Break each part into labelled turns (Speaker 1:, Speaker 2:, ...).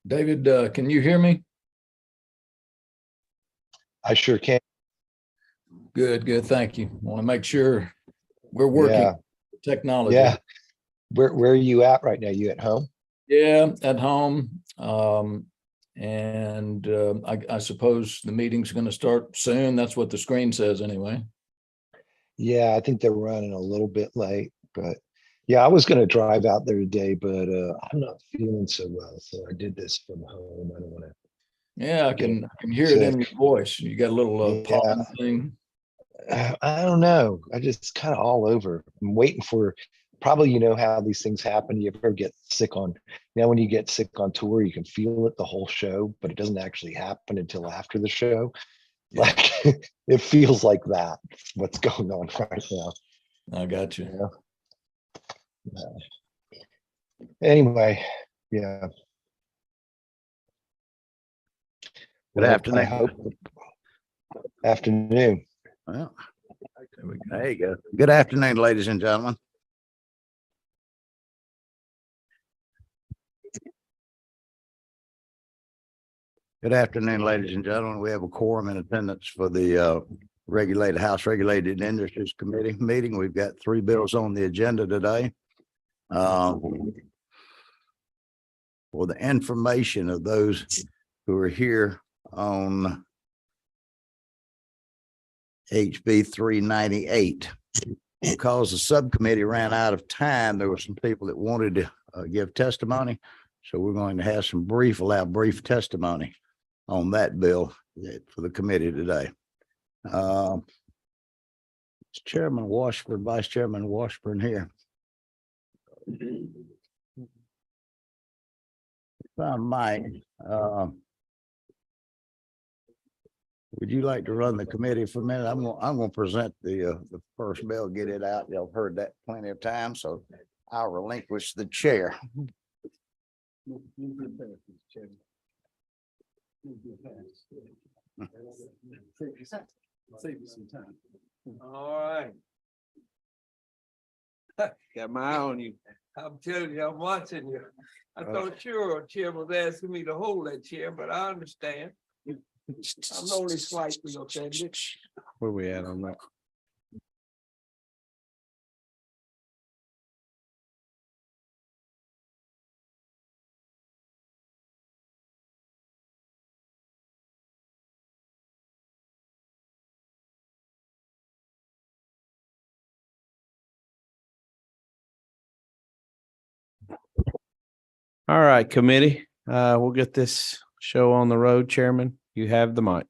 Speaker 1: David, can you hear me?
Speaker 2: I sure can.
Speaker 1: Good, good. Thank you. Want to make sure we're working
Speaker 2: Yeah.
Speaker 1: technology.
Speaker 2: Yeah. Where are you at right now? You at home?
Speaker 1: Yeah, at home. I suppose the meeting's going to start soon. That's what the screen says anyway.
Speaker 2: Yeah, I think they're running a little bit late, but yeah, I was going to drive out there today, but I'm not feeling so well. So I did this from home. I don't want to
Speaker 1: Yeah, I
Speaker 2: get
Speaker 1: can hear it in
Speaker 2: sick.
Speaker 1: your voice. You got a little
Speaker 2: Yeah.
Speaker 1: pollen thing.
Speaker 2: I don't know. I just kind of all over. I'm waiting for probably, you know how these things happen. You ever get sick on now when you get sick on tour, you can feel it the whole show, but it doesn't actually happen until after the show.
Speaker 1: Yeah.
Speaker 2: Like it feels like that. What's going on right now?
Speaker 1: I got you.
Speaker 2: Anyway, yeah.
Speaker 3: Good
Speaker 2: Well,
Speaker 3: afternoon.
Speaker 2: I hope afternoon.
Speaker 3: Well, there you go. Good afternoon, ladies and gentlemen. Good afternoon, ladies and gentlemen. We have a quorum in attendance for the House Regulated Industries Committee meeting. We've got 3 bills on the agenda today. For the information of those who are here on HB 398, because the subcommittee ran out of time, there were some people that wanted to give testimony. So we're going to have allow brief testimony on that bill for the committee today. Chairman Washburn, Vice Chairman Washburn here. If I might, would you like to run the committee for a minute? I'm going to present the first bill, get it out. Y'all heard that plenty of times, so I'll relinquish the chair.
Speaker 4: Save you some time. All right. Got my eye on you. I'm telling you, I'm watching you. I thought your chair was asking me to hold that chair, but I understand. I'm only slightly offended.
Speaker 3: Where we at on that?
Speaker 5: All right, committee. We'll get this show on the road. Chairman, you have the mic.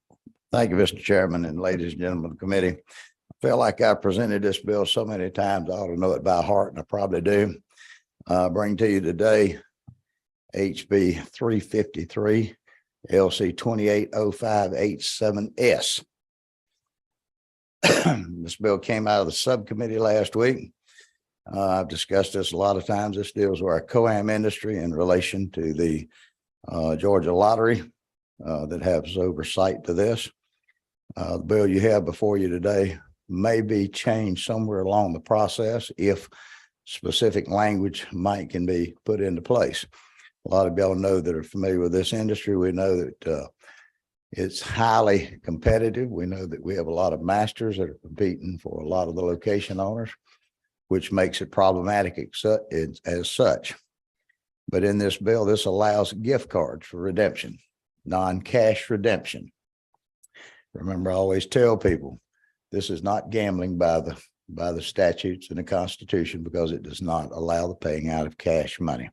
Speaker 3: Thank you, Mr. Chairman, and ladies and gentlemen of the committee. I feel like I presented this bill so many times, I ought to know it by heart, and I probably do. Bring to you today HB 353 LC 2805H7S. This bill came out of the subcommittee last week. I've discussed this a lot of times. This deals with our COAM industry in relation to the Georgia Lottery that has oversight to this. The bill you have before you today may be changed somewhere along the process if specific language can be put into place. A lot of y'all know that are familiar with this industry. We know that it's highly competitive. We know that we have a lot of masters that are competing for a lot of the location owners, which makes it problematic as such. But in this bill, this allows gift cards for redemption, non-cash redemption. Remember, I always tell people, this is not gambling by the statutes and the Constitution, because it does not allow the paying out of cash money.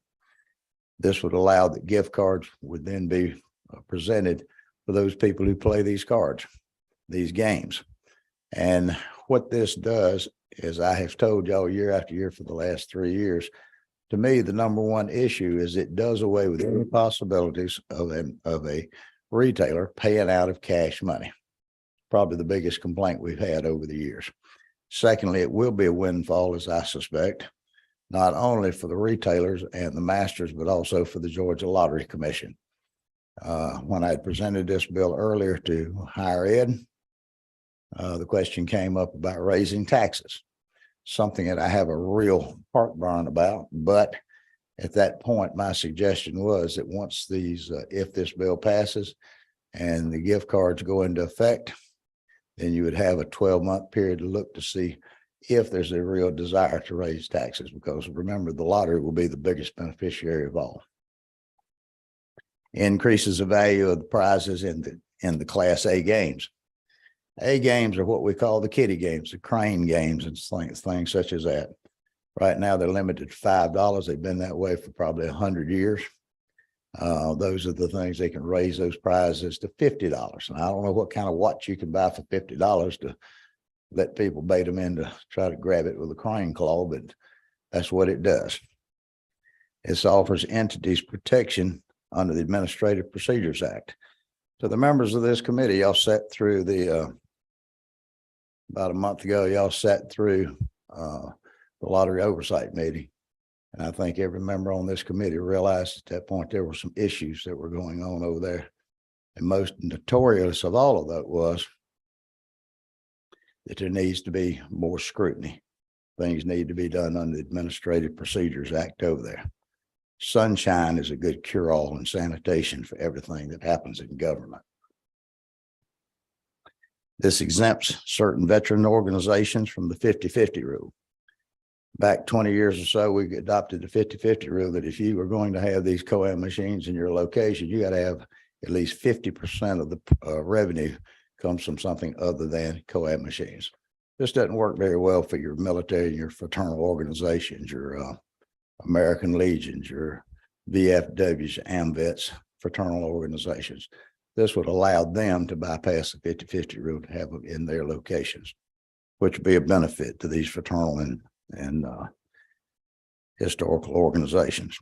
Speaker 3: This would allow that gift cards would then be presented for those people who play these cards, these games. And what this does, as I have told y'all year after year for the last 3 years, to me, the number one issue is it does away with any possibilities of a retailer paying out of cash money. Probably the biggest complaint we've had over the years. Secondly, it will be a windfall, as I suspect, not only for the retailers and the masters, but also for the Georgia Lottery Commission. When I had presented this bill earlier to higher ed, the question came up about raising taxes, something that I have a real heartburn about. But At that point, my suggestion was that once these, if this bill passes and the gift cards go into effect, then you would have a 12-month period to look to see if there's a real desire to raise taxes, because remember, the lottery will be the biggest beneficiary of all. Increases the value of the prizes in the Class A games. A games are what we call the kiddie games, the crane games and things such as that. Right now, they're limited to $5. They've been that way for probably 100 years. Those are the things they can raise those prizes to $50. And I don't know what kind of watch you can buy for $50 to let people bait them in to try to grab it with a crane claw, but that's what it does. This offers entities protection under the Administrative Procedures Act. So the members of this committee, y'all sat through the, about a month ago, y'all sat through the lottery oversight meeting. And I think every member on this committee realized at that point there were some issues that were going on over there. And most notorious of all of that was that there needs to be more scrutiny. Things need to be done under the Administrative Procedures Act over there. Sunshine is a good cure-all in sanitation for everything that happens in government. This exempts certain veteran organizations from the 50-50 rule. Back 20 years or so, we adopted the 50-50 rule that if you were going to have these COAM machines in your location, you got to have at least 50% of the revenue comes from something other than COAM machines. This doesn't work very well for your military, your fraternal organizations, your American Legions, your VFWs, your AMVETS, fraternal organizations. This would allow them to bypass the 50-50 rule to have them in their locations, which would be a benefit to these fraternal and historical organizations.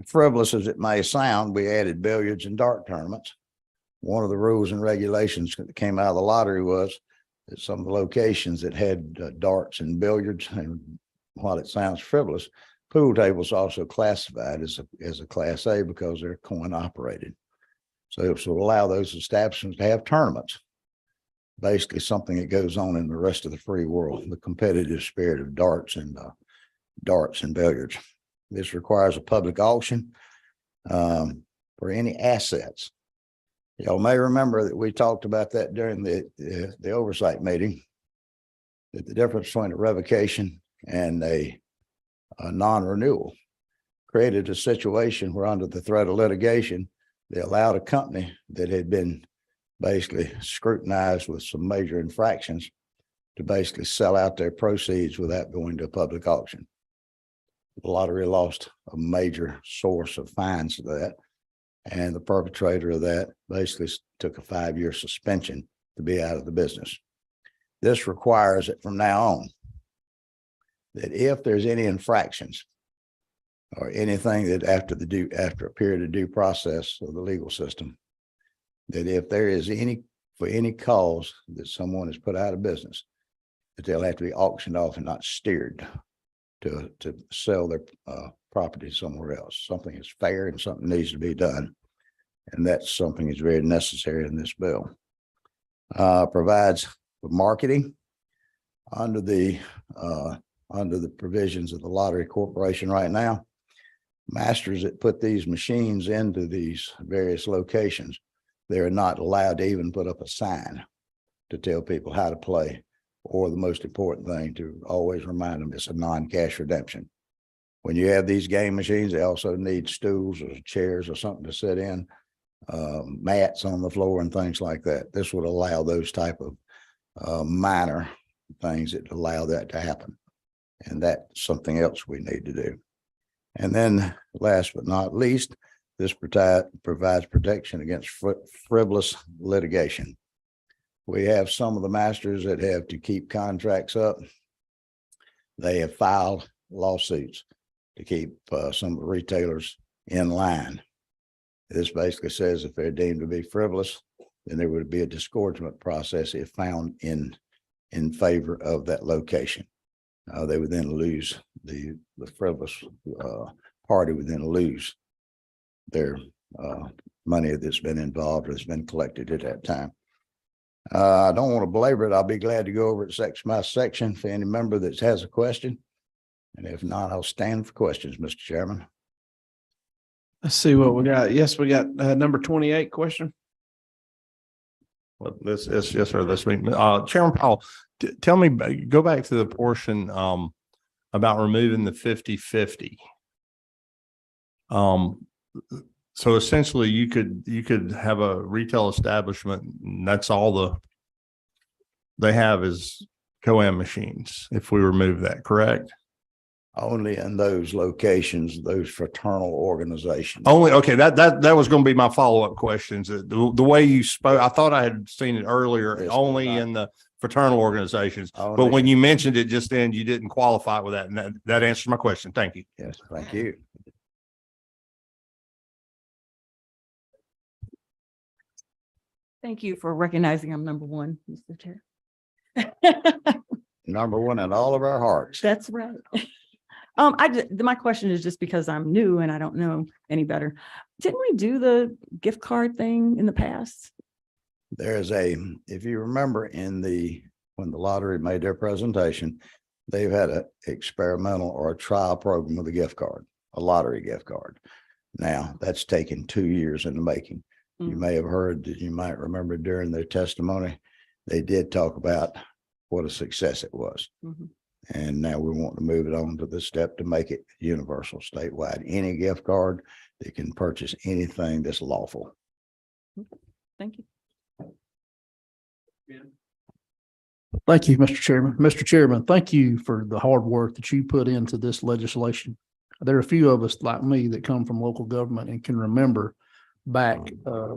Speaker 3: Frivolous as it may sound, we added billiards and dart tournaments. One of the rules and regulations that came out of the lottery was that some of the locations that had darts and billiards, and while it sounds frivolous, pool tables also classified as a Class A because they're coin operated. So it will allow those establishments to have tournaments. Basically something that goes on in the rest of the free world, the competitive spirit of darts and billiards. This requires a public auction for any assets. Y'all may remember that we talked about that during the oversight meeting, that the difference between a revocation and a non-renewal created a situation where, under the threat of litigation, they allowed a company that had been basically scrutinized with some major infractions to basically sell out their proceeds without going to a public auction. The lottery lost a major source of fines to that, and the perpetrator of that basically took a 5-year suspension to be out of the business. This requires that from now on, that if there's any infractions or anything that after a period of due process of the legal system, that if there is for any cause that someone is put out of business, that they'll have to be auctioned off and not steered to sell their property somewhere else. Something is fair and something needs to be done. And that's something that's very necessary in this bill. Provides for marketing under the provisions of the Lottery Corporation right now. Masters that put these machines into these various locations, they're not allowed to even put up a sign to tell people how to play, or the most important thing, to always remind them it's a non-cash redemption. When you have these game machines, they also need stools or chairs or something to sit in, mats on the floor and things like that. This would allow those type of minor things that allow that to happen. And that's something else we need to do. And then last but not least, this provides protection against frivolous litigation. We have some of the masters that have to keep contracts up. They have filed lawsuits to keep some of the retailers in line. This basically says if they're deemed to be frivolous, then there would be a disgorgement process if found in favor of that location. They would then lose, the frivolous party would then lose their money that's been involved or has been collected at that time. I don't want to belabor it. I'll be glad to go over it section by section for any member that has a question. And if not, I'll stand for questions, Mr. Chairman.
Speaker 5: Let's see what we got. Yes, we got number 28 question.
Speaker 6: Well, this is, yes, sir, this week. Chairman Powell, tell me, go back to the portion about removing the 50/50. So essentially you could have a retail establishment and that's all they have is COAM machines if we remove that, correct?
Speaker 3: Only in those locations, those fraternal organizations.
Speaker 6: Only, okay, that was going to be my follow-up questions. The way you spoke, I thought I had seen it earlier,
Speaker 3: Yes,
Speaker 6: only
Speaker 3: but
Speaker 6: in the fraternal organizations. But
Speaker 3: Only-
Speaker 6: when you mentioned it just then, you didn't qualify with that. And that answers my question. Thank you.
Speaker 3: Yes, thank you.
Speaker 7: Thank you for recognizing I'm number one, Mr. Chair.
Speaker 3: Number one in all of our hearts.
Speaker 7: That's right. My question is just because I'm new and I don't know any better. Didn't we do the gift card thing in the past?
Speaker 3: There's if you remember when the lottery made their presentation, they've had an experimental or a trial program with a gift card, a lottery gift card. Now that's taken 2 years in the making. You may have heard, you might remember during their testimony, they did talk about what a success it was.
Speaker 7: Mhm.
Speaker 3: And now we want to move it on to the step to make it universal statewide. Any gift card that can purchase anything that's lawful.
Speaker 7: Thank you.
Speaker 8: Thank you, Mr. Chairman. Mr. Chairman, thank you for the hard work that you put into this legislation. There are a few of us like me that come from local government and can remember back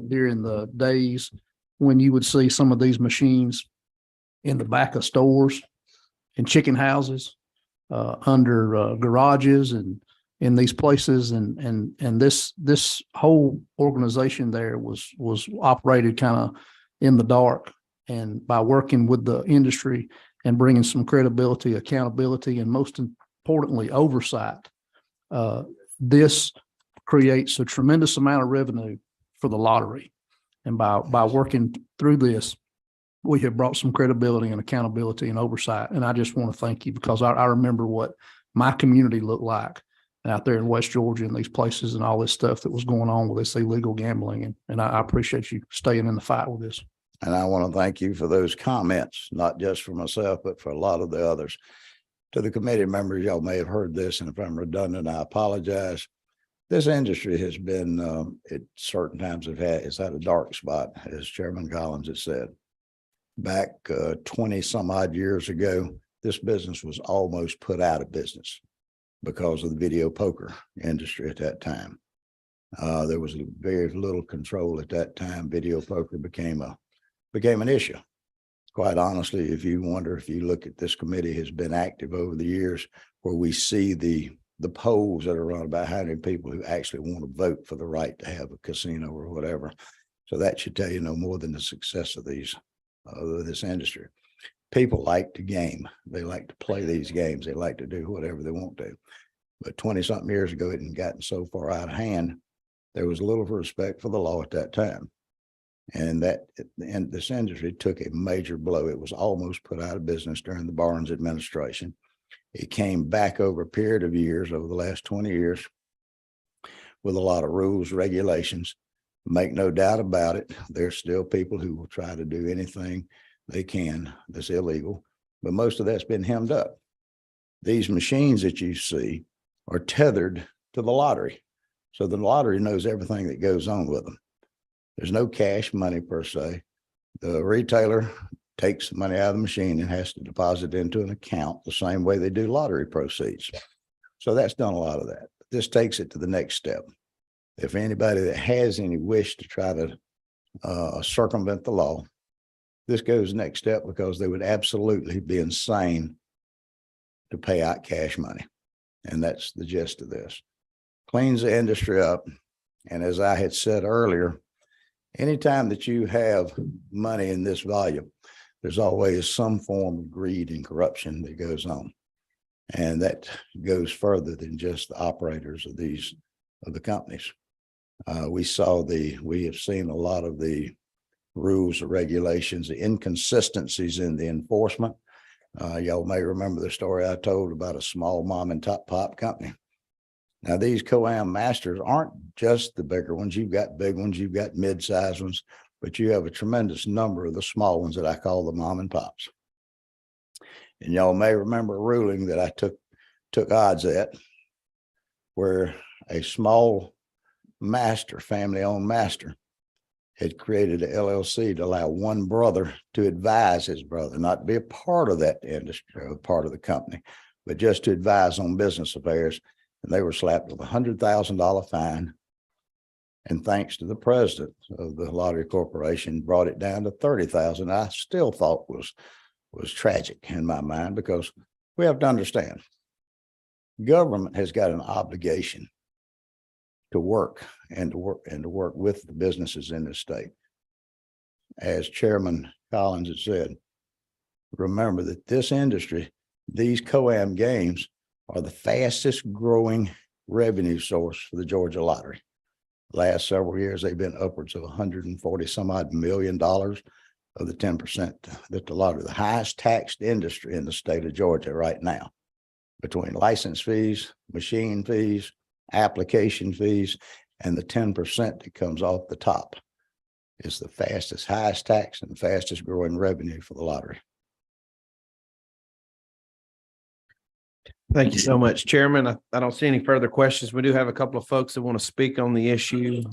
Speaker 8: during the days when you would see some of these machines in the back of stores, in chicken houses, under garages and in these places. And this whole organization there was operated kind of in the dark. And by working with the industry and bringing some credibility, accountability, and most importantly, oversight, this creates a tremendous amount of revenue for the lottery. And by working through this, we have brought some credibility and accountability and oversight. And I just want to thank you because I remember what my community looked like out there in West Georgia and these places and all this stuff that was going on with this illegal gambling. And I appreciate you staying in the fight with this.
Speaker 3: And I want to thank you for those comments, not just for myself, but for a lot of the others. To the committee members, y'all may have heard this, and if I'm redundant, I apologize. This industry has been, at certain times, it's had a dark spot, as Chairman Collins has said. Back 20 some odd years ago, this business was almost put out of business because of the video poker industry at that time. There was very little control at that time. Video poker became an issue. Quite honestly, if you look at this committee has been active over the years where we see the polls that are run about how many people who actually want to vote for the right to have a casino or whatever. So that should tell you no more than the success of this industry. People like to game. They like to play these games. They like to do whatever they want to. But 20 something years ago, it had gotten so far out of hand. There was little respect for the law at that time. And this industry took a major blow. It was almost put out of business during the Barnes administration. It came back over a period of years, over the last 20 years, with a lot of rules, regulations. Make no doubt about it, there's still people who will try to do anything they can that's illegal, but most of that's been hemmed up. These machines that you see are tethered to the lottery. So the lottery knows everything that goes on with them. There's no cash money per se. The retailer takes the money out of the machine and has to deposit it into an account the same way they do lottery proceeds. So that's done a lot of that. This takes it to the next step. If anybody that has any wish to try to circumvent the law, this goes next step because they would absolutely be insane to pay out cash money. And that's the gist of this. Cleans the industry up. And as I had said earlier, anytime that you have money in this volume, there's always some form of greed and corruption that goes on. And that goes further than just the operators of the companies. We have seen a lot of the rules, the regulations, the inconsistencies in the enforcement. Y'all may remember the story I told about a small mom and pop company. Now, these COAM masters aren't just the bigger ones. You've got big ones, you've got mid-sized ones, but you have a tremendous number of the small ones that I call the mom and pops. And y'all may remember a ruling that I took odds at, where a small master, family-owned master, had created a LLC to allow one brother to advise his brother, not to be a part of that industry or part of the company, but just to advise on business affairs. And they were slapped with $100,000 fine. And thanks to the president of the Lottery Corporation, brought it down to $30,000. I still thought was tragic in my mind, because we have to understand, government has got an obligation to work with the businesses in the state. As Chairman Collins had said, remember that this industry, these COAM games, are the fastest growing revenue source for the Georgia Lottery. Last several years, they've been upwards of 140 some odd $1 million of the 10% that the lottery, the highest taxed industry in the state of Georgia right now, between license fees, machine fees, application fees, and the 10% that comes off the top, is the fastest, highest tax and fastest growing revenue for the lottery.
Speaker 5: Thank you so much, Chairman. I don't see any further questions. We do have a couple of folks that want to speak on the issue.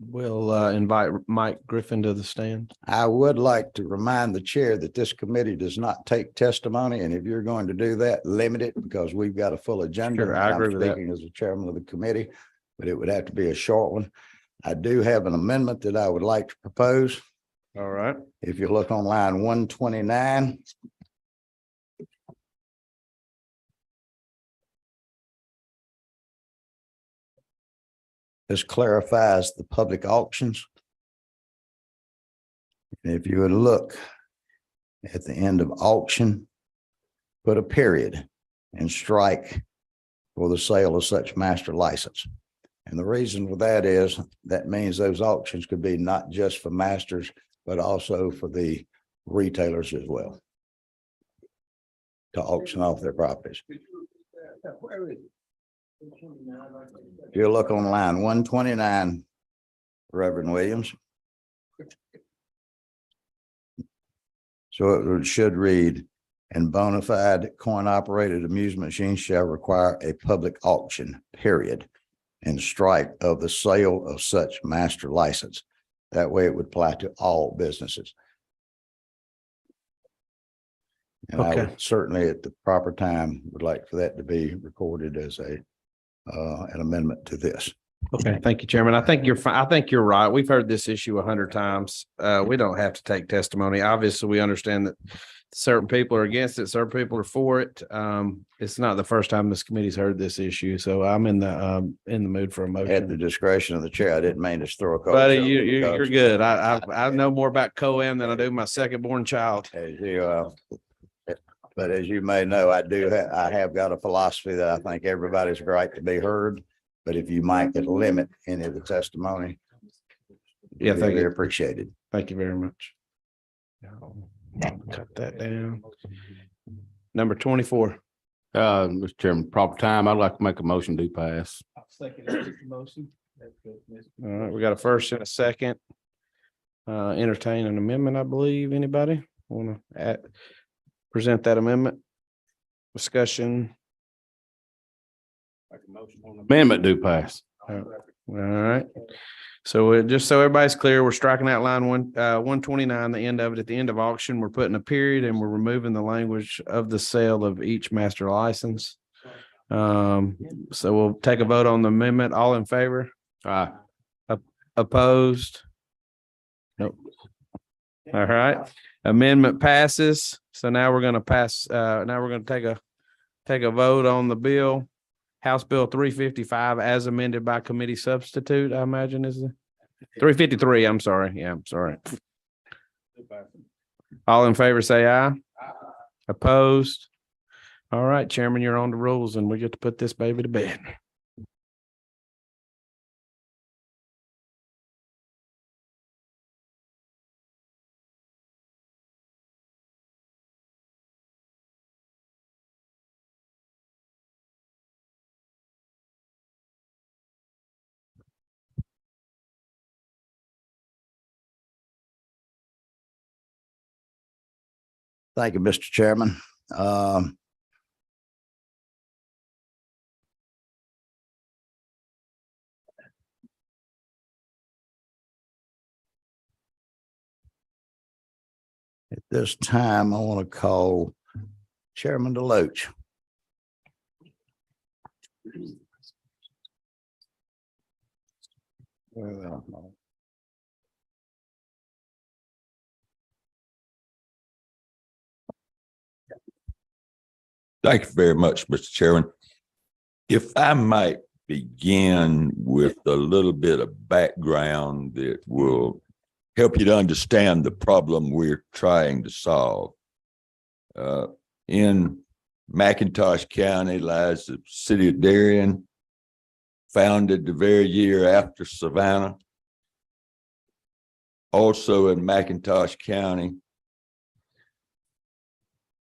Speaker 5: We'll invite Mike Griffin to the stand.
Speaker 3: I would like to remind the chair that this committee does not take testimony, and if you're going to do that, limit it, because we've got a full agenda.
Speaker 5: Sure, I
Speaker 3: I'm
Speaker 5: agree with that.
Speaker 3: speaking as the chairman of the committee, but it would have to be a short one. I do have an amendment that I would like to propose.
Speaker 5: All right.
Speaker 3: If you look on line 129. This clarifies the public auctions. And if you would look at the end of auction, put a period and strike for the sale of such master license. And the reason for that is that means those auctions could be not just for masters, but also for the retailers as well, to auction off their properties. If you look on line 129, Reverend Williams. So it should read, and bona fide coin operated amusement machines shall require a public auction, period, and strike of the sale of such master license. That way it would apply to all businesses. And I
Speaker 5: Okay.
Speaker 3: would certainly at the proper time would like for that to be recorded as an amendment to this.
Speaker 5: Okay, thank you, Chairman. I think you're fine. I think you're right. We've heard this issue 100 times. We don't have to take testimony. Obviously, we understand that certain people are against it, certain people are for it. It's not the first time this committee's heard this issue, so I'm in the mood for a
Speaker 3: At the
Speaker 5: motion.
Speaker 3: discretion of the chair, I didn't mean to throw a.
Speaker 5: Buddy, you're good. I know more about COAM than I do my second born child.
Speaker 3: As you, but as you may know, I have got a philosophy that I think everybody's right to be heard. But if you might could limit any of the testimony.
Speaker 5: Yeah, thank
Speaker 3: really
Speaker 5: you.
Speaker 3: appreciated.
Speaker 5: Thank you very much. Cut that down. Number 24.
Speaker 9: Mr. Chairman, proper time, I'd like to make a motion to pass.
Speaker 5: All right, we got a first and a second. Entertain an amendment, I believe. Anybody want to present that amendment? Discussion.
Speaker 9: Amendment do pass.
Speaker 5: All right. So just so everybody's clear, we're striking out line 129, the end of it. At the end of auction, we're putting a period and we're removing the language of the sale of each master license. So we'll take a vote on the amendment. All in favor?
Speaker 9: Aye.
Speaker 5: Opposed? Nope. All right. Amendment passes. So now we're going to pass, now we're going to take a vote on the bill. House Bill 355 as amended by committee substitute, I imagine is the 353. I'm sorry. Yeah, I'm sorry. All in favor, say aye. Opposed? All right, Chairman, you're on the rules and we get to put this baby to bed.
Speaker 3: Thank you, Mr. Chairman. At this time, I want to call Chairman Deloach.
Speaker 10: Thank you very much, Mr. Chairman. If I might begin with a little bit of background that will help you to understand the problem we're trying to solve. In McIntosh County lies the city of Darien, founded the very year after Savannah. Also in McIntosh County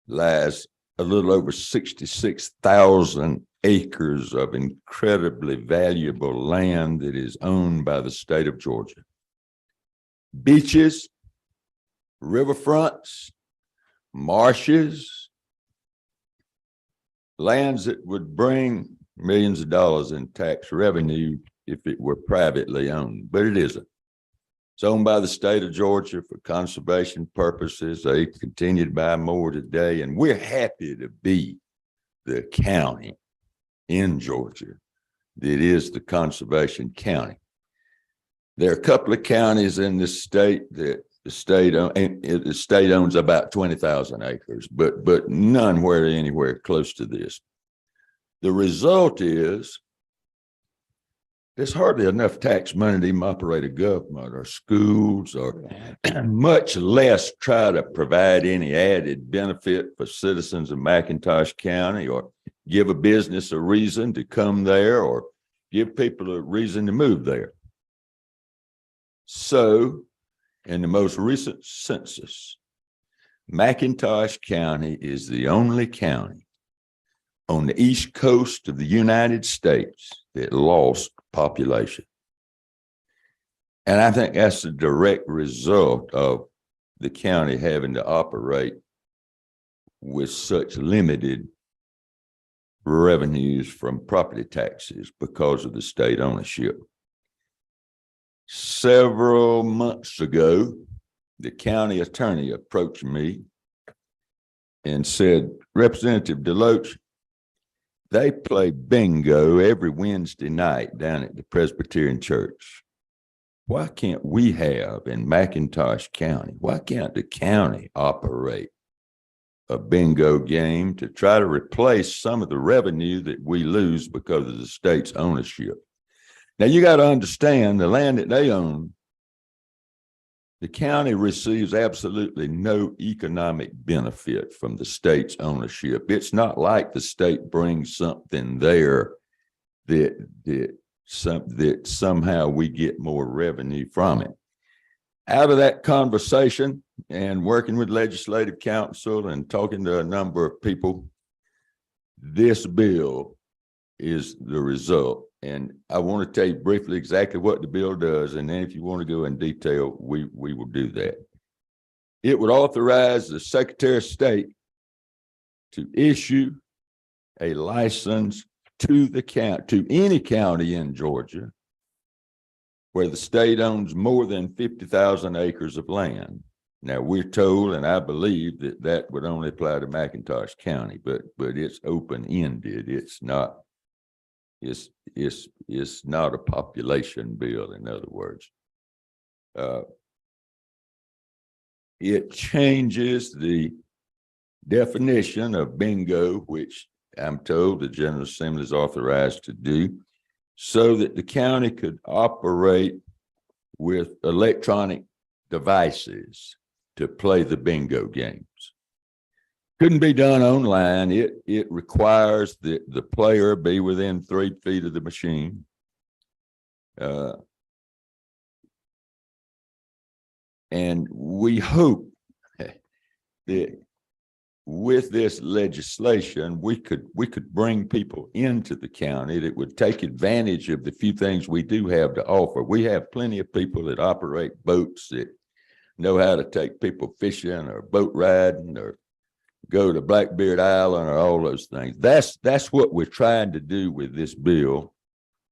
Speaker 10: lies a little over 66,000 acres of incredibly valuable land that is owned by the state of Georgia. Beaches, riverfronts, marshes, lands that would bring millions of dollars in tax revenue if it were privately owned, but it isn't. It's owned by the state of Georgia for conservation purposes. They continue to buy more today, and we're happy to be the county in Georgia that is the conservation county. There are a couple of counties in this state that the state owns about 20,000 acres, but none where anywhere close to this. The result is there's hardly enough tax money to even operate a government or schools, or much less try to provide any added benefit for citizens of McIntosh County, or give a business a reason to come there, or give people a reason to move there. So, in the most recent census, McIntosh County is the only county on the east coast of the United States that lost population. And I think that's a direct result of the county having to operate with such limited revenues from property taxes because of the state ownership. Several months ago, the county attorney approached me and said, Representative Deloach, they play bingo every Wednesday night down at the Presbyterian Church. Why can't we have in McIntosh County, why can't the county operate a bingo game to try to replace some of the revenue that we lose because of the state's ownership? Now, you got to understand the land that they own, the county receives absolutely no economic benefit from the state's ownership. It's not like the state brings something there that somehow we get more revenue from it. Out of that conversation and working with legislative council and talking to a number of people, this bill is the result. And I want to tell you briefly exactly what the bill does. And then if you want to go in detail, we will do that. It would authorize the Secretary of State to issue a license to the county, to any county in Georgia where the state owns more than 50,000 acres of land. Now, we're told, and I believe that that would only apply to McIntosh County, but it's open-ended. It's not a population bill, in other words. It changes the definition of bingo, which I'm told the General Assembly is authorized to do, so that the county could operate with electronic devices to play the bingo games. Couldn't be done online. It requires that the player be within 3 feet of the machine. And we hope that with this legislation, we could bring people into the county that would take advantage of the few things we do have to offer. We have plenty of people that operate boats that know how to take people fishing or boat riding or go to Blackbeard Island or all those things. That's what we're trying to do with this bill.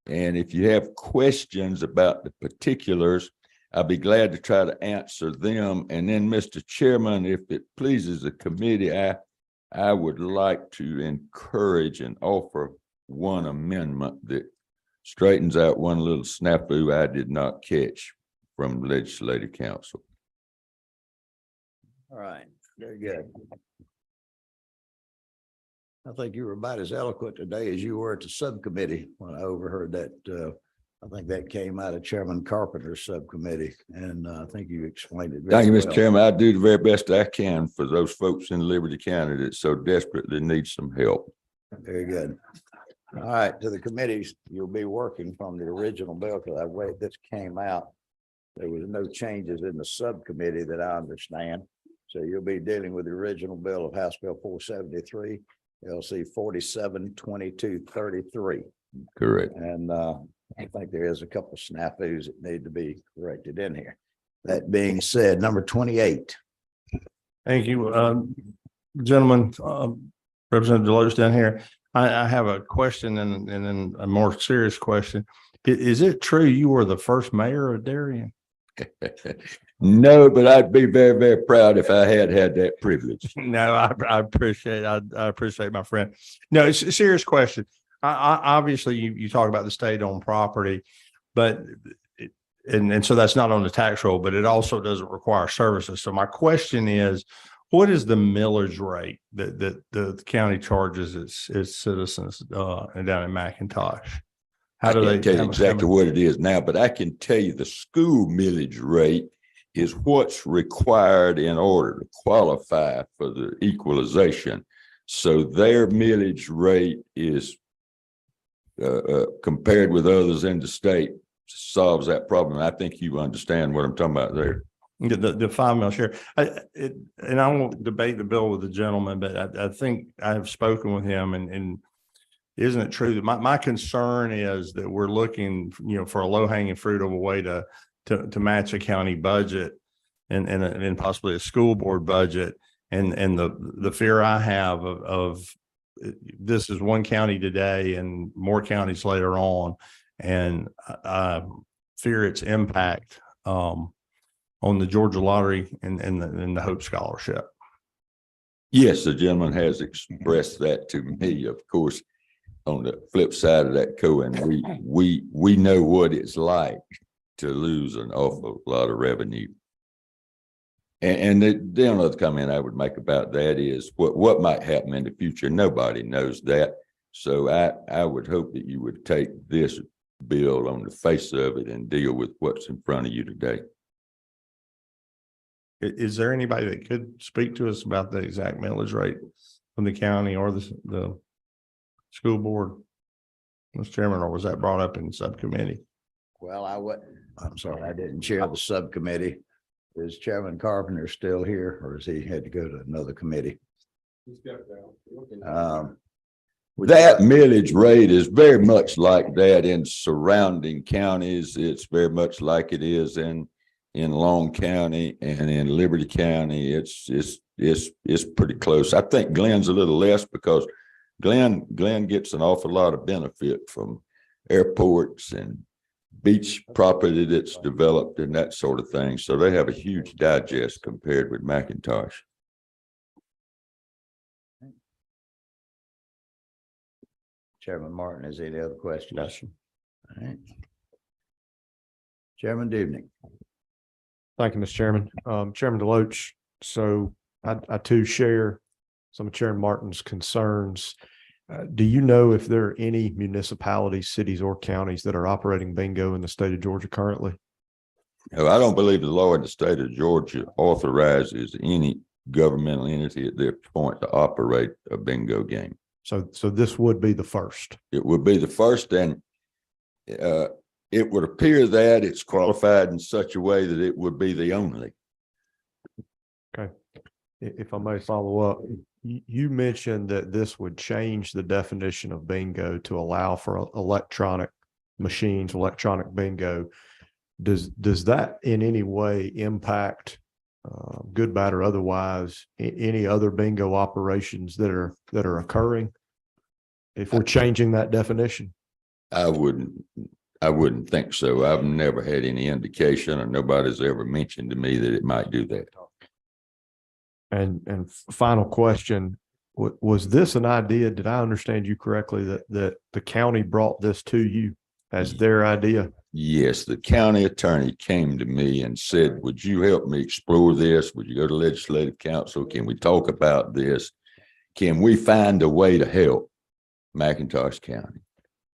Speaker 10: And if you have questions about the particulars, I'll be glad to try to answer them. And then, Mr. Chairman, if it pleases the committee, I would like to encourage and offer one amendment that straightens out one little snafu I did not catch from Legislative Council.
Speaker 3: All right, very good. I think you were about as eloquent today as you were at the subcommittee when I overheard that. I think that came out of Chairman Carpenter's subcommittee, and I think you explained it.
Speaker 10: Thank you,
Speaker 3: very
Speaker 10: Mr.
Speaker 3: well.
Speaker 10: Chairman. I do the very best I can for those folks in Liberty County that so desperately need some help.
Speaker 3: Very good. All right, to the committees, you'll be working from the original bill, because I wait, this came out. There was no changes in the subcommittee that I understand. So you'll be dealing with the original bill of House Bill 473, LC 472233.
Speaker 10: Correct.
Speaker 3: And I think there is a couple of snafus that need to be corrected in here. That being said, number 28.
Speaker 6: Thank you, gentlemen, Representative Deloach down here. I have a question and then a more serious question. Is it true you were the first mayor of Darien?
Speaker 10: No, but I'd be very, very proud if I had that privilege.
Speaker 6: No, I appreciate, I appreciate my friend. No, it's a serious question. Obviously you talk about the state-owned property, but and so that's not on the tax roll, but it also doesn't require services. So my question is, what is the millage rate that the county charges its citizens down in McIntosh?
Speaker 10: I can't tell you exactly what it is now, but I can tell you the school millage rate is what's required in order to qualify for the equalization. So their millage rate is compared with others in the state solves that problem. I think you understand what I'm talking about there.
Speaker 6: The 5 mil share. And I won't debate the bill with the gentleman, but I think I have spoken with him and isn't it true that my concern is that we're looking, for a low hanging fruit of a way to match a county budget and possibly a school board budget. And the fear I have of this is one county today and more counties later on. And I fear its impact on the Georgia Lottery and the Hope Scholarship.
Speaker 10: Yes, the gentleman has expressed that to me. Of course, on the flip side of that coin, we know what it's like to lose an awful lot of revenue. And the only other comment I would make about that is what might happen in the future. Nobody knows that. So I would hope that you would take this bill on the face of it and deal with what's in front of you today.
Speaker 6: Is there anybody that could speak to us about the exact millage rate from the county or the school board, Mr. Chairman, or was that brought up in the subcommittee?
Speaker 3: Well, I'm sorry, I didn't chair the subcommittee. Is Chairman Carpenter still here, or has he had to go to another committee?
Speaker 10: That millage rate is very much like that in surrounding counties. It's very much like it is in Long County and in Liberty County. It's pretty close. I think Glenn's a little less because Glenn gets an awful lot of benefit from airports and beach property that's developed and that sort of thing. So they have a huge digest compared with McIntosh.
Speaker 3: Chairman Martin, is there any other questions?
Speaker 6: No, sir.
Speaker 3: All right. Chairman Dubnik.
Speaker 11: Thank you, Mr. Chairman. Chairman Deloach, so I too share some of Chairman Martin's concerns. Do you know if there are any municipalities, cities or counties that are operating bingo in the state of Georgia currently?
Speaker 10: No, I don't believe the law in the state of Georgia authorizes any governmental entity at this point to operate a bingo game.
Speaker 11: So this would be the first.
Speaker 10: It would be the first, and it would appear that it's qualified in such a way that it would be the only.
Speaker 11: Okay. If I may follow up, you mentioned that this would change the definition of bingo to allow for electronic machines, electronic bingo. Does that in any way impact good, bad, or otherwise, any other bingo operations that are occurring? If we're changing that definition?
Speaker 10: I wouldn't think so. I've never had any indication, or nobody's ever mentioned to me that it might do that.
Speaker 11: And final question, was this an idea? Did I understand you correctly that the county brought this to you as their idea?
Speaker 10: Yes, the county attorney came to me and said, would you help me explore this? Would you go to legislative council? Can we talk about this? Can we find a way to help McIntosh County?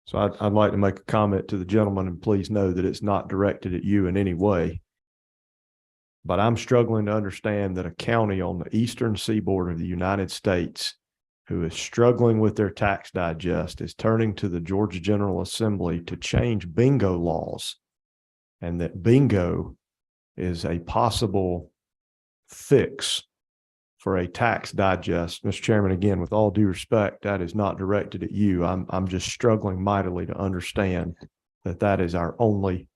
Speaker 11: So I'd like to make a comment to the gentleman, and please know that it's not directed at you in any way. But I'm struggling to understand that a county on the eastern seaboard of the United States who is struggling with their tax digest is turning to the Georgia General Assembly to change bingo laws, and that bingo is a possible fix for a tax digest. Mr. Chairman, again, with all due respect, that is not directed at you. I'm just struggling mightily to understand that that is our only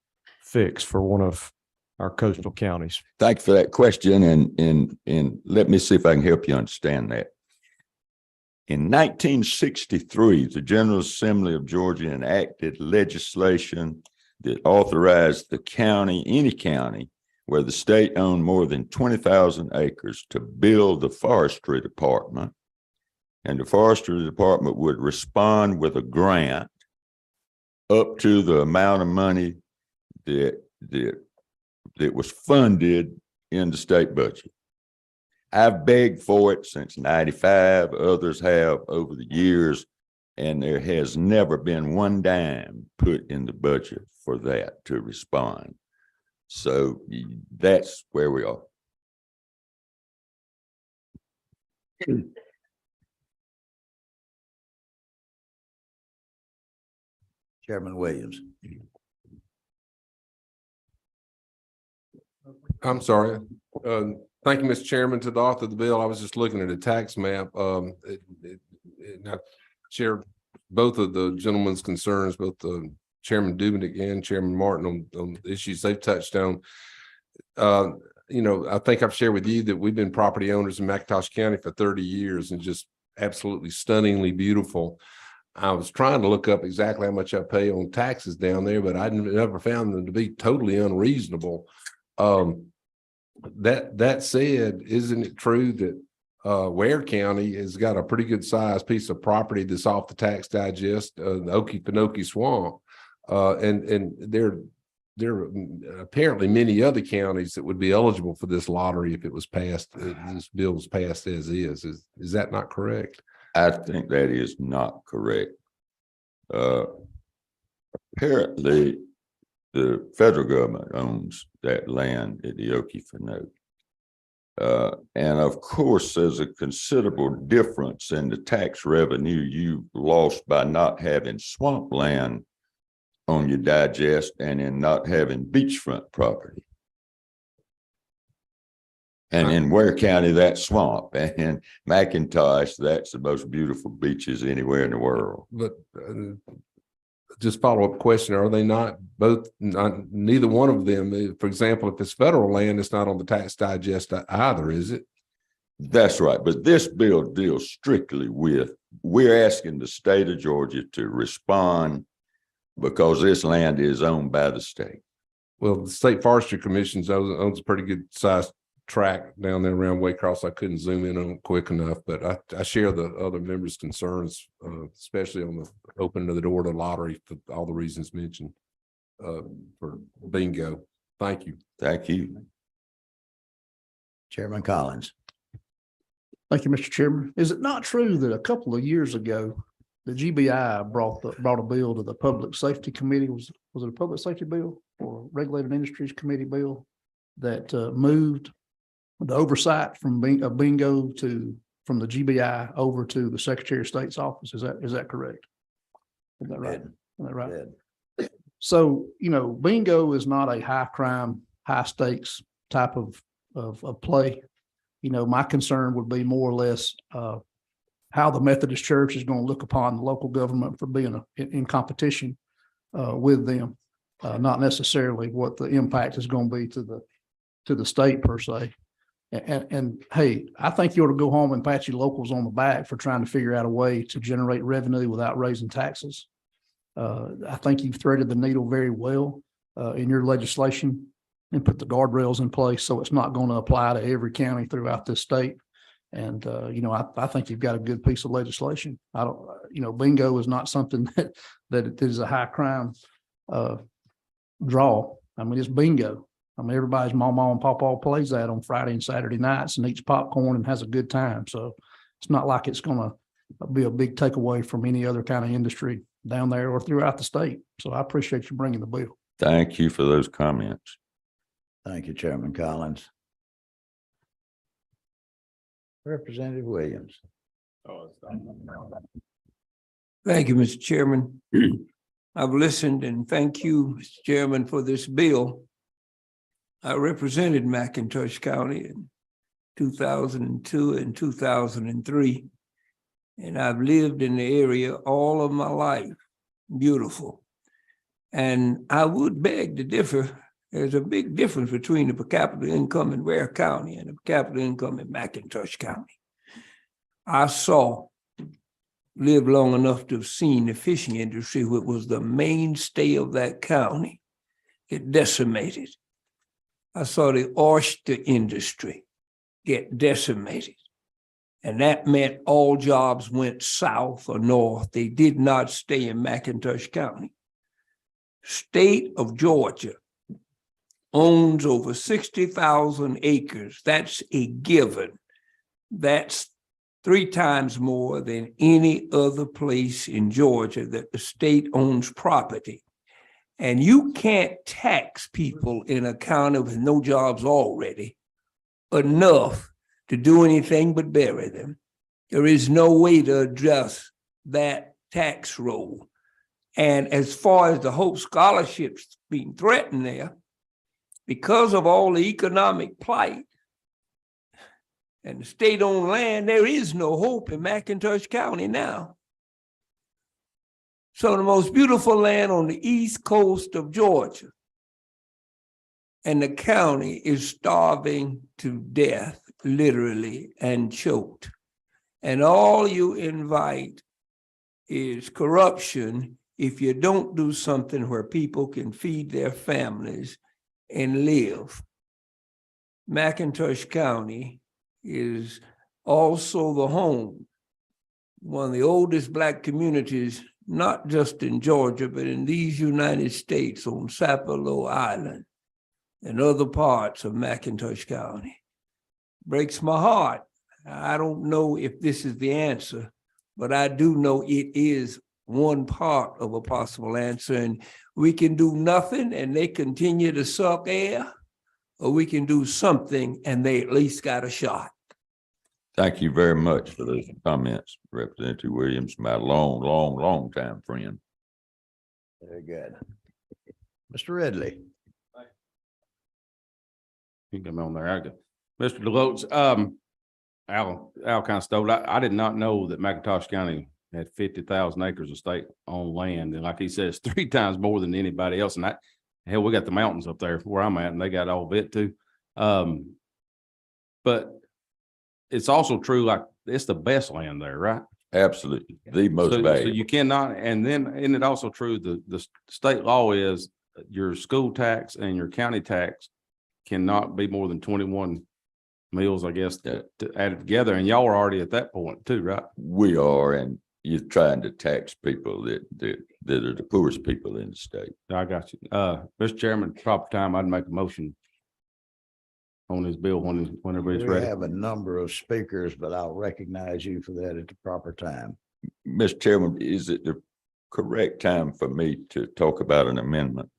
Speaker 11: fix for one of our coastal counties.
Speaker 10: Thank you for that question, and let me see if I can help you understand that. In 1963, the General Assembly of Georgia enacted legislation that authorized the county, any county, where the state owned more than 20,000 acres, to build the forestry department. And the forestry department would respond with a grant up to the amount of money that was funded in the state budget. I've begged for it since 95. Others have over the years, and there has never been one dime put in the budget for that to respond. So that's where we are.
Speaker 3: Chairman Williams.
Speaker 12: I'm sorry. Thank you, Mr. Chairman. To the author of the bill, I was just looking at a tax map. I share both of the gentlemen's concerns, both Chairman Dubnik and Chairman Martin on the issues they've touched on. I think I've shared with you that we've been property owners in McIntosh County for 30 years and just absolutely stunningly beautiful. I was trying to look up exactly how much I pay on taxes down there, but I never found them to be totally unreasonable. That said, isn't it true that Ware County has got a pretty good sized piece of property that's off the tax digest, the Okefenokee Swamp, and there are apparently many other counties that would be eligible for this lottery if it was passed. This bill was passed as is. Is that not correct?
Speaker 10: I think that is not correct. Apparently, the federal government owns that land at the Okefenokee. And of course, there's a considerable difference in the tax revenue you lost by not having swampland on your digest and in not having beachfront property. And in Ware County, that's swamp, and in McIntosh, that's the most beautiful beaches anywhere in the world.
Speaker 12: But just follow-up question, are they not both, neither one of them, for example, if it's federal land, it's not on the tax digest either, is it?
Speaker 10: That's right. But this bill deals strictly with, we're asking the state of Georgia to respond because this land is owned by the state.
Speaker 12: Well, the State Forestry Commission owns a pretty good sized track down there around Waycross. I couldn't zoom in on it quick enough, but I share the other members' concerns, especially on the opening of the door to lottery for all the reasons mentioned for bingo. Thank you.
Speaker 10: Thank you.
Speaker 3: Chairman Collins.
Speaker 8: Thank you, Mr. Chairman. Is it not true that a couple of years ago, the GBI brought a bill to the Public Safety Committee? Was it a Public Safety bill or Regulated Industries Committee bill that moved the oversight from bingo from the GBI over to the Secretary of State's office? Is that correct? Is that right? Is that right? So, bingo is not a high crime, high stakes type of play. My concern would be more or less how the Methodist Church is going to look upon the local government for being in competition with them, not necessarily what the impact is going to be to the state per se. And hey, I think you ought to go home and pat your locals on the back for trying to figure out a way to generate revenue without raising taxes. I think you've threaded the needle very well in your legislation and put the guardrails in place so it's not going to apply to every county throughout this state. And I think you've got a good piece of legislation. I don't, bingo is not something that it is a high crime draw. I mean, it's bingo. I mean, everybody's mama and papa plays that on Friday and Saturday nights and eats popcorn and has a good time. So it's not like it's going to be a big takeaway from any other kind of industry down there or throughout the state. So I appreciate you bringing the bill.
Speaker 10: Thank you for those comments.
Speaker 3: Thank you, Chairman Collins. Representative Williams.
Speaker 4: Thank you, Mr. Chairman. I've listened and thank you, Mr. Chairman, for this bill. I represented McIntosh County in 2002 and 2003, and I've lived in the area all of my life. Beautiful. And I would beg to differ. There's a big difference between the per capita income in Ware County and the per capita income in McIntosh County. I lived long enough to have seen the fishing industry, which was the mainstay of that county, get decimated. I saw the oyster industry get decimated. And that meant all jobs went south or north. They did not stay in McIntosh County. State of Georgia owns over 60,000 acres. That's a given. That's 3 times more than any other place in Georgia that the state owns property. And you can't tax people in a county with no jobs already enough to do anything but bury them. There is no way to address that tax roll. And as far as the Hope scholarships being threatened there, because of all the economic plight and the state-owned land, there is no hope in McIntosh County now. So the most beautiful land on the east coast of Georgia, and the county is starving to death, literally, and choked. And all you invite is corruption if you don't do something where people can feed their families and live. McIntosh County is also the home, one of the oldest Black communities, not just in Georgia, but in these United States, on Sapelo Island and other parts of McIntosh County. Breaks my heart. I don't know if this is the answer, but I do know it is one part of a possible answer. And we can do nothing and they continue to suck air, or we can do something and they at least got a shot.
Speaker 10: Thank you very much for those comments, Representative Williams, my long time friend.
Speaker 3: Very good. Mr. Ridley.
Speaker 9: You can come on there. I go. Mr. Deloach, Al kind of stole. I did not know that McIntosh County had 50,000 acres of state-owned land. And like he says, 3 times more than anybody else. And hell, we got the mountains up there where I'm at, and they got all of it too. But it's also true, like it's the best land there, right?
Speaker 10: Absolutely. The most
Speaker 9: So
Speaker 10: valuable.
Speaker 9: you cannot, and then, isn't it also true, the state law is your school tax and your county tax cannot be more than 21 mills, I guess, to add it together. And y'all are already at that point too, right?
Speaker 10: We are, and you're trying to tax people that are the poorest people in the state.
Speaker 9: I got you. Mr. Chairman, proper time, I'd make a motion on this bill whenever it's
Speaker 3: We
Speaker 9: ready.
Speaker 3: have a number of speakers, but I'll recognize you for that at the proper time.
Speaker 10: Mr. Chairman, is it the correct time for me to talk about an amendment?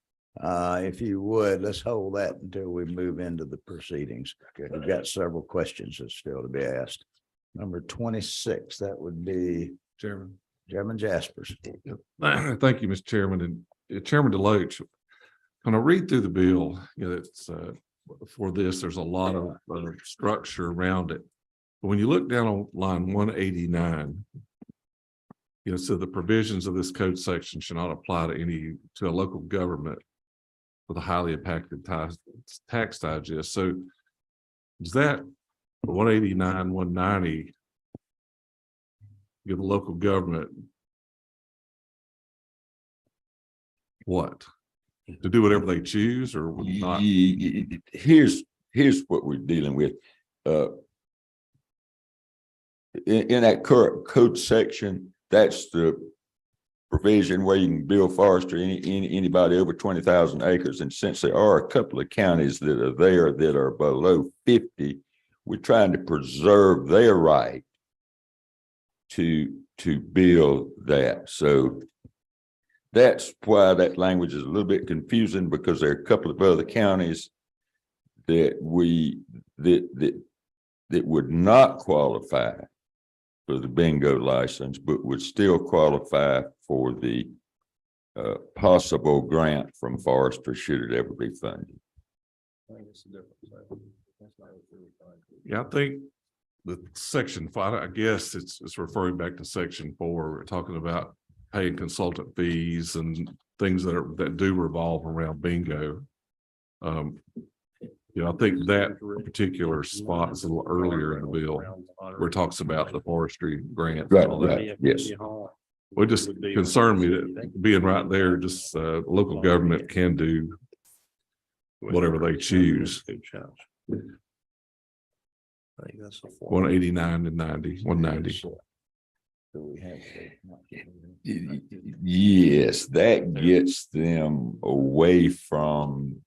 Speaker 3: If you would, let's hold that until we move into the proceedings. Okay, we've got several questions that's still to be asked. Number 26, that would be
Speaker 12: Chairman
Speaker 3: Jaspers.
Speaker 12: Thank you, Mr. Chairman. And Chairman Deloach, when I read through the bill, it's for this, there's a lot of structure around it. But when you look down on line 189, so the provisions of this code section should not apply to a local government with a highly impacted tax digest. So does that 189, 190. Give the local government what? To do whatever they choose or not?
Speaker 10: Here's what we're dealing with. In that current code section, that's the provision where you can build forestry, anybody over 20,000 acres. And since there are a couple of counties that are there that are below 50, we're trying to preserve their right to build that. So that's why that language is a little bit confusing, because there are a couple of other counties that that would not qualify for the bingo license, but would still qualify for the possible grant from forestry should it ever be funded.
Speaker 12: Yeah, I think the section 5, I guess it's referring back to section 4. We're talking about paying consultant fees and things that do revolve around bingo. I think that particular spot is a little earlier in the bill where it talks about the forestry grant. and all that.
Speaker 10: Right, yes.
Speaker 12: Well, it just concerned me that being right there, just local government can do whatever they choose. 189 and 90, 190.
Speaker 10: Yes, that gets them away from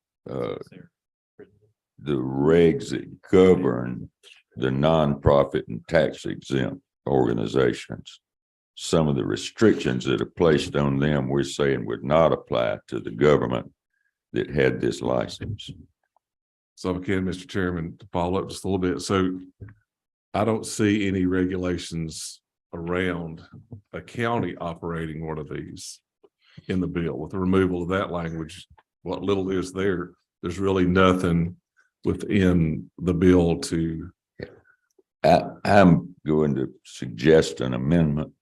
Speaker 10: the regs that govern the nonprofit and tax exempt organizations. Some of the restrictions that are placed on them, we're saying would not apply to the government that had this license.
Speaker 12: So again, Mr. Chairman, to follow up just a little bit. So I don't see any regulations around a county operating one of these in the bill. With the removal of that language, what little is there, there's really nothing within the bill to.
Speaker 10: I'm going to suggest an amendment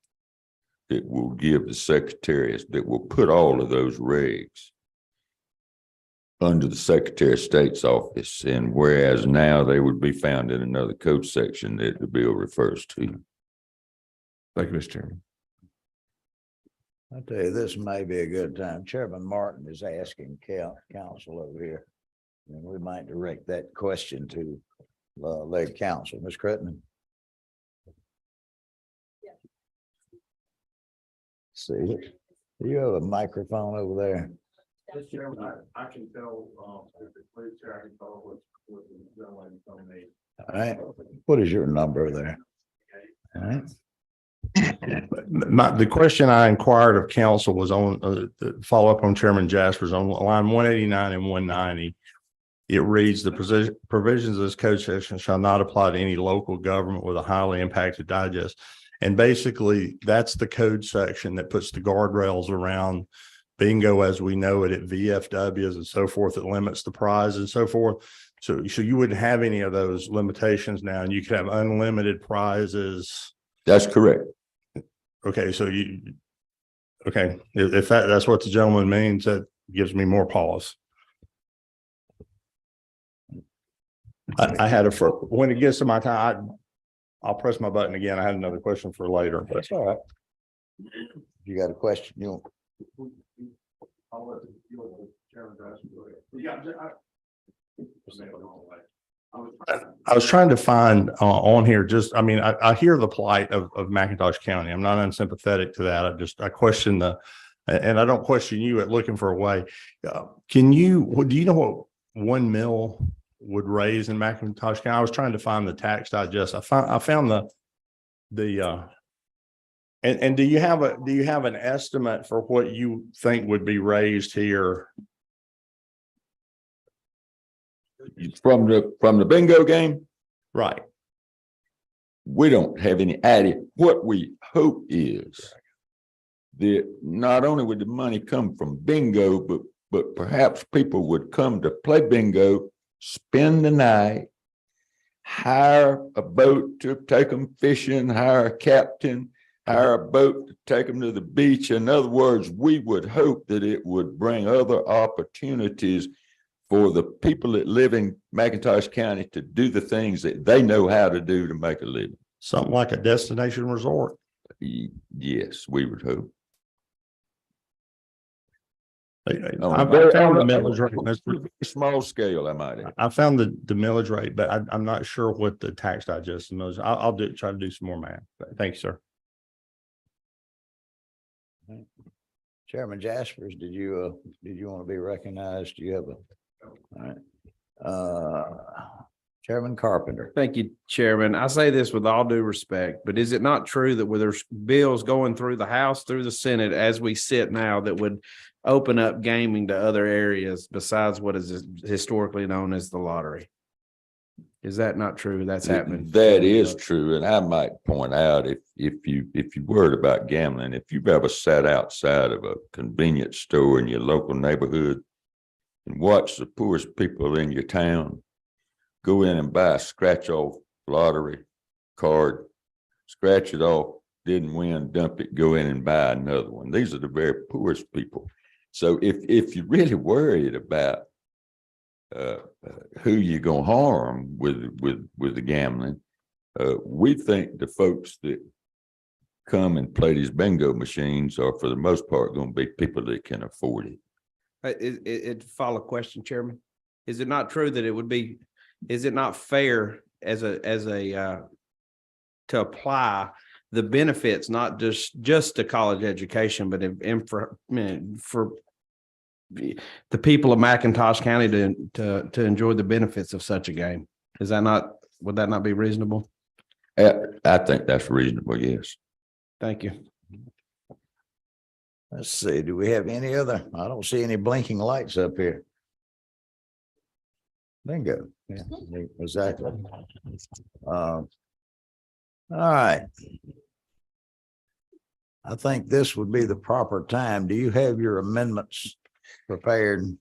Speaker 10: that will give the secretary, that will put all of those regs under the Secretary of State's office, and whereas now they would be found in another code section that the bill refers to.
Speaker 12: Thank you, Mr. Chairman.
Speaker 3: I tell you, this may be a good time. Chairman Martin is asking council over here, and we might direct that question to leg council. Ms. Crittenden. See, do you have a microphone over there?
Speaker 6: Yes, Chairman, I can tell, if it's clear, I can tell what the gentleman told me.
Speaker 3: All right. What is your number there? All right.
Speaker 6: The question I inquired of council was on the follow up on Chairman Jasper's on line 189 and 190. It reads, the provisions of this code section shall not apply to any local government with a highly impacted digest. And basically that's the code section that puts the guardrails around bingo as we know it at VFWs and so forth. It limits the prize and so forth. So you wouldn't have any of those limitations now, and you could have unlimited prizes.
Speaker 10: That's correct.
Speaker 6: Okay, so if that's what the gentleman means, that gives me more pause. I had a, for when it gets to my time, I'll press my button again. I had another question for later, but
Speaker 3: That's all right. If you got a question, you
Speaker 6: I was trying to find on here just, I mean, I hear the plight of McIntosh County. I'm not unsympathetic to that. I question and I don't question you at looking for a way. Do you know what 1 mil would raise in McIntosh County? I was trying to find the tax digest. I found and do you have an estimate for what you think would be raised here?
Speaker 10: From the bingo game?
Speaker 6: Right.
Speaker 10: We don't have any idea. What we hope is that not only would the money come from bingo, but perhaps people would come to play bingo, spend the night, hire a boat to take them fishing, hire a captain, hire a boat to take them to the beach. In other words, we would hope that it would bring other opportunities for the people that live in McIntosh County to do the things that they know how to do to make a living.
Speaker 6: Something like a destination resort.
Speaker 10: Yes, we would hope.
Speaker 6: I
Speaker 10: On a
Speaker 6: found
Speaker 10: very-
Speaker 6: the
Speaker 10: on a-
Speaker 6: millage rate, Mr.
Speaker 10: Small scale, I might add.
Speaker 6: I found the millage rate, but I'm not sure what the tax digest millage. I'll try to do some more math. Thank you, sir.
Speaker 3: Chairman Jaspers, did you want to be recognized? Do you have all right. Chairman Carpenter.
Speaker 5: Thank you, Chairman. I say this with all due respect, but is it not true that where there's bills going through the House, through the Senate, as we sit now, that would open up gaming to other areas besides what is historically known as the lottery? Is that not true? That's happening.
Speaker 10: That is true. And I might point out, if you worried about gambling, if you've ever sat outside of a convenience store in your local neighborhood and watched the poorest people in your town go in and buy a scratch off lottery card, scratch it off, didn't win, dump it, go in and buy another one. These are the very poorest people. So if you're really worried about who you're gonna harm with the gambling, we think the folks that come and play these bingo machines are for the most part going to be people that can afford it.
Speaker 5: It follow question, Chairman. Is it not true that it would be, is it not fair as a to apply the benefits, not just to college education, but for the people of McIntosh County to enjoy the benefits of such a game? Is that not, would that not be reasonable?
Speaker 10: I think that's reasonable, yes.
Speaker 5: Thank you.
Speaker 3: Let's see, do we have any other? I don't see any blinking lights up here. Bingo. Yeah, exactly. All right. I think this would be the proper time. Do you have your amendments prepared?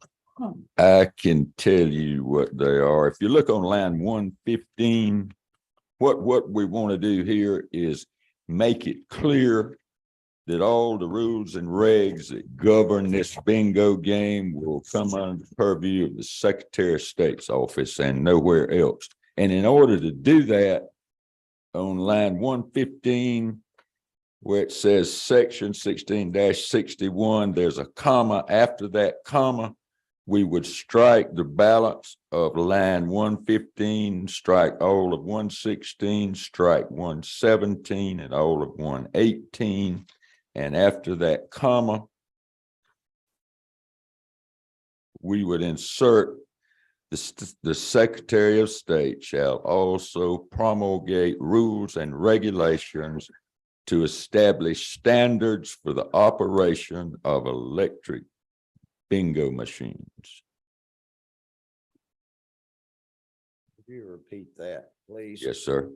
Speaker 10: I can tell you what they are. If you look on line 115, what we want to do here is make it clear that all the rules and regs that govern this bingo game will come under the purview of the Secretary of State's office and nowhere else. And in order to do that, on line 115, where it says section 16-61, there's a comma. After that comma, we would strike the balance of line 115, strike all of 116, strike 117 and all of 118. And after that comma, we would insert the Secretary of State shall also promulgate rules and regulations to establish standards for the operation of electric bingo machines.
Speaker 3: Could you repeat that, please?
Speaker 10: Yes, sir.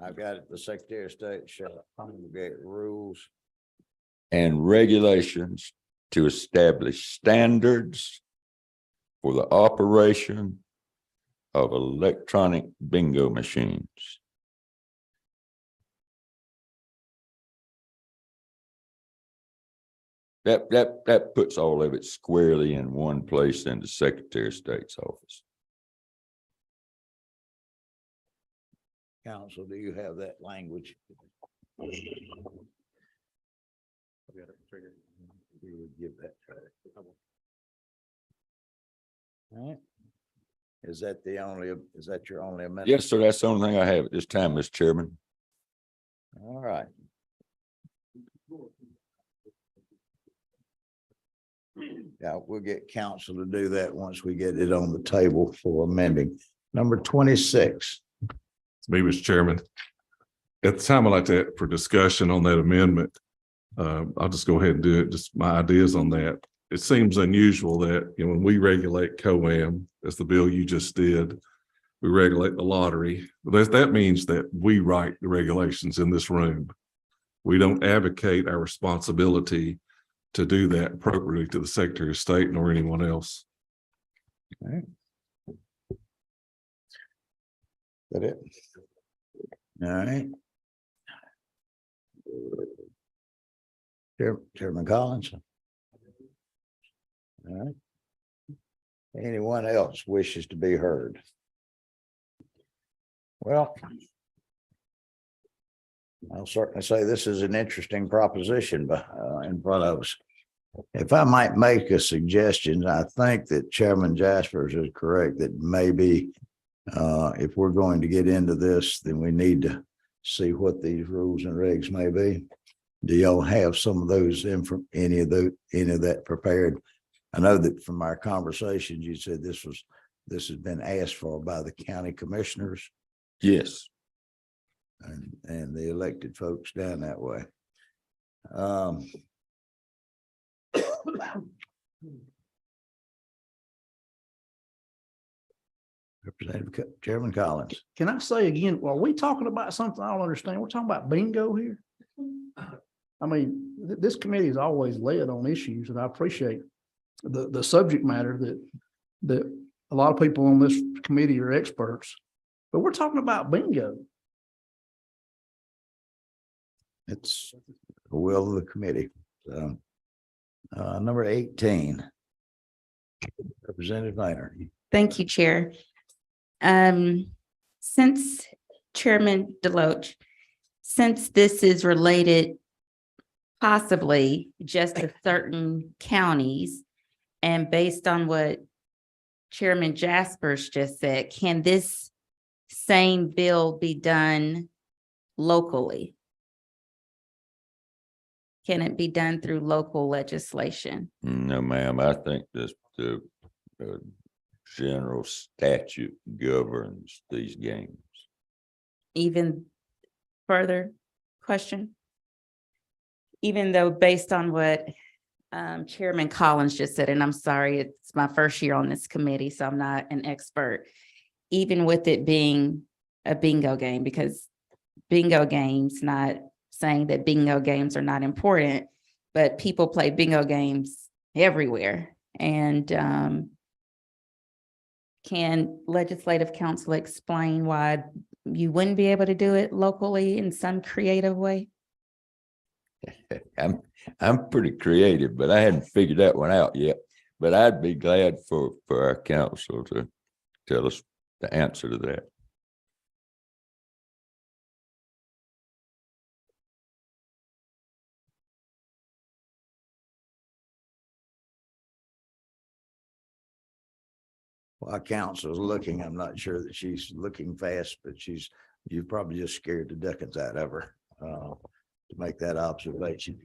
Speaker 3: I've got it. The Secretary of State shall promulgate rules
Speaker 10: And regulations to establish standards for the operation of electronic bingo machines. That puts all of it squarely in one place in the Secretary of State's office.
Speaker 3: Council, do you have that language? You would give that. All right. Is that your only amendment?
Speaker 10: Yes, sir. That's the only thing I have at this time, Mr. Chairman.
Speaker 3: All right. Yeah, we'll get council to do that once we get it on the table for amending. Number 26.
Speaker 13: It's me, Mr. Chairman. At the time, I'd like to, for discussion on that amendment, I'll just go ahead and do it, just my ideas on that. It seems unusual that, you know, when we regulate COAM, as the bill you just did, we regulate the lottery. But that means that we write the regulations in this room. We don't advocate our responsibility to do that appropriately to the Secretary of State nor anyone else.
Speaker 3: All right. That it? All right. Chairman Collins. All right. Anyone else wishes to be heard? Well, I'll certainly say this is an interesting proposition in front of us. If I might make a suggestion, I think that Chairman Jaspers is correct that maybe if we're going to get into this, then we need to see what these rules and regs may be. Do y'all have some of those any of that prepared? I know that from our conversations, you said this has been asked for by the county commissioners
Speaker 10: Yes.
Speaker 3: and the elected folks down that way. Representative Chairman Collins.
Speaker 8: Can I say again, are we talking about something I don't understand? We're talking about bingo here? I mean, this committee is always led on issues, and I appreciate the subject matter that a lot of people on this committee are experts, but we're talking about bingo.
Speaker 3: It's the will of the committee. So, number 18. Representative Viner.
Speaker 14: Thank you, Chair. Since Chairman Deloach, since this is related possibly just to certain counties, and based on what Chairman Jaspers just said, can this same bill be done locally? Can it be done through local legislation?
Speaker 10: No, ma'am. I think the general statute governs these games.
Speaker 14: Even further question? Even though based on what Chairman Collins just said, and I'm sorry, it's my first year on this committee, so I'm not an expert, even with it being a bingo game, because bingo games, not saying that bingo games are not important, but people play bingo games everywhere. And can Legislative Council explain why you wouldn't be able to do it locally in some creative way?
Speaker 10: I'm pretty creative, but I hadn't figured that one out yet. But I'd be glad for our council to tell us the answer to that.
Speaker 3: While council is looking, I'm not sure that she's looking fast, but you probably just scared the duckins out of her to make that observation.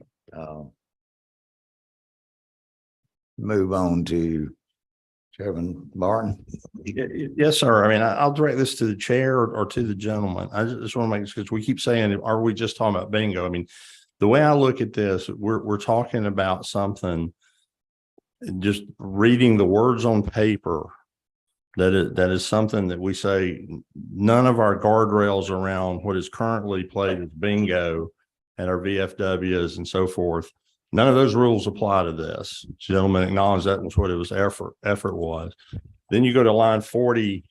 Speaker 3: Move on to Chairman Martin.
Speaker 6: Yes, sir. I mean, I'll direct this to the chair or to the gentleman. I just want to make, because we keep saying, are we just talking about bingo? I mean, the way I look at this, we're talking about something, just reading the words on paper. That is something that we say none of our guardrails around what is currently played as bingo and our VFWs and so forth. None of those rules apply to this. Gentlemen acknowledge that was what it was effort was. Then you go to line 48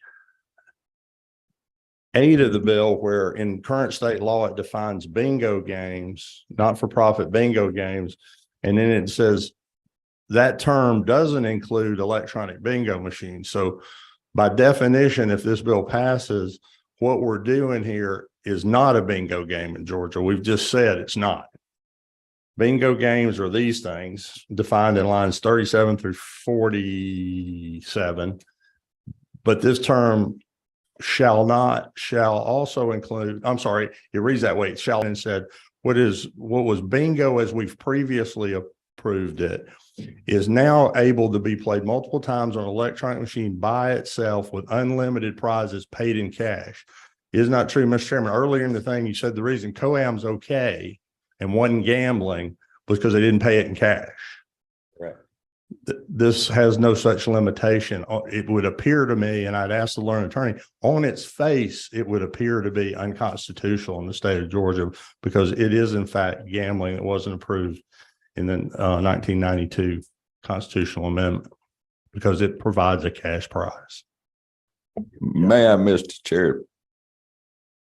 Speaker 6: of the bill, where in current state law, it defines bingo games, not-for-profit bingo games. And then it says that term doesn't include electronic bingo machines. So by definition, if this bill passes, what we're doing here is not a bingo game in Georgia. We've just said it's not. Bingo games are these things defined in lines 37 through 47. But this term shall also include, I'm sorry, it reads that way. It shall, and said, what was bingo as we've previously approved it is now able to be played multiple times on an electronic machine by itself with unlimited prizes paid in cash. Is not true, Mr. Chairman. Earlier in the thing, you said the reason COAM's okay and wasn't gambling was because they didn't pay it in cash.
Speaker 10: Right.
Speaker 6: This has no such limitation. It would appear to me, and I'd ask the learned attorney, on its face, it would appear to be unconstitutional in the state of Georgia because it is in fact gambling that wasn't approved in the 1992 constitutional amendment because it provides a cash prize.
Speaker 10: May I, Mr. Chair,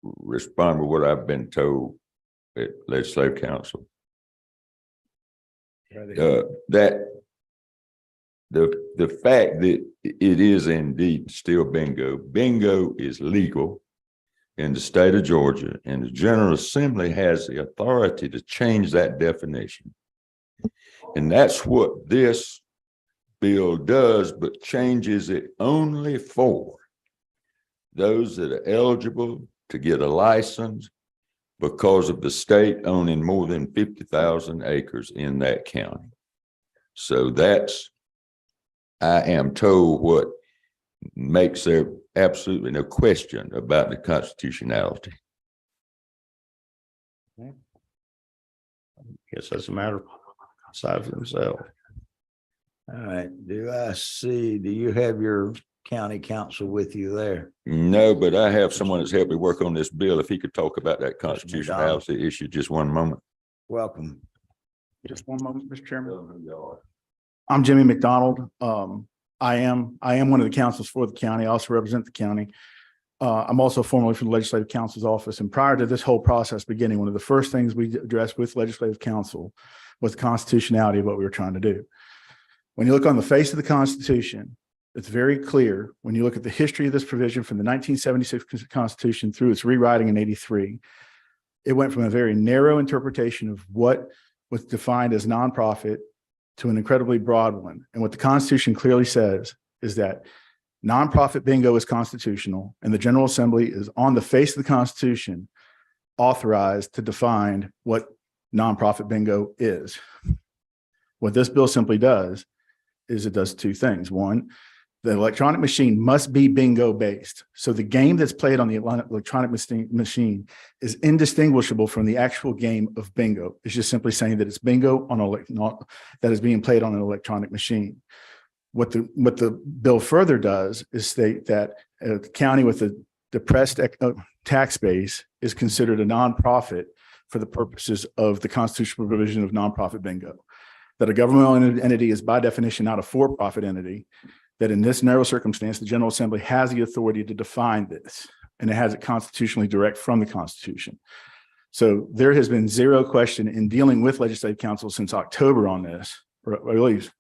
Speaker 10: respond with what I've been told at Legislative Council? That the fact that it is indeed still bingo. Bingo is legal in the state of Georgia, and the General Assembly has the authority to change that definition. And that's what this bill does, but changes it only for those that are eligible to get a license because of the state owning more than 50,000 acres in that county. So that's, I am told, what makes there absolutely no question about the constitutionality.
Speaker 6: Guess that's a matter of decide for themselves.
Speaker 3: All right, do you have your county council with you there?
Speaker 10: No, but I have someone that's helped me work on this bill. If he could talk about that constitutionality issue, just one moment.
Speaker 3: Welcome.
Speaker 8: Just one moment, Mr. Chairman. I'm Jimmy McDonald. I am one of the councils for the county. I also represent the county. I'm also formerly from the Legislative Council's office. And prior to this whole process beginning, one of the first things we addressed with Legislative Council was the constitutionality of what we were trying to do. When you look on the face of the Constitution, it's very clear when you look at the history of this provision from the 1976 Constitution through its rewriting in 83, it went from a very narrow interpretation of what was defined as nonprofit to an incredibly broad one. And what the Constitution clearly says is that nonprofit bingo is constitutional, and the General Assembly is on the face of the Constitution authorized to define what nonprofit bingo is. What this bill simply does is it does two things. One, the electronic machine must be bingo based. So the game that's played on the electronic machine is indistinguishable from the actual game of bingo. It's just simply saying that it's bingo that is being played on an electronic machine. What the bill further does is state that a county with a depressed tax base is considered a nonprofit for the purposes of the constitutional provision of nonprofit bingo. That a governmental entity is by definition not a for-profit entity, that in this narrow circumstance, the General Assembly has the authority to define this, and it has it constitutionally direct from the Constitution. So there has been zero question in dealing with Legislative Council since October on this, or at least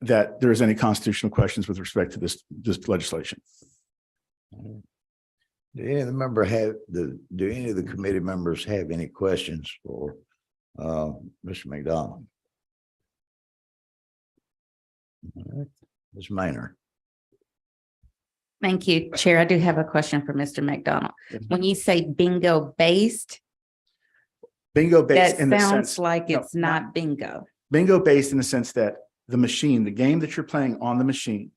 Speaker 8: that there is any constitutional questions with respect to this legislation.
Speaker 3: Do any of the committee members have any questions for Mr. McDonald? All right. Ms. Maynard.
Speaker 14: Thank you, Chair. I do have a question for Mr. McDonald. When you say bingo based,
Speaker 8: Bingo based
Speaker 14: that
Speaker 8: in the
Speaker 14: sounds
Speaker 8: sense,
Speaker 14: like it's not bingo.
Speaker 8: bingo based in the sense that the machine, the game that you're playing on the machine,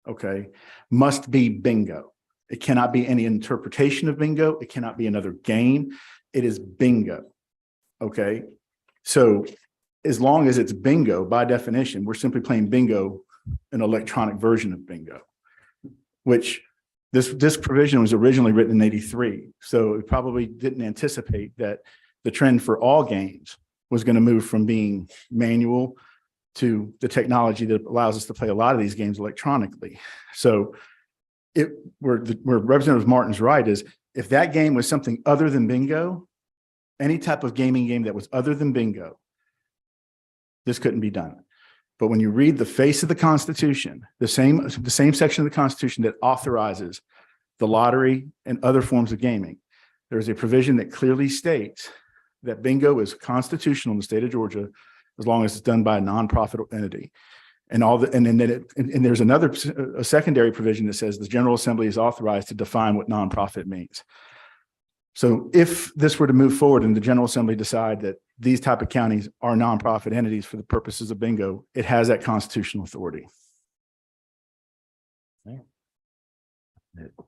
Speaker 8: okay, must be bingo. It cannot be any interpretation of bingo. It cannot be another game. It is bingo. Okay. So as long as it's bingo, by definition, we're simply playing bingo, an electronic version of bingo, which this provision was originally written in 83. So it probably didn't anticipate that the trend for all games was going to move from being manual to the technology that allows us to play a lot of these games electronically. So where Representative Martin's right is if that game was something other than bingo, any type of gaming game that was other than bingo, this couldn't be done. But when you read the face of the Constitution, the same section of the Constitution that authorizes the lottery and other forms of gaming, there's a provision that clearly states that bingo is constitutional in the state of Georgia as long as it's done by a nonprofit entity. And there's a secondary provision that says the General Assembly is authorized to define what nonprofit means. So if this were to move forward and the General Assembly decide that these type of counties are nonprofit entities for the purposes of bingo, it has that constitutional authority.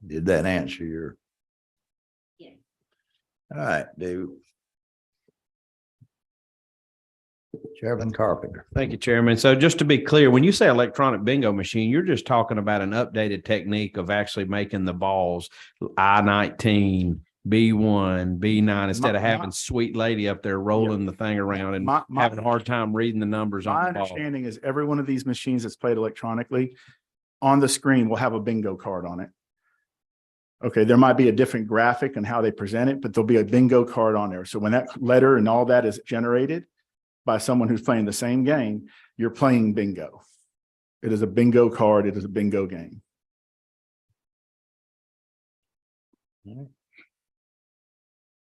Speaker 3: Did that answer your?
Speaker 14: Yeah.
Speaker 3: All right, David. Chairman Carpenter.
Speaker 5: Thank you, Chairman. So just to be clear, when you say electronic bingo machine, you're just talking about an updated technique of actually making the balls I-19, B1, B9, instead of having sweet lady up there rolling the thing around and having a hard time reading the numbers on
Speaker 8: My
Speaker 5: the ball.
Speaker 8: understanding is every one of these machines that's played electronically on the screen will have a bingo card on it. Okay, there might be a different graphic on how they present it, but there'll be a bingo card on there. So when that letter and all that is generated by someone who's playing the same game, you're playing bingo.
Speaker 15: It is a bingo card. It is a bingo game.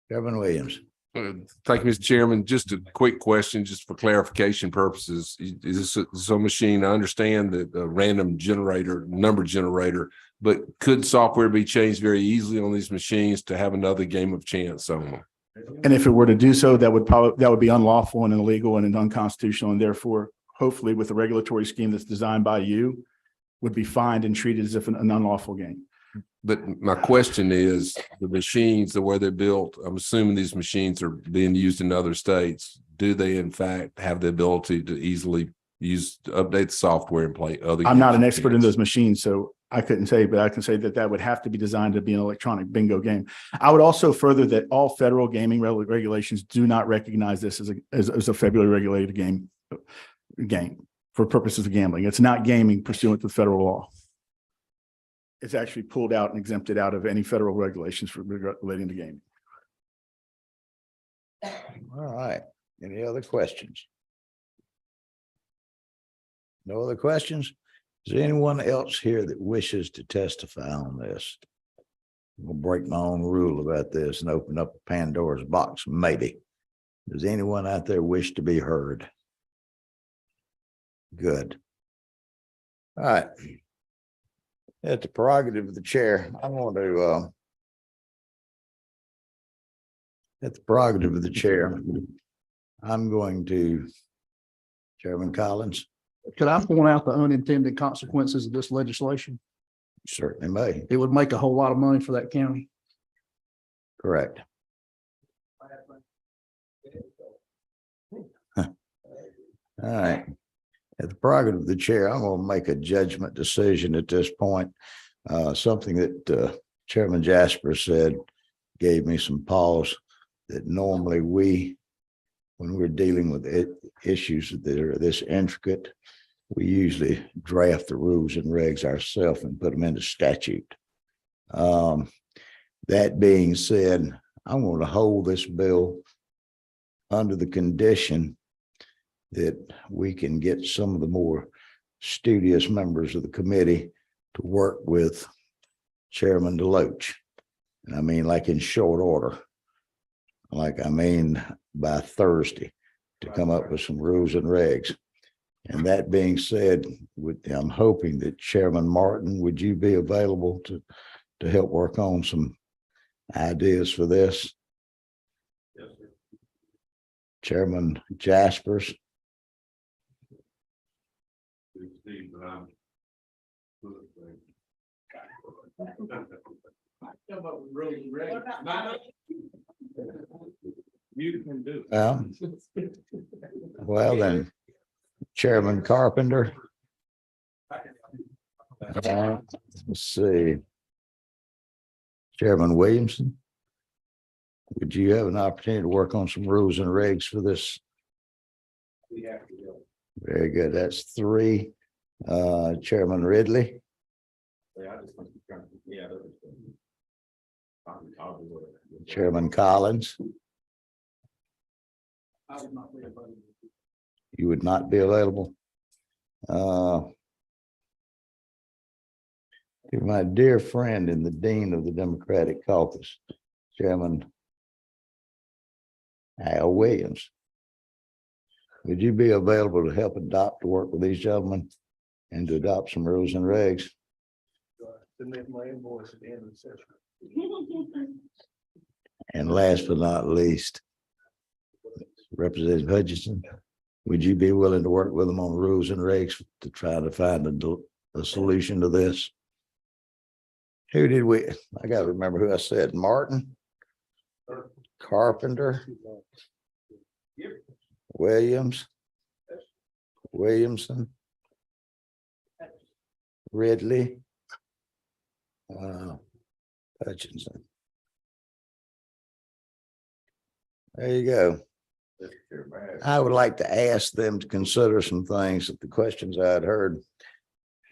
Speaker 3: Chairman Williams.
Speaker 12: Thank you, Mr. Chairman. Just a quick question, just for clarification purposes. Is this a machine? I understand that a random generator, number generator, but could software be changed very easily on these machines to have another game of chance on them?
Speaker 15: And if it were to do so, that would be unlawful and illegal and unconstitutional, and therefore, hopefully with a regulatory scheme that's designed by you, would be fined and treated as if an unlawful game.
Speaker 12: But my question is, the machines, the way they're built, I'm assuming these machines are being used in other states. Do they in fact have the ability to easily update the software and play other?
Speaker 15: I'm not
Speaker 12: games
Speaker 15: an
Speaker 12: of
Speaker 15: expert in
Speaker 12: chance?
Speaker 15: those machines, so I couldn't say, but I can say that would have to be designed to be an electronic bingo game. I would also further that all federal gaming regulations do not recognize this as a federally regulated game for purposes of gambling. It's not gaming pursuant to federal law. It's actually pulled out and exempted out of any federal regulations for relating to gaming.
Speaker 3: All right. Any other questions? No other questions? Is there anyone else here that wishes to testify on this? We'll break my own rule about this and open up a Pandora's box, maybe. Does anyone out there wish to be heard? Good. All right. At the prerogative of the chair, I want to, at the prerogative of the chair, I'm going to, Chairman Collins.
Speaker 8: Could I point out the unintended consequences of this legislation?
Speaker 3: Certainly may.
Speaker 8: It would make a whole lot of money for that county.
Speaker 3: Correct. All right. At the prerogative of the chair, I'm going to make a judgment decision at this point. Something that Chairman Jasper said gave me some pause, that normally when we're dealing with issues that are this intricate, we usually draft the rules and regs ourselves and put them into statute. That being said, I'm going to hold this bill under the condition that we can get some of the more studious members of the committee to work with Chairman Deloach. And I mean, like in short order, by Thursday, to come up with some rules and regs. And that being said, I'm hoping that Chairman Martin, would you be available to help work on some ideas for this? Yes, sir. Chairman Jaspers. Well, then, Chairman Carpenter. Let's see. Chairman Williamson. Would you have an opportunity to work on some rules and regs for this? Very good. That's 3. Chairman Ridley. Chairman Collins. You would not be available. My dear friend and the Dean of the Democratic Caucus, Chairman Al Williams. Would you be available to help work with these gentlemen and to adopt some rules and regs? And last but not least, Representative Hutchinson, would you be willing to work with them on rules and regs to try to find a solution to this? Who did we? I got to remember who I said. Martin, Carpenter, Williams, Williamson, Ridley, Hutchinson. There you go. I would like to ask them to consider some things, the questions I had heard.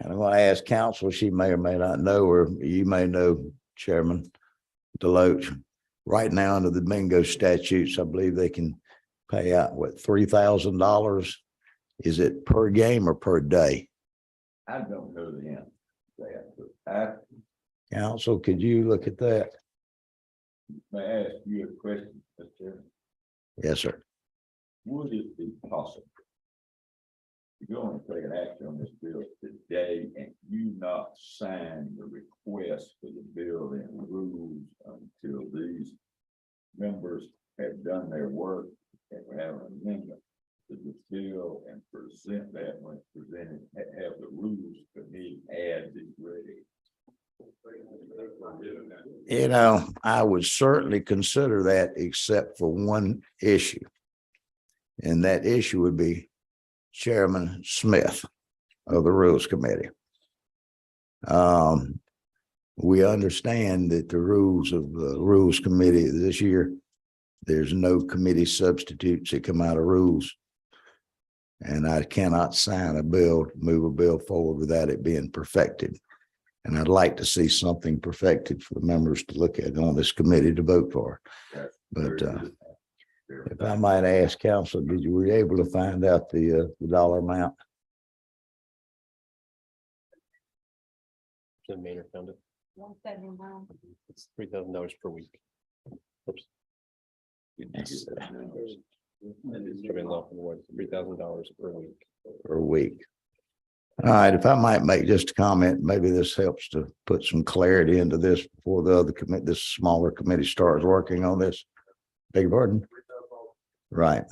Speaker 3: And I'm going to ask counsel, she may or may not know, or you may know, Chairman Deloach. Right now, under the bingo statutes, I believe they can pay out, what, $3,000? Is it per game or per day?
Speaker 10: I don't know the answer to that, but I
Speaker 3: Council, could you look at that?
Speaker 10: may ask you a question, Mr. Chairman.
Speaker 3: Yes, sir.
Speaker 10: Would it be possible to go and take an action on this bill today and you not sign the request for the bill and rules until these members have done their work and we have an amendment to the bill and present that when it's presented, have the rules committee add these ready?
Speaker 3: You know, I would certainly consider that except for one issue. And that issue would be Chairman Smith of the Rules Committee. We understand that the rules of the Rules Committee this year, there's no committee substitutes that come out of rules. And I cannot sign a bill, move a bill forward without it being perfected. And I'd like to see something perfected for the members to look at on this committee to vote for. But if I might ask council, were you able to find out the dollar amount?
Speaker 11: The Maynard found it.
Speaker 14: 179.
Speaker 11: It's $3,000 per week. Oops. Chairman Lawson Ward, $3,000 per week.
Speaker 3: Per week. All right, if I might make just a comment, maybe this helps to put some clarity into this before the other committee, this smaller committee starts working on this. Beg your pardon? Right.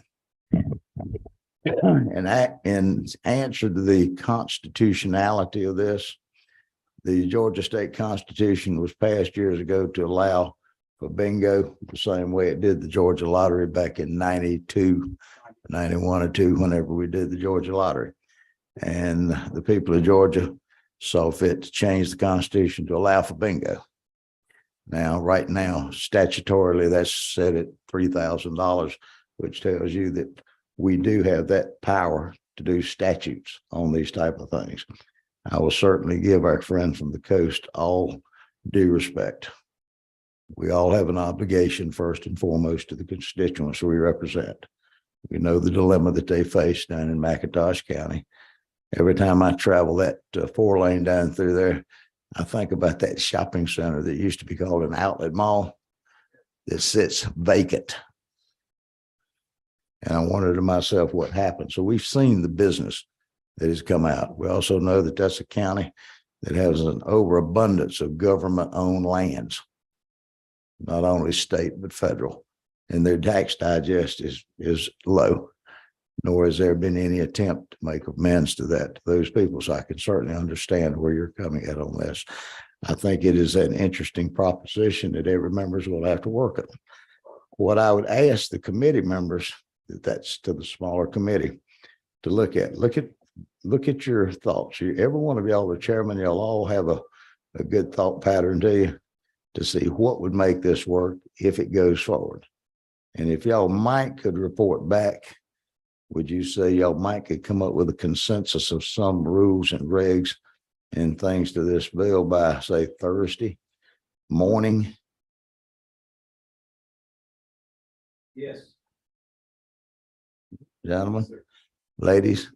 Speaker 3: And in answer to the constitutionality of this, the Georgia State Constitution was passed years ago to allow for bingo the same way it did the Georgia Lottery back in 92, 91 or 2, whenever we did the Georgia Lottery. And the people of Georgia saw fit to change the Constitution to allow for bingo. Now, right now, statutorily, that's set at $3,000, which tells you that we do have that power to do statutes on these type of things. I will certainly give our friend from the coast all due respect. We all have an obligation, first and foremost, to the constituents we represent. We know the dilemma that they face down in McIntosh County. Every time I travel that 4-lane down through there, I think about that shopping center that used to be called an outlet mall that sits vacant. And I wondered to myself what happened. So we've seen the business that has come out. We also know that that's a county that has an overabundance of government-owned lands, not only state, but federal. And their tax digest is low, nor has there been any attempt to make amends to that, to those people. So I can certainly understand where you're coming at on this. I think it is an interesting proposition that every members will have to work on. What I would ask the committee members, that's to the smaller committee, to look at your thoughts. Every one of y'all, the chairman, y'all all have a good thought pattern to you to see what would make this work if it goes forward. And if y'all could report back, would you say y'all could come up with a consensus of some rules and regs and things to this bill by, say, Thursday morning?
Speaker 1: Yes.
Speaker 3: Gentlemen, ladies,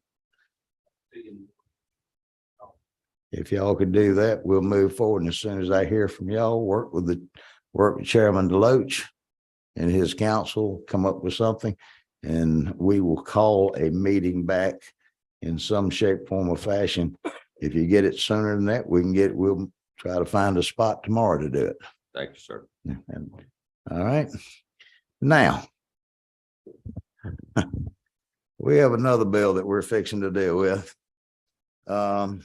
Speaker 3: if y'all could do that, we'll move forward. And as soon as I hear from y'all, work with Chairman Deloach and his council, come up with something, and we will call a meeting back in some shape, form, or fashion. If you get it sooner than that, we'll try to find a spot tomorrow to do it.
Speaker 10: Thank you, sir.
Speaker 3: All right. Now, we have another bill that we're fixing to deal with. And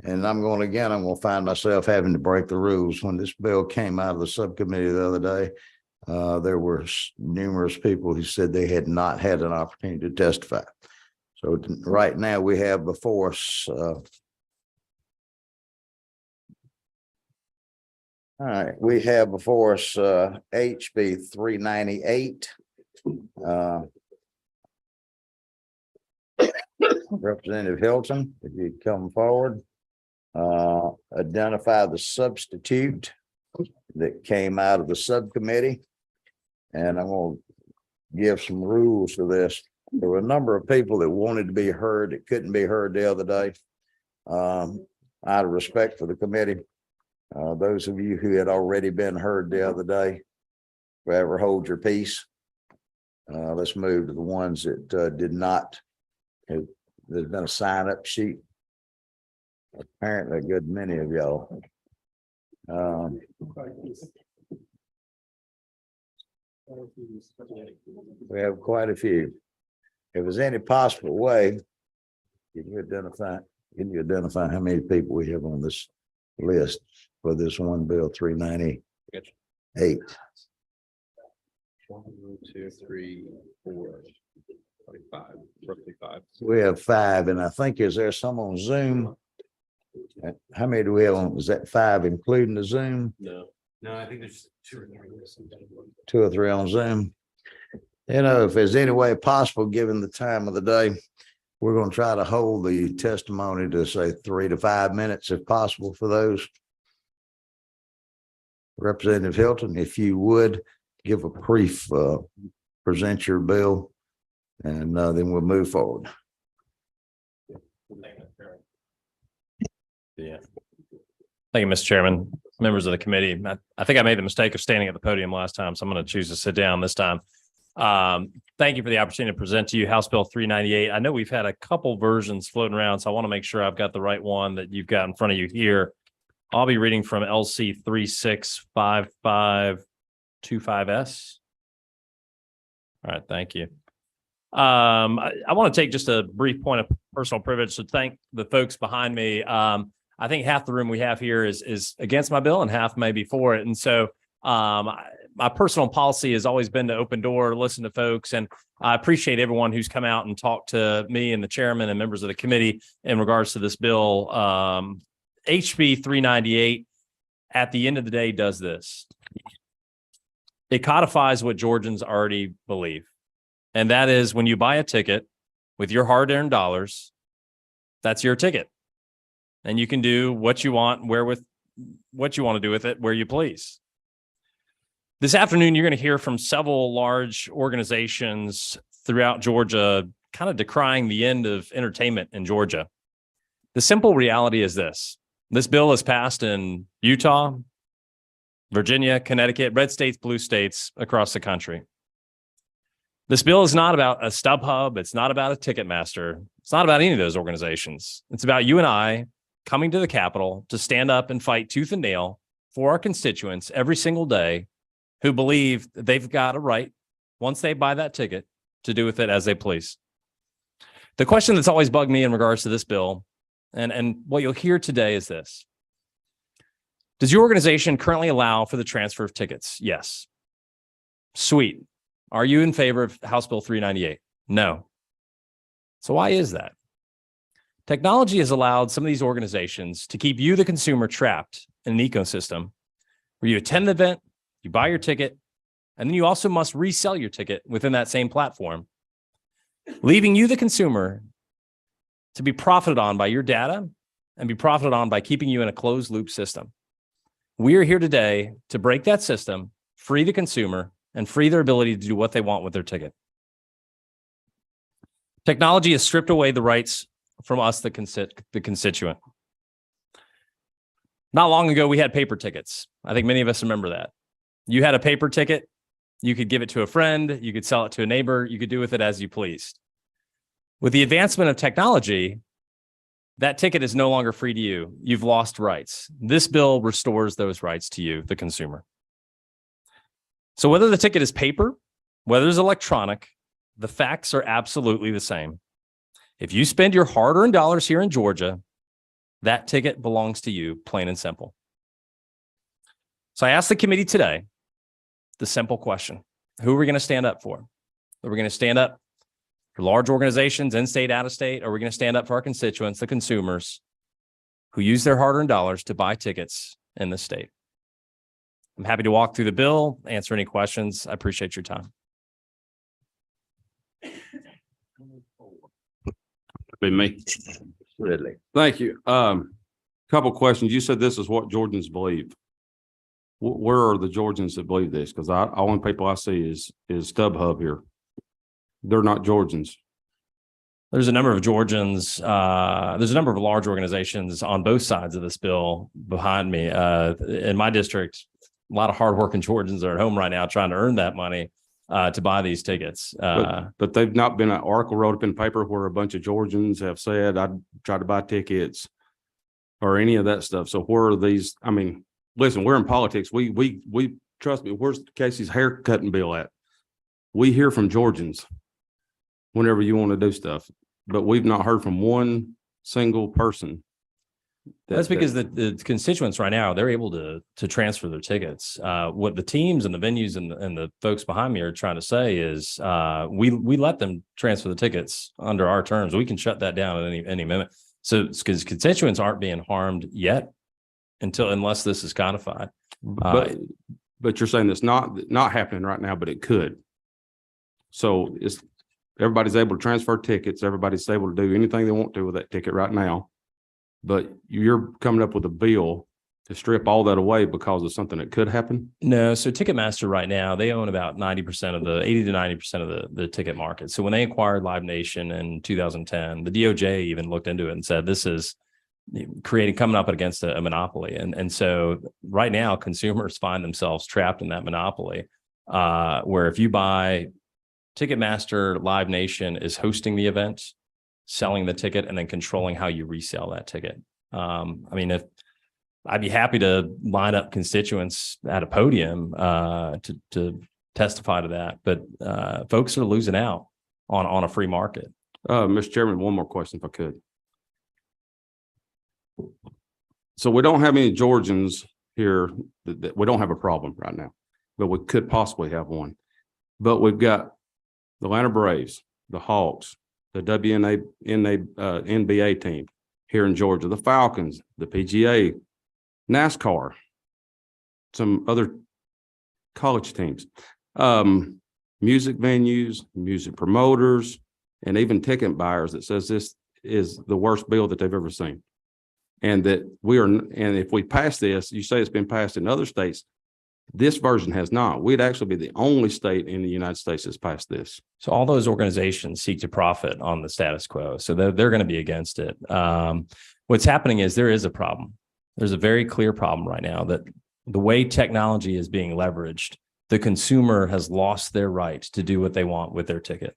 Speaker 3: I'm going to find myself having to break the rules. When this bill came out of the subcommittee the other day, there were numerous people who said they had not had an opportunity to testify. So right now we have before us, all right, we have before us HB 398. Representative Hilton, if you'd come forward, identify the substitute that came out of the subcommittee. And I'm going to give some rules for this. There were a number of people that wanted to be heard that couldn't be heard the other day. Out of respect for the committee, those of you who had already been heard the other day, forever hold your peace. Let's move to the ones that did not. There's been a sign up sheet. Apparently a good many of y'all. We have quite a few. If there's any possible way, can you identify how many people we have on this list for this one bill 398?
Speaker 9: 1, 2, 3, 4, 5, roughly 5.
Speaker 3: We have 5, and I think, is there some on Zoom? How many do we have on? Is that 5 including the Zoom?
Speaker 9: No, I think there's 2 or 3.
Speaker 3: 2 or 3 on Zoom. You know, if there's any way possible, given the time of the day, we're going to try to hold the testimony to say 3 to 5 minutes if possible for those. Representative Hilton, if you would give a brief, present your bill, and then we'll move forward.
Speaker 16: Yeah. Thank you, Mr. Chairman, members of the committee. I think I made the mistake of standing at the podium last time, so I'm going to choose to sit down this time. Thank you for the opportunity to present to you House Bill 398. I know we've had a couple versions floating around, so I want to make sure I've got the right one that you've got in front of you here. I'll be reading from LC 365525S. All right, thank you. I want to take just a brief point of personal privilege to thank the folks behind me. I think half the room we have here is against my bill and half may be for it. And so my personal policy has always been to open door, listen to folks, and I appreciate everyone who's come out and talked to me and the chairman and members of the committee in regards to this bill. HB 398, at the end of the day, does this. It codifies what Georgians already believe. And that is, when you buy a ticket with your hard-earned dollars, that's your ticket. And you can do what you want, what you want to do with it, where you please. This afternoon, you're going to hear from several large organizations throughout Georgia kind of decrying the end of entertainment in Georgia. The simple reality is this. This bill is passed in Utah, Virginia, Connecticut, red states, blue states across the country. This bill is not about a StubHub. It's not about a Ticketmaster. It's not about any of those organizations. It's about you and I coming to the Capitol to stand up and fight tooth and nail for our constituents every single day who believe that they've got a right, once they buy that ticket, to do with it as they please. The question that's always bugged me in regards to this bill, and what you'll hear today is this. Does your organization currently allow for the transfer of tickets? Yes. Sweet. Are you in favor of House Bill 398? No. So why is that? Technology has allowed some of these organizations to keep you, the consumer, trapped in an ecosystem where you attend the event, you buy your ticket, and then you also must resell your ticket within that same platform, leaving you, the consumer, to be profited on by your data and be profited on by keeping you in a closed loop system. We are here today to break that system, free the consumer, and free their ability to do what they want with their ticket. Technology has stripped away the rights from us, the constituent. Not long ago, we had paper tickets. I think many of us remember that. You had a paper ticket. You could give it to a friend. You could sell it to a neighbor. You could do with it as you pleased. With the advancement of technology, that ticket is no longer free to you. You've lost rights. This bill restores those rights to you, the consumer. So whether the ticket is paper, whether it's electronic, the facts are absolutely the same. If you spend your hard-earned dollars here in Georgia, that ticket belongs to you, plain and simple. So I asked the committee today the simple question: who are we going to stand up for? Are we going to stand up for large organizations, in-state, out-of-state? Or are we going to stand up for our constituents, the consumers, who use their hard-earned dollars to buy tickets in the state? I'm happy to walk through the bill, answer any questions. I appreciate your time.
Speaker 9: Be me.
Speaker 3: Ridley.
Speaker 9: Thank you. Couple questions. You said this is what Georgians believe. Where are the Georgians that believe this? Because only people I see is StubHub here. They're not Georgians.
Speaker 16: there's a number of Georgians, there's a number of large organizations on both sides of this bill behind me. In my district, a lot of hardworking Georgians are at home right now trying to earn that money to buy these tickets.
Speaker 9: But they've not been an article wrote up in paper where a bunch of Georgians have said, I'd try to buy tickets or any of that stuff. So where are these? I mean, listen, we're in politics. We trust me. Where's Casey's haircutting bill at? We hear from Georgians whenever you want to do stuff, but we've not heard from one single person.
Speaker 16: That's because the constituents right now, they're able to transfer their tickets. What the teams and the venues and the folks behind me are trying to say is we let them transfer the tickets under our terms. We can shut that down at any minute. So because constituents aren't being harmed yet unless this is codified.
Speaker 9: But you're saying it's not happening right now, but it could. So everybody's able to transfer tickets. Everybody's able to do anything they want to with that ticket right now. But you're coming up with a bill to strip all that away because of something that could happen?
Speaker 16: No, so Ticketmaster right now, they own about 90% of the 80 to 90% of the ticket market. So when they acquired Live Nation in 2010, the DOJ even looked into it and said, this is coming up against a monopoly. And so right now, consumers find themselves trapped in that monopoly, where if you buy Ticketmaster, Live Nation is hosting the event, selling the ticket, and then controlling how you resell that ticket. I mean, if I'd be happy to line up constituents at a podium to testify to that, but folks are losing out on a free market.
Speaker 9: Mr. Chairman, one more question if I could. So we don't have any Georgians here that we don't have a problem right now, but we could possibly have one. But we've got the Atlanta Braves, the Hawks, the NBA team here in Georgia, the Falcons, the PGA, NASCAR, some other college teams, music venues, music promoters, and even ticket buyers that says this is the worst bill that they've ever seen. And that and if we pass this, you say it's been passed in other states, this version has not. We'd actually be the only state in the United States that's passed this.
Speaker 16: So all those organizations seek to profit on the status quo. So they're going to be against it. What's happening is there is a problem. There's a very clear problem right now that the way technology is being leveraged, the consumer has lost their right to do what they want with their ticket.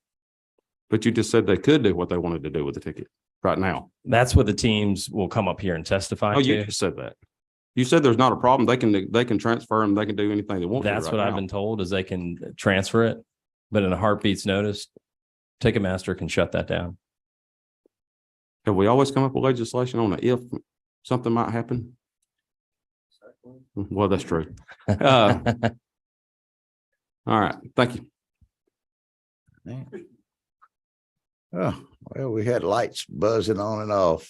Speaker 9: But you just said they could do what they wanted to do with the ticket right now.
Speaker 16: That's what the teams will come up here and testify
Speaker 9: Oh,
Speaker 16: to.
Speaker 9: you just said that. You said there's not a problem. They can transfer them. They can do anything they want.
Speaker 16: That's what I've been told is they can transfer it, but in a heartbeat's notice, Ticketmaster can shut that down.
Speaker 9: Have we always come up with legislation on if something might happen? Well, that's true. All right. Thank you.
Speaker 3: Oh, well, we had lights buzzing on and off.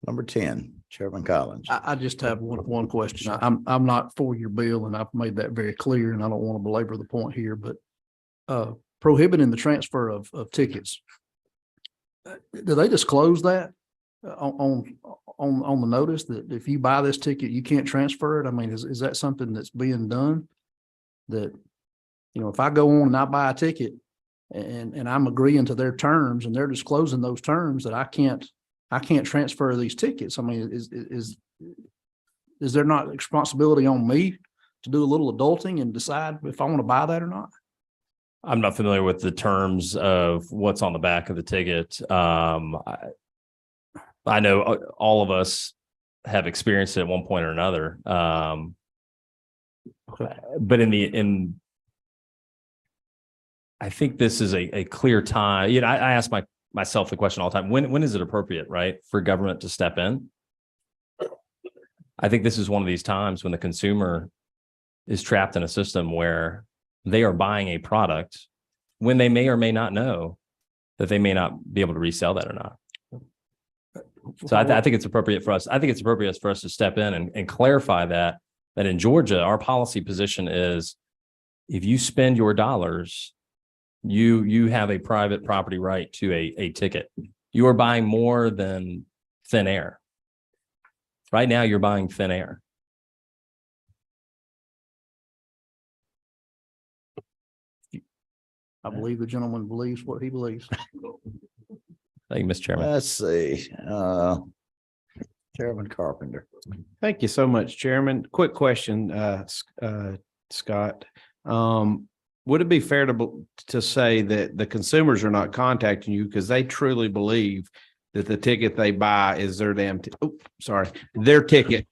Speaker 3: Number 10, Chairman Collins.
Speaker 8: I just have one question. I'm not for your bill, and I've made that very clear, and I don't want to belabor the point here, but prohibiting the transfer of tickets. Do they disclose that on the notice that if you buy this ticket, you can't transfer it? I mean, is that something that's being done? That, if I go on and I buy a ticket and I'm agreeing to their terms and they're disclosing those terms that I can't transfer these tickets. I mean, is there not responsibility on me to do a little adulting and decide if I want to buy that or not?
Speaker 16: I'm not familiar with the terms of what's on the back of the ticket. I know all of us have experienced it at one point or another. But I think this is a clear time. I ask myself the question all the time, when is it appropriate, right, for government to step in? I think this is one of these times when the consumer is trapped in a system where they are buying a product when they may or may not know that they may not be able to resell that or not. So I think it's appropriate for us. I think it's appropriate for us to step in and clarify that in Georgia, our policy position is if you spend your dollars, you have a private property right to a ticket. You are buying more than thin air. Right now, you're buying thin air.
Speaker 8: I believe the gentleman believes what he believes.
Speaker 16: Thank you, Mr. Chairman.
Speaker 3: Let's see, Chairman Carpenter.
Speaker 5: Thank you so much, Chairman. Quick question, Scott. Would it be fair to say that the consumers are not contacting you because they truly believe that the ticket they buy is their their ticket?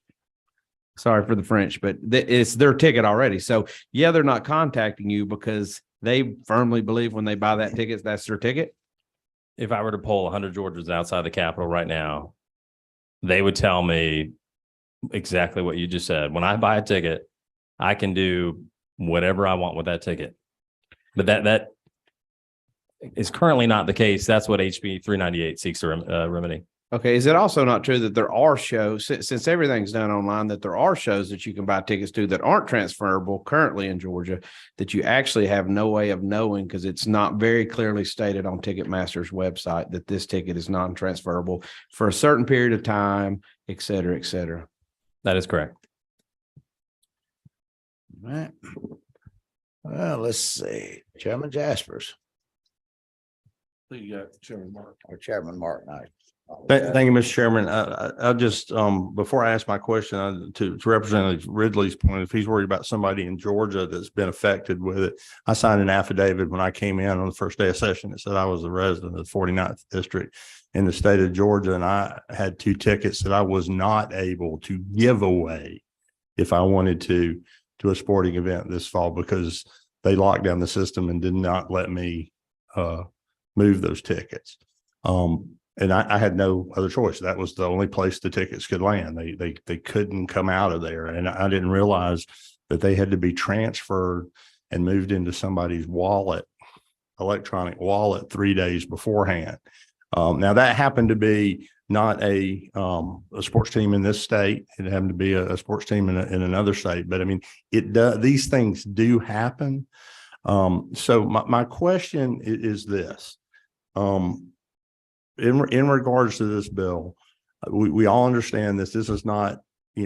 Speaker 5: Sorry for the French, but it's their ticket already. So yeah, they're not contacting you because they firmly believe when they buy that ticket, that's their ticket.
Speaker 16: If I were to poll 100 Georgians outside the Capitol right now, they would tell me exactly what you just said. When I buy a ticket, I can do whatever I want with that ticket. But that is currently not the case. That's what HB 398 seeks to remedy.
Speaker 5: Okay. Is it also not true that there are shows, since everything's done online, that there are shows that you can buy tickets to that aren't transferable currently in Georgia, that you actually have no way of knowing because it's not very clearly stated on Ticketmaster's website that this ticket is non-transferable for a certain period of time, et cetera, et cetera?
Speaker 16: That is correct.
Speaker 3: All right. Well, let's see, Chairman Jaspers
Speaker 12: You got Chairman Mark.
Speaker 3: or Chairman Martin.
Speaker 6: Thank you, Mr. Chairman. I'll just, before I ask my question, to Representative Ridley's point, if he's worried about somebody in Georgia that's been affected with it, I signed an affidavit when I came in on the first day of session. It said I was a resident of the 49th district in the state of Georgia, and I had 2 tickets that I was not able to give away if I wanted to a sporting event this fall because they locked down the system and did not let me move those tickets. And I had no other choice. That was the only place the tickets could land. They couldn't come out of there. And I didn't realize that they had to be transferred and moved into somebody's wallet, electronic wallet 3 days beforehand. Now that happened to be not a sports team in this state. It happened to be a sports team in another state. But I mean, it does, these things do happen. So my question is this. In regards to this bill, we all understand this. This is not,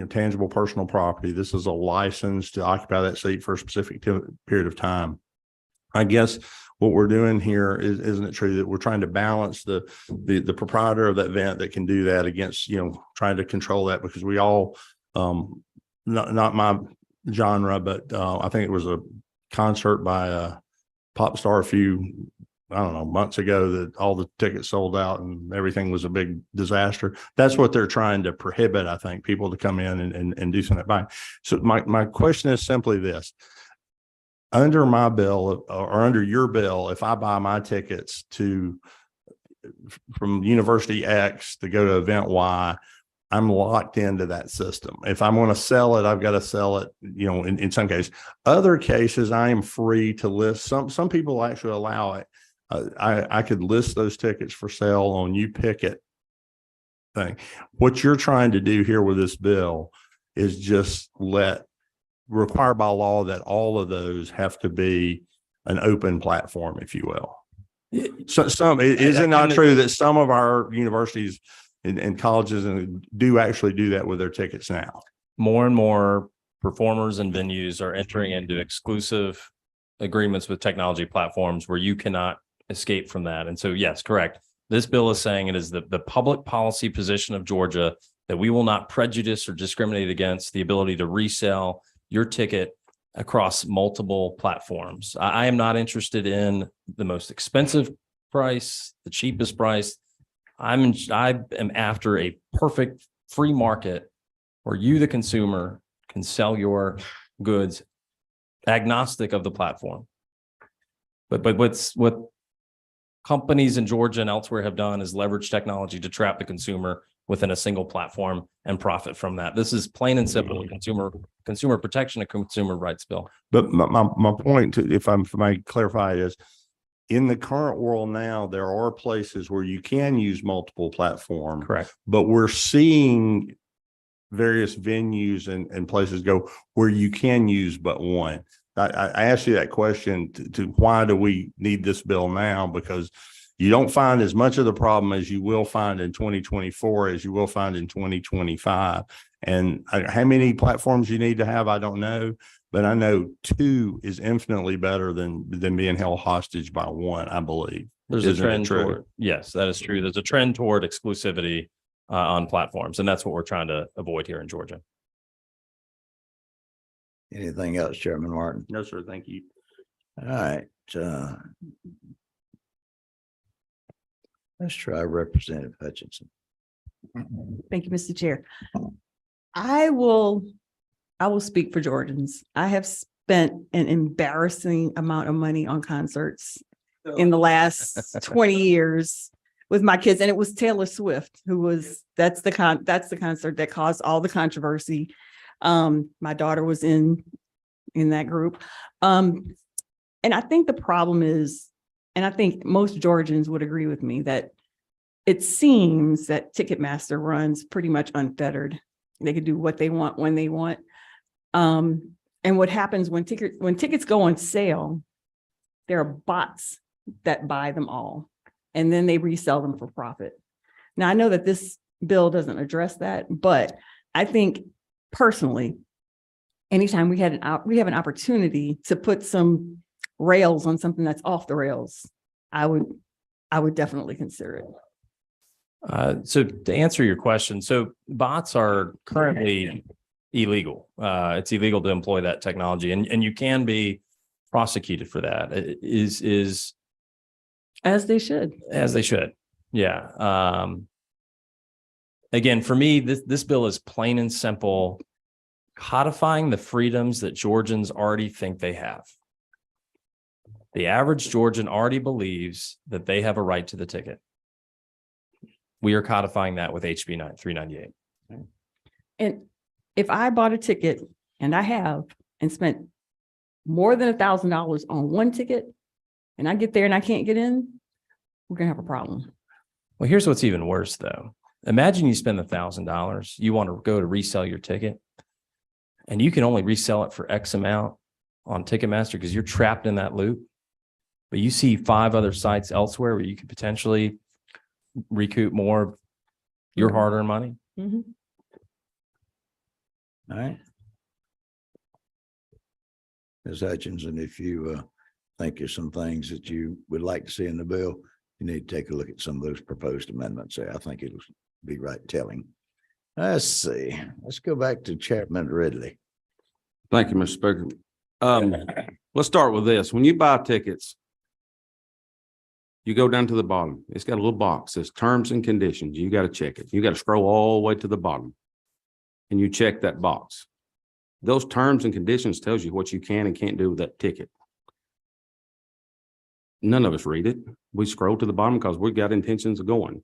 Speaker 6: tangible personal property. This is a license to occupy that seat for a specific period of time. I guess what we're doing here isn't it true that we're trying to balance the proprietor of that event that can do that against, trying to control that because we all, not my genre, but I think it was a concert by a pop star a few months ago that all the tickets sold out and everything was a big disaster. That's what they're trying to prohibit, I think, people to come in and do something buying. So my question is simply this. Under my bill or under your bill, if I buy my tickets from University X to go to event Y, I'm locked into that system. If I'm going to sell it, I've got to sell it, in some cases. Other cases, I am free to list. Some people actually allow it. I could list those tickets for sale on You Pick It thing. What you're trying to do here with this bill is just require by law that all of those have to be an open platform, if you will. So is it not true that some of our universities and colleges do actually do that with their tickets now?
Speaker 16: More and more performers and venues are entering into exclusive agreements with technology platforms where you cannot escape from that. And so, yes, correct. This bill is saying it is the public policy position of Georgia that we will not prejudice or discriminate against the ability to resell your ticket across multiple platforms. I am not interested in the most expensive price, the cheapest price. I am after a perfect free market where you, the consumer, can sell your goods agnostic of the platform. But what companies in Georgia and elsewhere have done is leverage technology to trap the consumer within a single platform and profit from that. This is plain and simple consumer protection and consumer rights bill.
Speaker 6: But my point, if I might clarify, is in the current world now, there are places where you can use multiple platforms.
Speaker 16: Correct.
Speaker 6: But we're seeing various venues and places go where you can use but one. I asked you that question to why do we need this bill now? Because you don't find as much of the problem as you will find in 2024 as you will find in 2025. And how many platforms you need to have, I don't know. But I know 2 is infinitely better than being held hostage by 1, I believe.
Speaker 16: There's a
Speaker 9: Isn't it
Speaker 16: trend
Speaker 9: true?
Speaker 16: toward, yes, that is true. There's a trend toward exclusivity on platforms, and that's what we're trying to avoid here in Georgia.
Speaker 3: Anything else, Chairman Martin?
Speaker 9: No, sir. Thank you.
Speaker 3: All right, let's try Representative Hutchinson.
Speaker 7: Thank you, Mr. Chair. I will speak for Georgians. I have spent an embarrassing amount of money on concerts in the last 20 years with my kids. And it was Taylor Swift that's the concert that caused all the controversy. My daughter was in that group. And I think the problem is, and I think most Georgians would agree with me, that it seems that Ticketmaster runs pretty much unfettered. They could do what they want when they want. And what happens when tickets go on sale, there are bots that buy them all, and then they resell them for profit. Now, I know that this bill doesn't address that, but I think personally, anytime we have an opportunity to put some rails on something that's off the rails, I would definitely consider it.
Speaker 16: So to answer your question, so bots are currently illegal. It's illegal to employ that technology, and you can be prosecuted for that. It is
Speaker 7: As they should.
Speaker 16: as they should. Yeah. Again, for me, this bill is plain and simple, codifying the freedoms that Georgians already think they have. The average Georgian already believes that they have a right to the ticket. We are codifying that with HB 398.
Speaker 7: And if I bought a ticket, and I have, and spent more than $1,000 on one ticket, and I get there and I can't get in, we're gonna have a problem.
Speaker 16: Well, here's what's even worse, though. Imagine you spend $1,000, you want to go to resell your ticket, and you can only resell it for X amount on Ticketmaster because you're trapped in that loop. But you see 5 other sites elsewhere where you could potentially recoup more of your hard-earned money.
Speaker 7: Mhm.
Speaker 3: All right. Ms. Hutchinson, if you think of some things that you would like to see in the bill, you need to take a look at some of those proposed amendments there. I think it'll be right telling. Let's see. Let's go back to Chairman Ridley.
Speaker 9: Thank you, Mr. Speaker. Let's start with this. When you buy tickets, you go down to the bottom. It's got a little box, says terms and conditions. You got to check it. You got to scroll all the way to the bottom and you check that box. Those terms and conditions tells you what you can and can't do with that ticket. None of us read it. We scroll to the bottom because we've got intentions of going.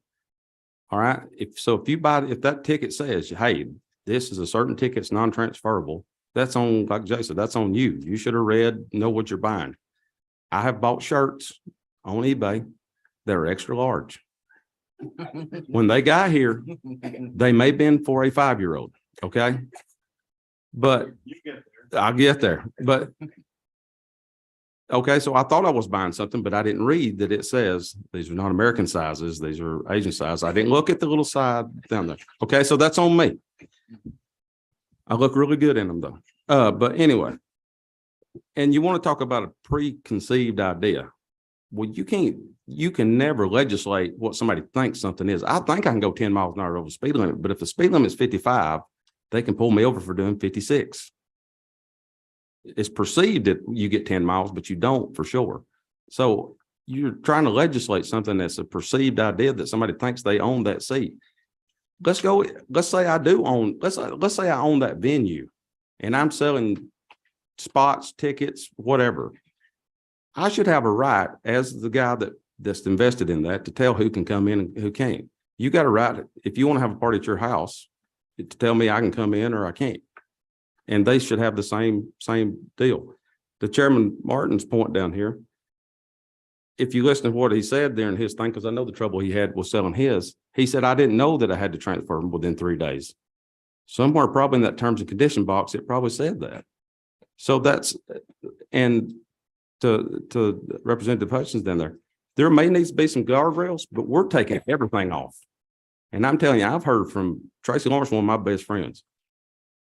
Speaker 9: All right. If that ticket says, hey, this is a certain ticket, it's non-transferable, that's on, like Jay said, that's on you. You should have know what you're buying. I have bought shirts on eBay that are extra large. When they got here, they may have been for a 5-year-old. Okay. But I'll get there. But okay, so I thought I was buying something, but I didn't read that it says these are not American sizes, these are Asian sizes. I didn't look at the little side down there. Okay, so that's on me. I look really good in them though. But anyway, and you want to talk about a preconceived idea. Well, you can never legislate what somebody thinks something is. I think I can go 10 miles an hour over the speed limit, but if the speed limit is 55, they can pull me over for doing 56. It's perceived that you get 10 miles, but you don't for sure. So you're trying to legislate something that's a perceived idea that somebody thinks they own that seat. Let's say I own that venue and I'm selling spots, tickets, whatever. I should have a right as the guy that's invested in that to tell who can come in and who can't. You got a right, if you want to have a party at your house, to tell me I can come in or I can't. And they should have the same deal. The Chairman Martin's point down here, if you listen to what he said there in his thing, because I know the trouble he had with selling his, he said, I didn't know that I had to transfer them within 3 days. Somewhere probably in that terms and condition box, it probably said that. So and to Representative Hutchins down there may need to be some guardrails, but we're taking everything off. And I'm telling you, I've heard from Tracy Lawrence, one of my best friends.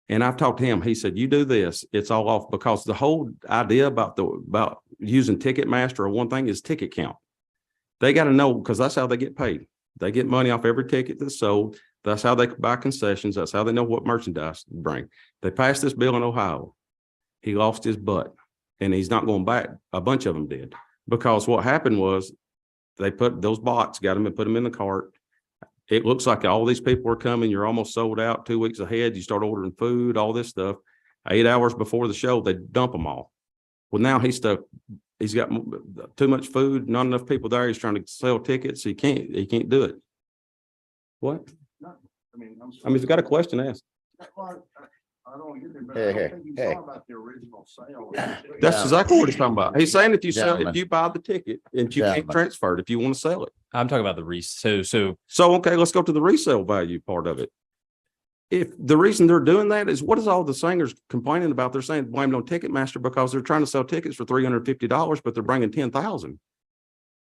Speaker 9: And I've talked to him. He said, you do this, it's all off, because the whole idea about using Ticketmaster or one thing is ticket count. They got to know, because that's how they get paid. They get money off every ticket that's sold. That's how they buy concessions. That's how they know what merchandise to bring. They passed this bill in Ohio. He lost his butt and he's not going back. A bunch of them did, because what happened was they put those bots, got them and put them in the cart. It looks like all these people are coming. You're almost sold out 2 weeks ahead. You start ordering food, all this stuff. 8 hours before the show, they dump them all. Well, now he's stuck. He's got too much food, not enough people there. He's trying to sell tickets. He can't do it. What? I mean, if you got a question, ask.
Speaker 3: Hey.
Speaker 9: That's exactly what he's talking about. He's saying if you sell,
Speaker 3: Gentlemen.
Speaker 9: if you buy the ticket and you can't
Speaker 3: Gentlemen.
Speaker 9: transfer it, if you want to sell it.
Speaker 16: I'm talking about the so
Speaker 9: So, okay, let's go to the resale value part of it. If the reason they're doing that is, what is all the singers complaining about? They're saying blame it on Ticketmaster because they're trying to sell tickets for $350, but they're bringing 10,000.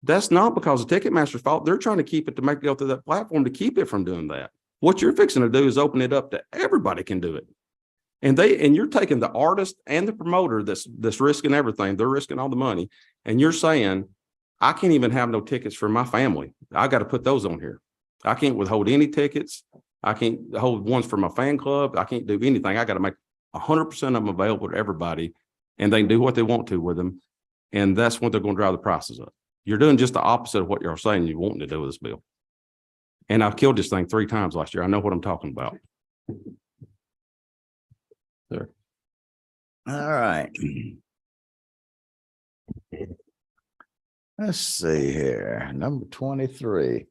Speaker 9: That's not because of Ticketmaster's fault. They're trying to keep it to make it go through that platform to keep it from doing that. What you're fixing to do is open it up to everybody can do it. And you're taking the artist and the promoter that's risking everything. They're risking all the money. And you're saying, I can't even have no tickets for my family. I got to put those on here. I can't withhold any tickets. I can't hold ones for my fan club. I can't do anything. I got to make 100% of them available to everybody, and they can do what they want to with them. And that's when they're going to drive the prices up. You're doing just the opposite of what you're saying you want to do with this bill. And I've killed this thing 3 times last year. I know what I'm talking about. Sir.
Speaker 3: All right. Let's see here, number 23,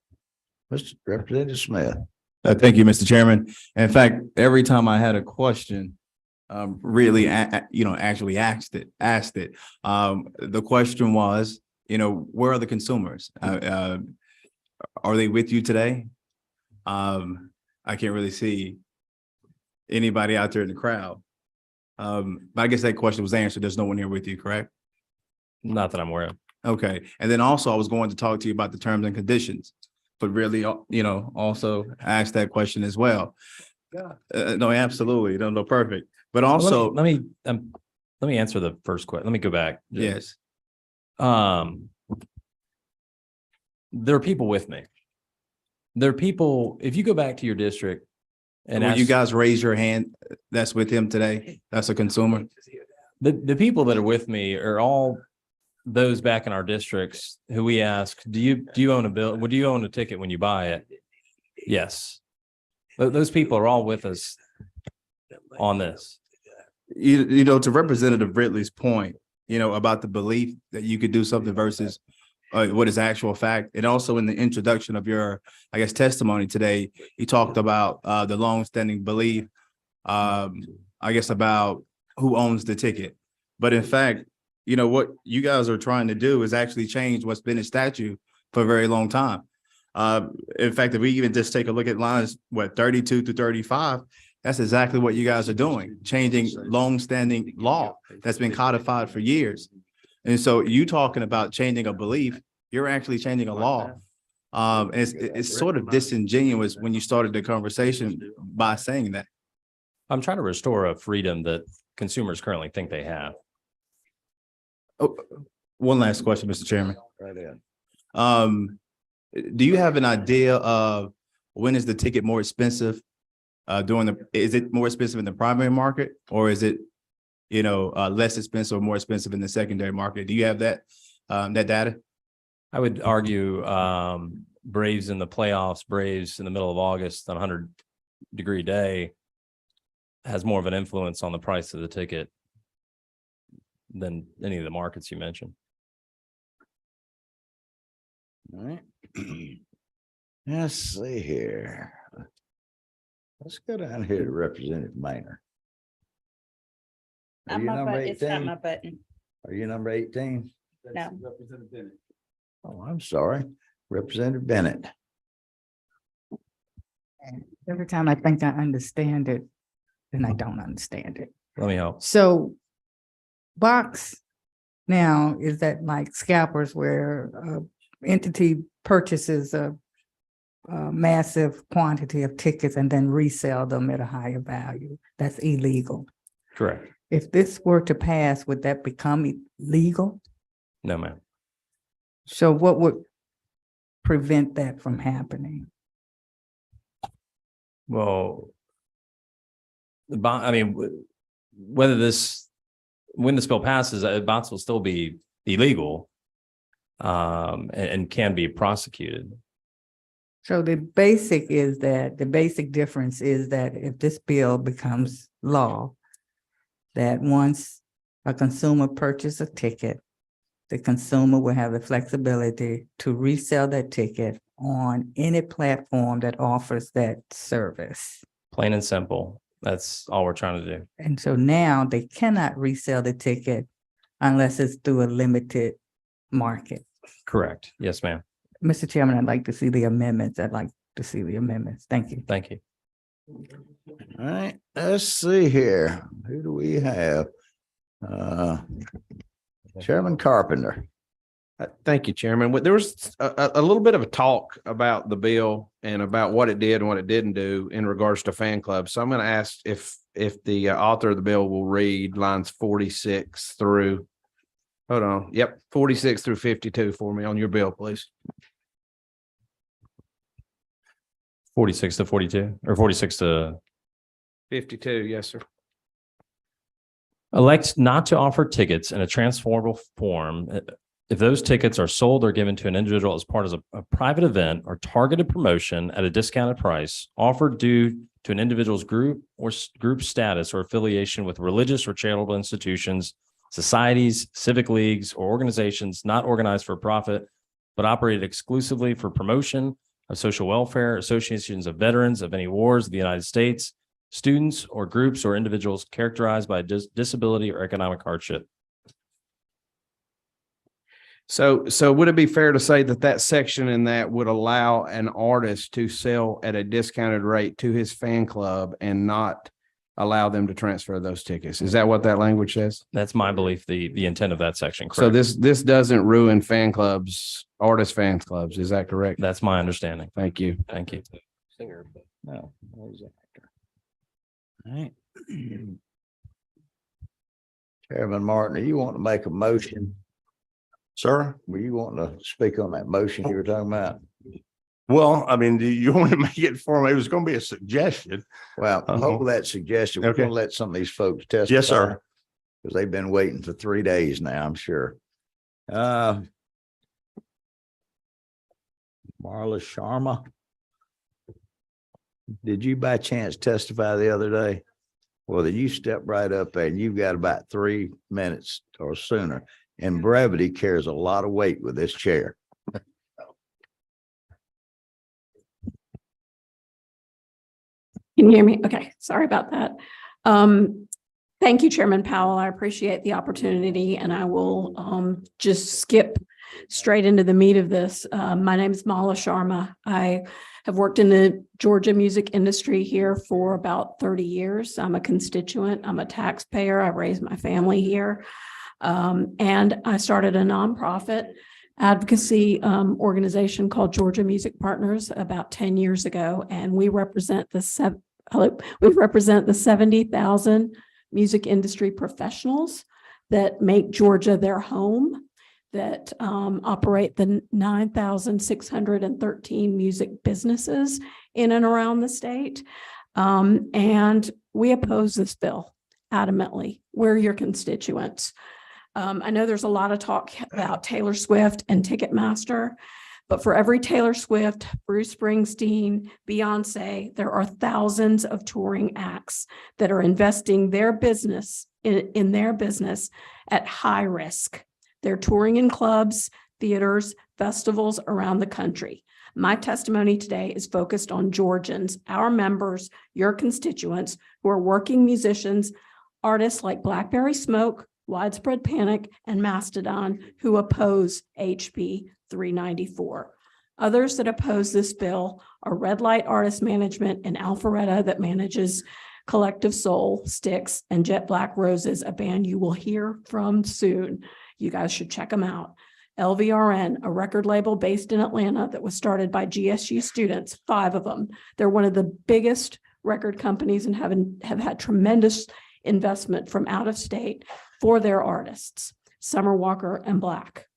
Speaker 3: Mr. Representative Smith.
Speaker 17: Thank you, Mr. Chairman. In fact, every time I had a question, really, actually asked it. The question was, where are the consumers? Are they with you today? I can't really see anybody out there in the crowd. But I guess that question was answered. There's no one here with you, correct?
Speaker 16: not that I'm aware of.
Speaker 17: Okay. And then also I was going to talk to you about the terms and conditions, but really, also ask that question as well. No, absolutely. No, perfect. But also,
Speaker 16: Let me answer the first question. Let me go back.
Speaker 17: yes.
Speaker 16: There are people with me. There are people, if you go back to your district and
Speaker 17: Will you
Speaker 16: ask-
Speaker 17: guys raise your hand? That's with him today. That's a consumer.
Speaker 16: the people that are with me are all those back in our districts who we ask, do you own a bill? Would you own a ticket when you buy it? Yes. Those people are all with us on this.
Speaker 17: To Representative Ridley's point, about the belief that you could do something versus what is actual fact. And also in the introduction of your, testimony today, you talked about the longstanding belief, about who owns the ticket. But in fact, what you guys are trying to do is actually change what's been in statute for a very long time. In fact, if we even just take a look at lines, 32 to 35, that's exactly what you guys are doing, changing longstanding law that's been codified for years. And so you talking about changing a belief, you're actually changing a law. And it's sort of disingenuous when you started the conversation by saying that.
Speaker 16: I'm trying to restore a freedom that consumers currently think they have.
Speaker 17: Oh, one last question, Mr. Chairman.
Speaker 3: Right in.
Speaker 17: Do you have an idea of when is the ticket more expensive? Is it more expensive in the primary market, or is it, less expensive or more expensive in the secondary market? Do you have that data?
Speaker 16: I would argue Braves in the playoffs, Braves in the middle of August on a 100-degree day has more of an influence on the price of the ticket than any of the markets you mentioned.
Speaker 3: All right. Let's see here. Let's go down here to Representative Maynard. Are you number 18?
Speaker 14: button.
Speaker 3: Are you number 18?
Speaker 14: No.
Speaker 3: Oh, I'm sorry. Representative Bennett.
Speaker 18: Every time I think I understand it, then I don't understand it.
Speaker 16: Let me help.
Speaker 18: So box now, is that like scalpers where entity purchases a massive quantity of tickets and then resell them at a higher value? That's illegal.
Speaker 16: Correct.
Speaker 18: If this were to pass, would that become illegal?
Speaker 16: No, ma'am.
Speaker 18: So what would prevent that from happening?
Speaker 16: Well, the bond, I mean, when this bill passes, bots will still be illegal and can be prosecuted.
Speaker 18: So the basic difference is that if this bill becomes law, that once a consumer purchases a ticket, the consumer will have the flexibility to resell that ticket on any platform that offers that service.
Speaker 16: Plain and simple. That's all we're trying to do.
Speaker 18: And so now they cannot resell the ticket unless it's through a limited market.
Speaker 16: Correct. Yes, ma'am.
Speaker 18: Mr. Chairman, I'd like to see the amendments. Thank you.
Speaker 16: Thank you.
Speaker 3: All right, let's see here. Who do we have? Chairman Carpenter.
Speaker 5: Thank you, Chairman. There was a little bit of a talk about the bill and about what it did and what it didn't do in regards to fan clubs. So I'm going to ask if the author of the bill will read lines 46 through, hold on. Yep, 46 through 52 for me on your bill, please.
Speaker 16: 46 to 42 or 46 to
Speaker 5: 52. Yes, sir.
Speaker 16: Elect not to offer tickets in a transferable form if those tickets are sold or given to an individual as part of a private event or targeted promotion at a discounted price offered due to an individual's group or group status or affiliation with religious or charitable institutions, societies, civic leagues, or organizations not organized for profit, but operated exclusively for promotion of social welfare, associations of veterans of any wars of the United States, students or groups or individuals characterized by disability or economic hardship.
Speaker 5: So would it be fair to say that section in that would allow an artist to sell at a discounted rate to his fan club and not allow them to transfer those tickets? Is that what that language says?
Speaker 16: That's my belief, the intent of that section. Correct.
Speaker 5: So this doesn't ruin fan clubs, artist fan clubs. Is that correct?
Speaker 16: That's my understanding.
Speaker 5: Thank you.
Speaker 16: Thank you.
Speaker 3: Singer, but no, he's an actor. All right. Chairman Martin, do you want to make a motion?
Speaker 6: Sir?
Speaker 3: Were you wanting to speak on that motion you were talking about?
Speaker 6: Well, I mean, do you want to make it for me? It was going to be a suggestion.
Speaker 3: Well, hold that suggestion. We're
Speaker 6: Okay.
Speaker 3: going to let some of these folks testify.
Speaker 6: Yes, sir.
Speaker 3: Because they've been waiting for 3 days now, I'm sure. Marla Sharma. Did you by chance testify the other day? Well, then you step right up there and you've got about 3 minutes or sooner. And brevity carries a lot of weight with this chair.
Speaker 19: Can you hear me? Okay, sorry about that. Thank you, Chairman Powell. I appreciate the opportunity and I will just skip straight into the meat of this. My name is Mala Sharma. I have worked in the Georgia music industry here for about 30 years. I'm a constituent, I'm a taxpayer. I raised my family here. And I started a nonprofit advocacy organization called Georgia Music Partners about 10 years ago. And we represent the 70,000 music industry professionals that make Georgia their home, that operate the 9,613 music businesses in and around the state. And we oppose this bill adamantly. We're your constituents. I know there's a lot of talk about Taylor Swift and Ticketmaster, but for every Taylor Swift, Bruce Springsteen, Beyonce, there are thousands of touring acts that are investing their business in their business at high risk. They're touring in clubs, theaters, festivals around the country. My testimony today is focused on Georgians, our members, your constituents, who are working musicians, artists like Blackberry Smoke, Widespread Panic, and Mastodon, who oppose HB 394. Others that oppose this bill are Red Light Artist Management in Alpharetta that manages Collective Soul, Styx, and Jet Black Roses, a band you will hear from soon. You guys should check them out. LVRN, a record label based in Atlanta that was started by GSU students, 5 of them. They're one of the biggest record companies and have had tremendous investment from out of state for their artists, Summer Walker and Black.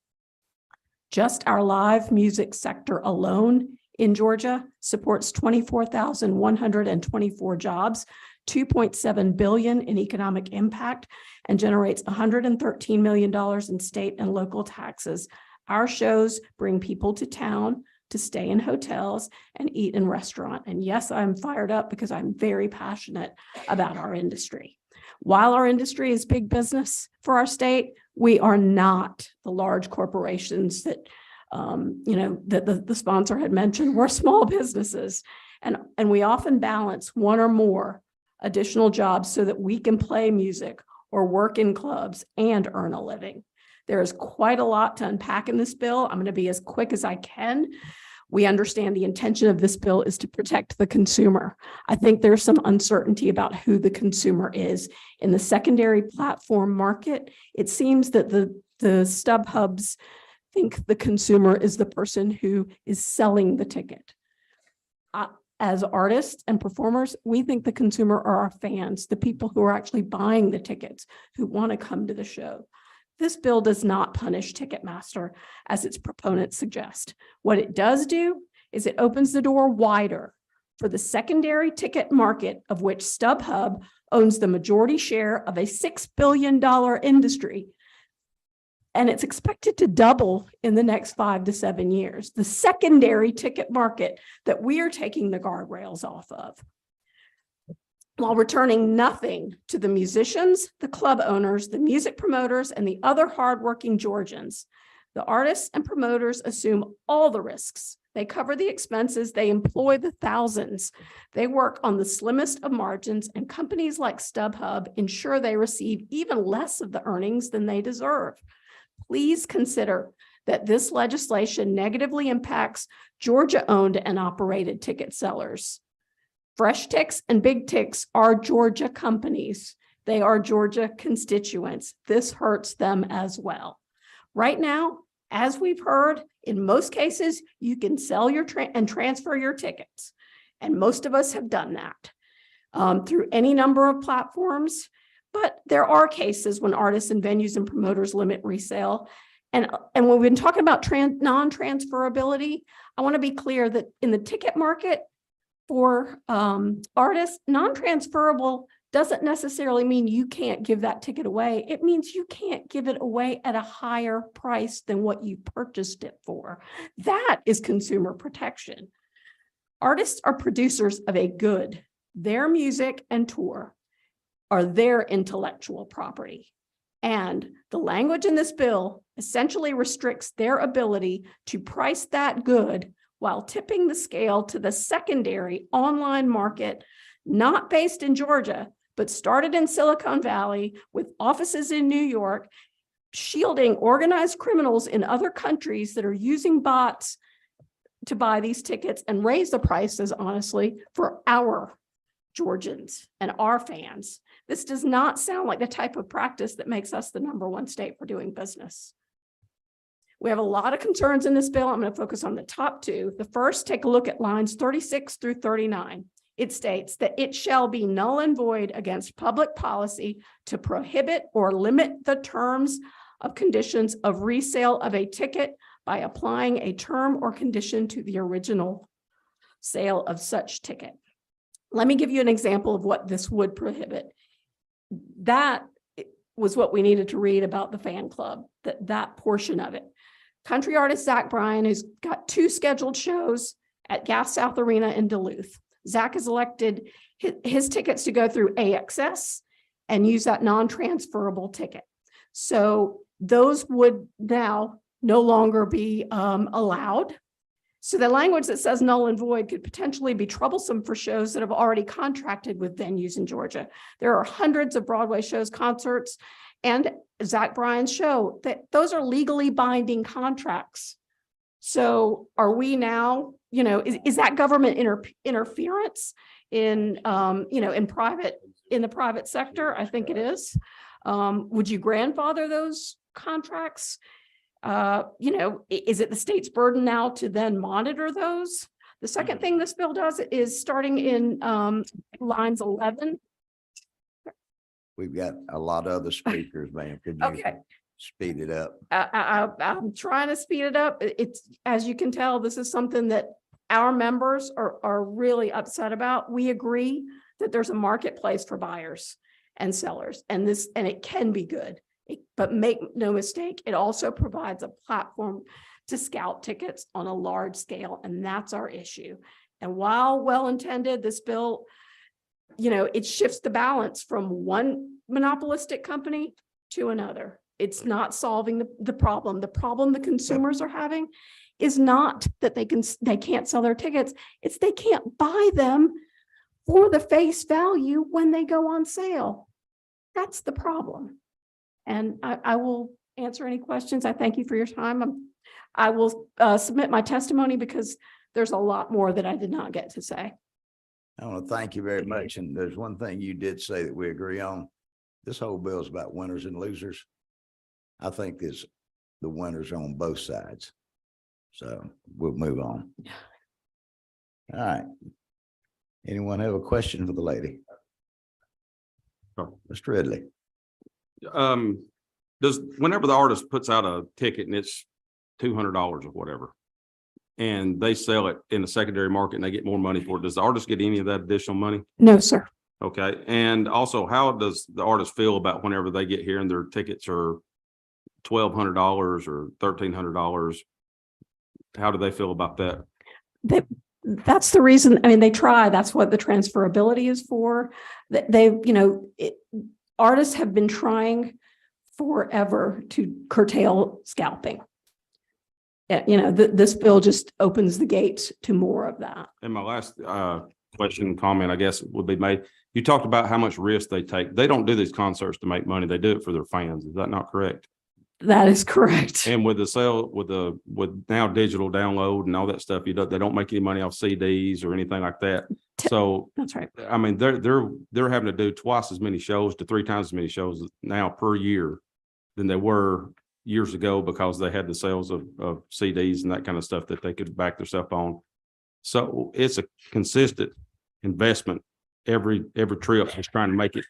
Speaker 19: Just our live music sector alone in Georgia supports 24,124 jobs, 2.7 billion in economic impact, and generates $113 million in state and local taxes. Our shows bring people to town to stay in hotels and eat in restaurants. And yes, I'm fired up because I'm very passionate about our industry. While our industry is big business for our state, we are not the large corporations that that the sponsor had mentioned. We're small businesses, and we often balance one or more additional jobs so that we can play music or work in clubs and earn a living. There is quite a lot to unpack in this bill. I'm going to be as quick as I can. We understand the intention of this bill is to protect the consumer. I think there's some uncertainty about who the consumer is. In the secondary platform market, it seems that the StubHubs think the consumer is the person who is selling the ticket. As artists and performers, we think the consumer are our fans, the people who are actually buying the tickets, who want to come to the show. This bill does not punish Ticketmaster, as its proponents suggest. What it does do is it opens the door wider for the secondary ticket market, of which StubHub owns the majority share of a $6 billion industry. And it's expected to double in the next 5 to 7 years. The secondary ticket market that we are taking the guardrails off of, while returning nothing to the musicians, the club owners, the music promoters, and the other hardworking Georgians. The artists and promoters assume all the risks. They cover the expenses. They employ the thousands. They work on the slimmest of margins, and companies like StubHub ensure they receive even less of the earnings than they deserve. Please consider that this legislation negatively impacts Georgia-owned and operated ticket sellers. Fresh Tix and Big Tix are Georgia companies. They are Georgia constituents. This hurts them as well. Right now, as we've heard, in most cases, you can sell your and transfer your tickets. And most of us have done that through any number of platforms. But there are cases when artists and venues and promoters limit resale. And when we've been talking about non-transferability, I want to be clear that in the ticket market for artists, non-transferable doesn't necessarily mean you can't give that ticket away. It means you can't give it away at a higher price than what you purchased it for. That is consumer protection. Artists are producers of a good. Their music and tour are their intellectual property. And the language in this bill essentially restricts their ability to price that good while tipping the scale to the secondary online market, not based in Georgia, but started in Silicon Valley with offices in New York, shielding organized criminals in other countries that are using bots to buy these tickets and raise the prices, honestly, for our Georgians and our fans. This does not sound like the type of practice that makes us the #1 state for doing business. We have a lot of concerns in this bill. I'm going to focus on the top two. The first, take a look at lines 36 through 39. It states that it shall be null and void against public policy to prohibit or limit the terms of conditions of resale of a ticket by applying a term or condition to the original sale of such ticket. Let me give you an example of what this would prohibit. That was what we needed to read about the fan club, that portion of it. Country artist Zach Bryan has got 2 scheduled shows at Gas South Arena in Duluth. Zach has elected his tickets to go through AXS and use that non-transferable ticket. So those would now no longer be allowed. So the language that says null and void could potentially be troublesome for shows that have already contracted with venues in Georgia. There are hundreds of Broadway shows, concerts, and Zach Bryan's show that those are legally binding contracts. So are we now, is that government interference in, in the private sector? I think it is. Would you grandfather those contracts? Is it the state's burden now to then monitor those? The second thing this bill does is starting in lines 11.
Speaker 3: We've got a lot of other speakers, ma'am. Could you?
Speaker 19: Okay,
Speaker 3: speed it up.
Speaker 19: I'm trying to speed it up. It's, as you can tell, this is something that our members are really upset about. We agree that there's a marketplace for buyers and sellers, and it can be good. But make no mistake, it also provides a platform to scout tickets on a large scale, and that's our issue. And while well-intended, this bill, it shifts the balance from one monopolistic company to another. It's not solving the problem. The problem the consumers are having is not that they can't sell their tickets. It's they can't buy them for the face value when they go on sale. That's the problem. And I will answer any questions. I thank you for your time. I will submit my testimony because there's a lot more that I did not get to say.
Speaker 3: I want to thank you very much. And there's one thing you did say that we agree on. This whole bill is about winners and losers. I think there's the winners on both sides. So we'll move on. All right. Anyone have a question for the lady? Mr. Ridley.
Speaker 9: Whenever the artist puts out a ticket and it's $200 or whatever, and they sell it in the secondary market and they get more money for it, does the artist get any of that additional money?
Speaker 19: No, sir.
Speaker 9: Okay. And also, how does the artist feel about whenever they get here and their tickets are $1,200 or $1,300? How do they feel about that?
Speaker 19: That's the reason. I mean, they try. That's what the transferability is for. Artists have been trying forever to curtail scalping. This bill just opens the gates to more of that.
Speaker 9: And my last question, comment, I guess, would be made. You talked about how much risk they take. They don't do these concerts to make money. They do it for their fans. Is that not correct?
Speaker 19: That is correct.
Speaker 9: And with the sale, with now digital download and all that stuff, they don't make any money off CDs or anything like that. So
Speaker 19: that's right.
Speaker 9: I mean, they're having to do twice as many shows to 3 times as many shows now per year than they were years ago because they had the sales of CDs and that kind of stuff that they could back themselves on. So it's a consistent investment every trip, just trying to make it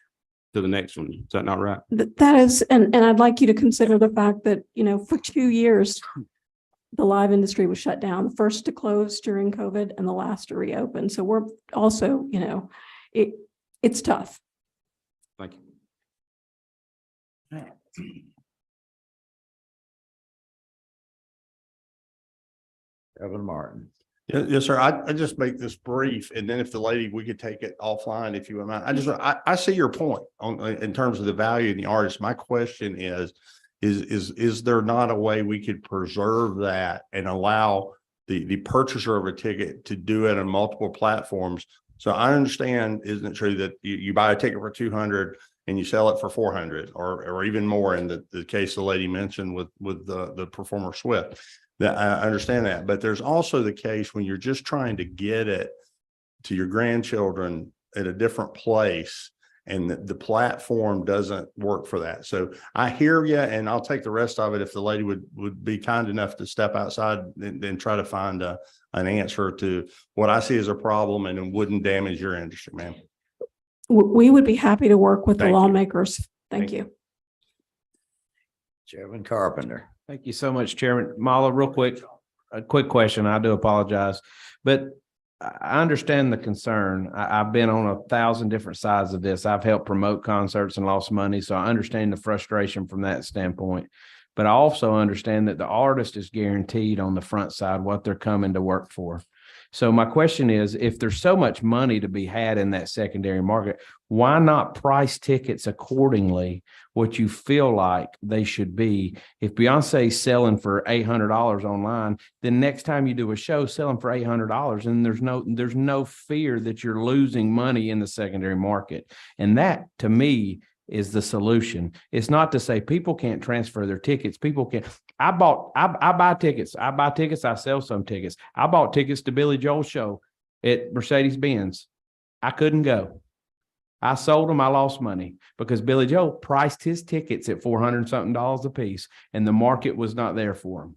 Speaker 9: to the next one. Is that not right?
Speaker 19: That is, and I'd like you to consider the fact that, for 2 years, the live industry was shut down, the first to close during COVID and the last to reopen. So we're also, it's tough.
Speaker 9: Thank you.
Speaker 3: Evan Martin.
Speaker 6: Yes, sir. I just make this brief, and then if the lady, we could take it offline if you would mind. I see your point in terms of the value of the artist. My question is there not a way we could preserve that and allow the purchaser of a ticket to do it on multiple platforms? So I understand, isn't it true that you buy a ticket for 200 and you sell it for 400 or even more in the case the lady mentioned with the performer Swift? That I understand that, but there's also the case when you're just trying to get it to your grandchildren at a different place and the platform doesn't work for that. So I hear you, and I'll take the rest of it if the lady would be kind enough to step outside and try to find an answer to what I see as a problem and it wouldn't damage your industry, ma'am.
Speaker 19: We would be happy to work with the
Speaker 6: Thank you.
Speaker 19: lawmakers. Thank you.
Speaker 3: Chairman Carpenter.
Speaker 5: Thank you so much, Chairman. Mala, real quick, a quick question. I do apologize, but I understand the concern. I've been on 1,000 different sides of this. I've helped promote concerts and lost money, so I understand the frustration from that standpoint. But I also understand that the artist is guaranteed on the front side what they're coming to work for. So my question is, if there's so much money to be had in that secondary market, why not price tickets accordingly, what you feel like they should be? If Beyonce's selling for $800 online, then next time you do a show, selling for $800, and there's no fear that you're losing money in the secondary market. And that, to me, is the solution. It's not to say people can't transfer their tickets. People can. I buy tickets. I sell some tickets. I bought tickets to Billy Joel's show at Mercedes-Benz. I couldn't go. I sold them. I lost money because Billy Joel priced his tickets at $400 something a piece, and the market was not there for him.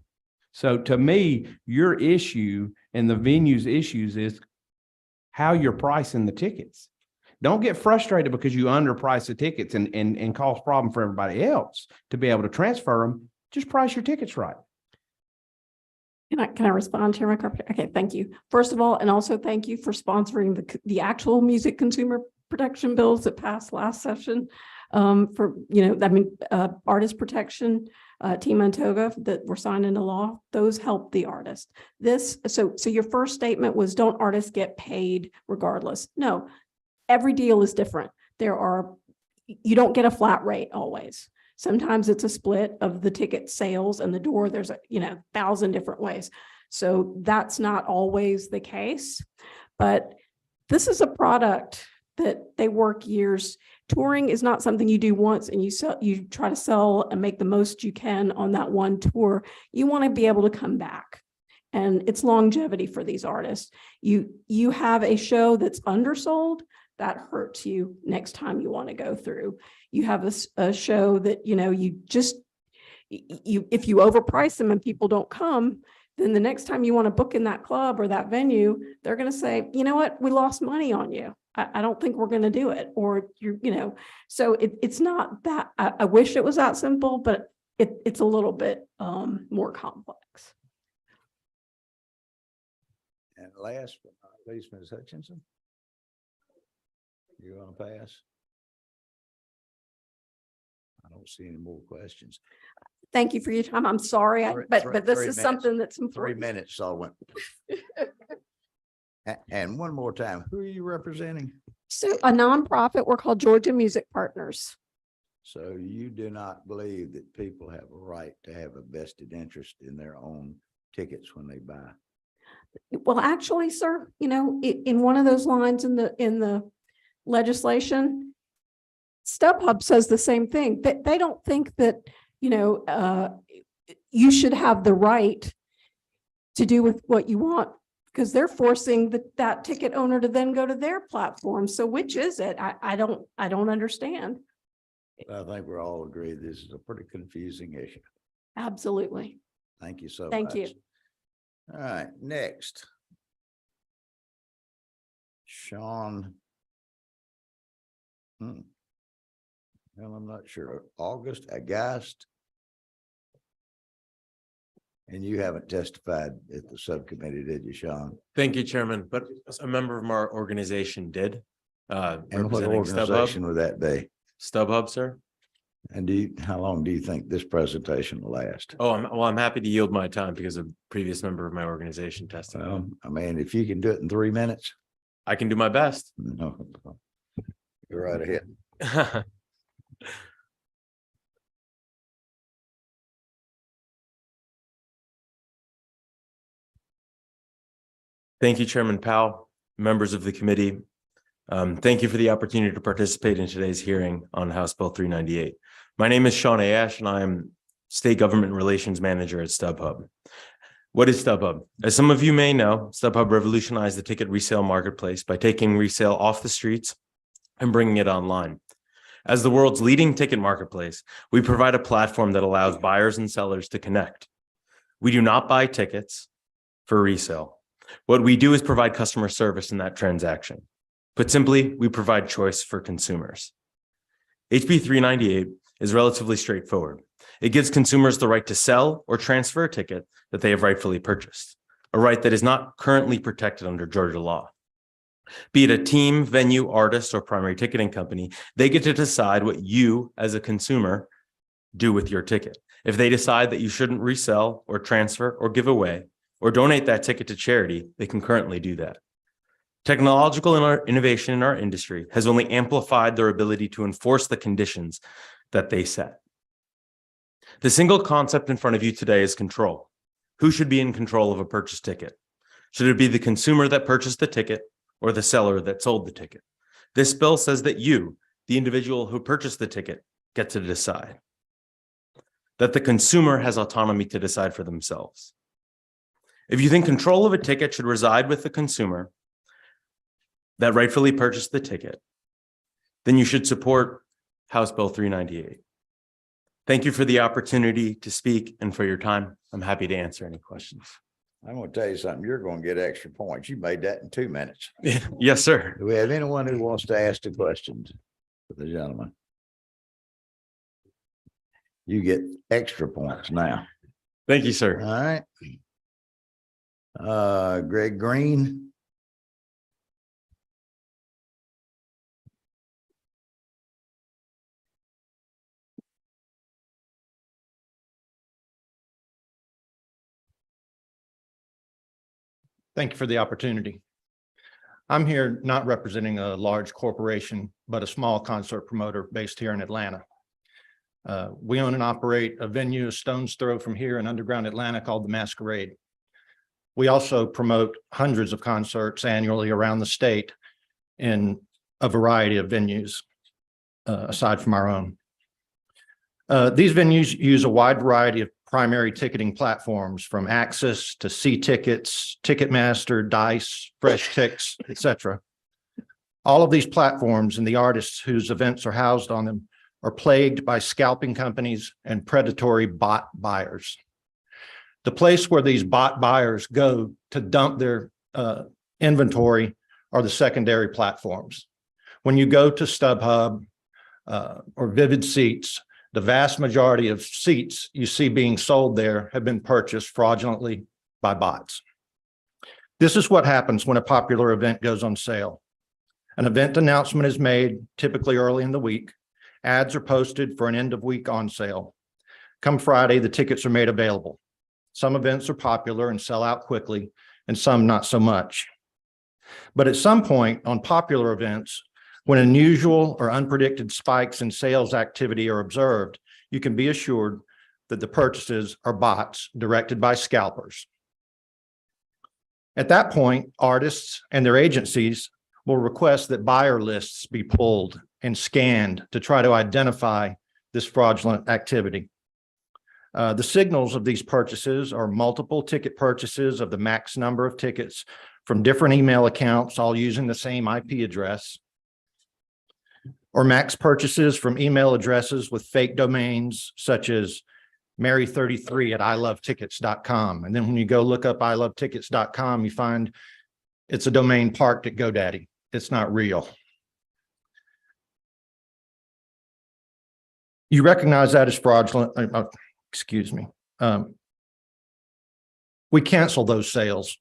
Speaker 5: So to me, your issue and the venue's issues is how you're pricing the tickets. Don't get frustrated because you underprice the tickets and cause problem for everybody else to be able to transfer them. Just price your tickets right.
Speaker 19: Can I respond, Chairman Carpenter? Okay, thank you. First of all, and also thank you for sponsoring the actual music consumer protection bills that passed last session. For, artist protection, Tima and Toga that were signed into law, those help the artist. So your first statement was, don't artists get paid regardless? No, every deal is different. You don't get a flat rate always. Sometimes it's a split of the ticket sales and the door. There's 1,000 different ways. So that's not always the case, but this is a product that they work years. Touring is not something you do once and you try to sell and make the most you can on that one tour. You want to be able to come back, and it's longevity for these artists. You have a show that's undersold, that hurts you next time you want to go through. You have a show that, if you overprice them and people don't come, then the next time you want to book in that club or that venue, they're going to say, you know what, we lost money on you. I don't think we're going to do it. Or so it's not that, I wish it was that simple, but it's a little bit more complex.
Speaker 3: And last but not least, Ms. Hutchinson. You want to pass? I don't see any more questions.
Speaker 19: Thank you for your time. I'm sorry, but this is something that's
Speaker 3: 3
Speaker 19: important.
Speaker 3: minutes, so I went. And one more time, who are you representing?
Speaker 19: So a nonprofit, we're called Georgia Music Partners.
Speaker 3: So you do not believe that people have a right to have a vested interest in their own tickets when they buy?
Speaker 19: Well, actually, sir, in one of those lines in the legislation, StubHub says the same thing. They don't think that, you should have the right to do with what you want, because they're forcing that ticket owner to then go to their platform. So which is it? I don't understand.
Speaker 3: I think we're all agreed this is a pretty confusing issue.
Speaker 19: Absolutely.
Speaker 3: Thank you so much.
Speaker 19: Thank you.
Speaker 3: All right, next. Sean. Well, I'm not sure. August. And you haven't testified at the subcommittee, did you, Sean?
Speaker 20: Thank you, Chairman, but a member of our organization did.
Speaker 3: And what
Speaker 20: Representing
Speaker 3: organization
Speaker 20: StubHub.
Speaker 3: would that be?
Speaker 20: StubHub, sir.
Speaker 3: And how long do you think this presentation will last?
Speaker 20: Oh, I'm happy to yield my time because a previous member of my organization testified.
Speaker 3: Well, I mean, if you can do it in 3 minutes.
Speaker 20: I can do my best.
Speaker 3: No. Go right ahead.
Speaker 20: Thank you, Chairman Powell, members of the committee. Thank you for the opportunity to participate in today's hearing on House Bill 398. My name is Sean Ash, and I am State Government Relations Manager at StubHub. What is StubHub? As some of you may know, StubHub revolutionized the ticket resale marketplace by taking resale off the streets and bringing it online. As the world's leading ticket marketplace, we provide a platform that allows buyers and sellers to connect. We do not buy tickets for resale. What we do is provide customer service in that transaction. Put simply, we provide choice for consumers. HB 398 is relatively straightforward. It gives consumers the right to sell or transfer a ticket that they have rightfully purchased, a right that is not currently protected under Georgia law. Be it a team, venue, artist, or primary ticketing company, they get to decide what you, as a consumer, do with your ticket. If they decide that you shouldn't resell or transfer or give away or donate that ticket to charity, they can currently do that. Technological innovation in our industry has only amplified their ability to enforce the conditions that they set. The single concept in front of you today is control. Who should be in control of a purchased ticket? Should it be the consumer that purchased the ticket or the seller that sold the ticket? This bill says that you, the individual who purchased the ticket, get to decide. That the consumer has autonomy to decide for themselves. If you think control of a ticket should reside with the consumer that rightfully purchased the ticket, then you should support House Bill 398. Thank you for the opportunity to speak and for your time. I'm happy to answer any questions.
Speaker 3: I'm gonna tell you something, you're gonna get extra points. You made that in 2 minutes.
Speaker 20: Yes, sir.
Speaker 3: Do we have anyone who wants to ask the questions for the gentleman? You get extra points now.
Speaker 20: Thank you, sir.
Speaker 3: All right. Greg Green.
Speaker 21: Thank you for the opportunity. I'm here not representing a large corporation, but a small concert promoter based here in Atlanta. We own and operate a venue a stone's throw from here in underground Atlanta called the Masquerade. We also promote hundreds of concerts annually around the state in a variety of venues, aside from our own. These venues use a wide variety of primary ticketing platforms, from Access to C-Tickets, Ticketmaster, Dice, Fresh Tix, etc. All of these platforms and the artists whose events are housed on them are plagued by scalping companies and predatory bot buyers. The place where these bot buyers go to dump their inventory are the secondary platforms. When you go to StubHub or Vivid Seats, the vast majority of seats you see being sold there have been purchased fraudulently by bots. This is what happens when a popular event goes on sale. An event announcement is made, typically early in the week. Ads are posted for an end of week on sale. Come Friday, the tickets are made available. Some events are popular and sell out quickly, and some not so much. But at some point on popular events, when unusual or unpredicted spikes in sales activity are observed, you can be assured that the purchases are bots directed by scalpers. At that point, artists and their agencies will request that buyer lists be pulled and scanned to try to identify this fraudulent activity. The signals of these purchases are multiple ticket purchases of the max number of tickets from different email accounts, all using the same IP address, or max purchases from email addresses with fake domains such as Mary33@ilovetickets.com. And then when you go look up ilovetickets.com, you find it's a domain parked at GoDaddy. It's not real. You recognize that as fraudulent. Excuse me. We cancel those sales.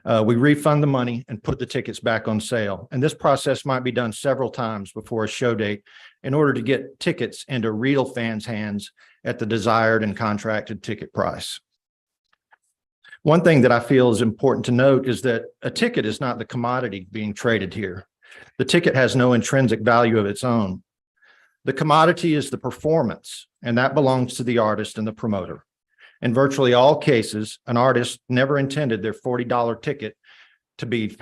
Speaker 21: We refund the money and put the tickets back on sale. And this process might be done several times before a show date in order to get tickets into real fans' hands at the desired and contracted ticket price. One thing that I feel is important to note is that a ticket is not the commodity being traded here. The ticket has no intrinsic value of its own. The commodity is the performance, and that belongs to the artist and the promoter. In virtually all cases, an artist never intended their $40 ticket to be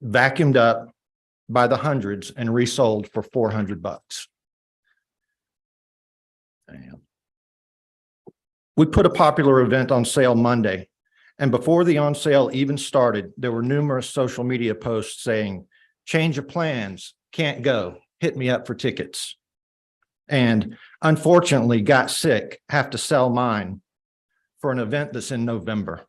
Speaker 21: vacuumed up by the hundreds and resold for $400. Damn. We put a popular event on sale Monday, and before the on sale even started, there were numerous social media posts saying, "Change of plans, can't go, hit me up for tickets." And unfortunately got sick, have to sell mine for an event that's in November.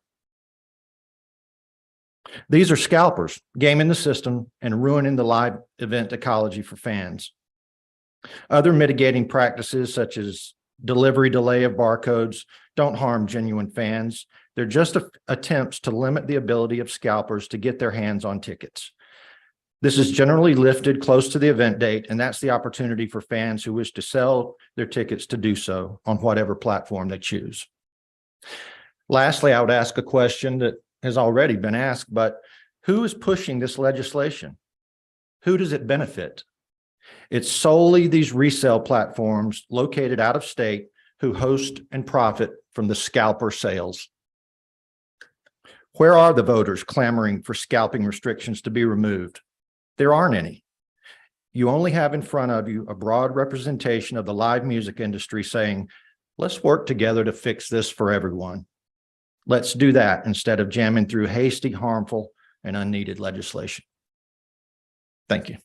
Speaker 21: These are scalpers gaming the system and ruining the live event ecology for fans. Other mitigating practices such as delivery delay of barcodes don't harm genuine fans. They're just attempts to limit the ability of scalpers to get their hands on tickets. This is generally lifted close to the event date, and that's the opportunity for fans who wish to sell their tickets to do so on whatever platform they choose. Lastly, I would ask a question that has already been asked, but who is pushing this legislation? Who does it benefit? It's solely these resale platforms located out of state who host and profit from the scalper sales. Where are the voters clamoring for scalping restrictions to be removed? There aren't any. You only have in front of you a broad representation of the live music industry saying, let's work together to fix this for everyone. Let's do that instead of jamming through hasty, harmful, and unneeded legislation. Thank you.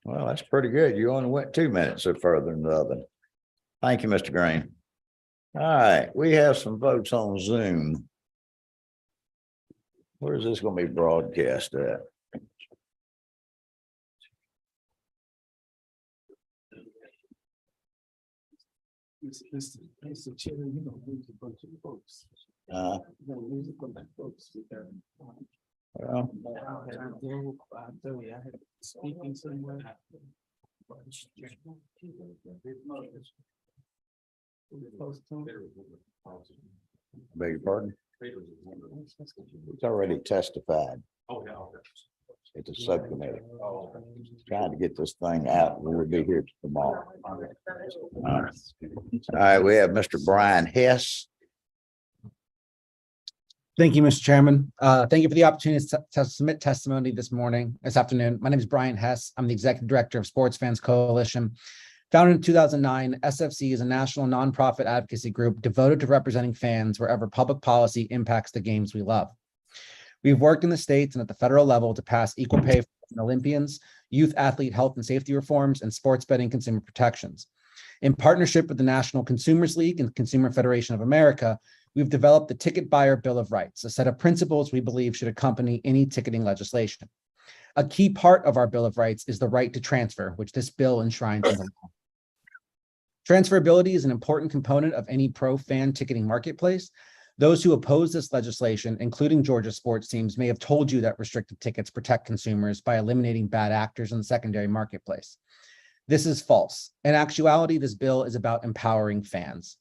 Speaker 3: Well, that's pretty good. You only went 2 minutes or further than the other. Thank you, Mr. Green. All right, we have some votes on Zoom. Where is this gonna be broadcast at? Well, beg your pardon? It's already testified at the subcommittee. Trying to get this thing out. We'll be here tomorrow. All right, we have Mr. Brian Hess.
Speaker 2: Thank you, Mr. Chairman. Thank you for the opportunity to submit testimony this afternoon. My name is Brian Hess. I'm the Executive Director of Sports Fans Coalition. Founded in 2009, SFC is a national nonprofit advocacy group devoted to representing fans wherever public policy impacts the games we love. We've worked in the states and at the federal level to pass equal pay for Olympians, youth athlete health and safety reforms, and sports betting consumer protections. In partnership with the National Consumers League and Consumer Federation of America, we've developed the Ticket Buyer Bill of Rights, a set of principles we believe should accompany any ticketing legislation. A key part of our Bill of Rights is the right to transfer, which this bill enshrines in the law. Transferability is an important component of any pro-fan ticketing marketplace. Those who oppose this legislation, including Georgia sports teams, may have told you that restricted tickets protect consumers by eliminating bad actors in the secondary marketplace. This is false. In actuality, this bill is about empowering fans.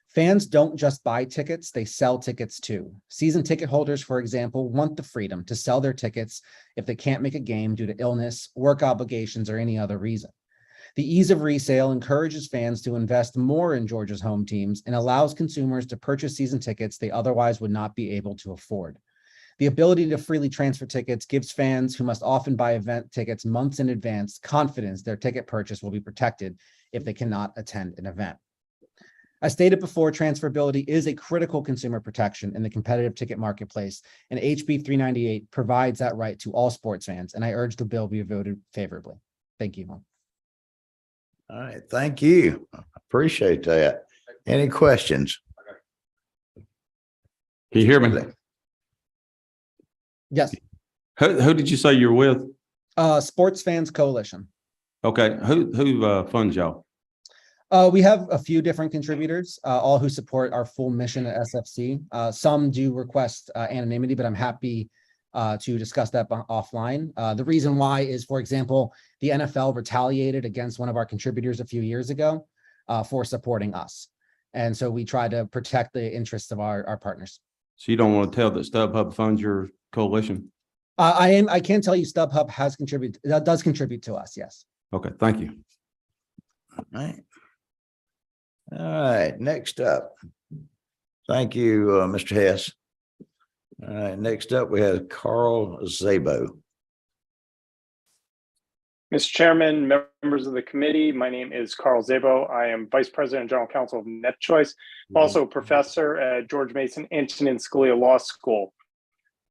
Speaker 2: Fans don't just buy tickets, they sell tickets too. Season ticket holders, for example, want the freedom to sell their tickets if they can't make a game due to illness, work obligations, or any other reason. The ease of resale encourages fans to invest more in Georgia's home teams and allows consumers to purchase season tickets they otherwise would not be able to afford. The ability to freely transfer tickets gives fans, who must often buy event tickets months in advance, confidence their ticket purchase will be protected if they cannot attend an event. As stated before, transferability is a critical consumer protection in the competitive ticket marketplace, and HB 398 provides that right to all sports fans, and I urge the bill be voted favorably. Thank you.
Speaker 3: All right, thank you. Appreciate that. Any questions?
Speaker 9: Can you hear me?
Speaker 2: Yes.
Speaker 9: Who did you say you're with?
Speaker 2: Sports Fans Coalition.
Speaker 9: Okay, who funds y'all?
Speaker 2: We have a few different contributors, all who support our full mission at SFC. Some do request anonymity, but I'm happy to discuss that offline. The reason why is, for example, the NFL retaliated against one of our contributors a few years ago for supporting us. And so we try to protect the interests of our partners.
Speaker 9: So you don't want to tell that StubHub funds your coalition?
Speaker 2: I can tell you StubHub has contributed, does contribute to us, yes.
Speaker 9: Okay, thank you.
Speaker 3: All right. All right, next up. Thank you, Mr. Hess. All right, next up, we have Carl Zabo.
Speaker 22: Mr. Chairman, members of the committee, my name is Carl Zabo. I am Vice President and General Counsel of NetChoice, also a professor at George Mason Antonin Scalia Law School.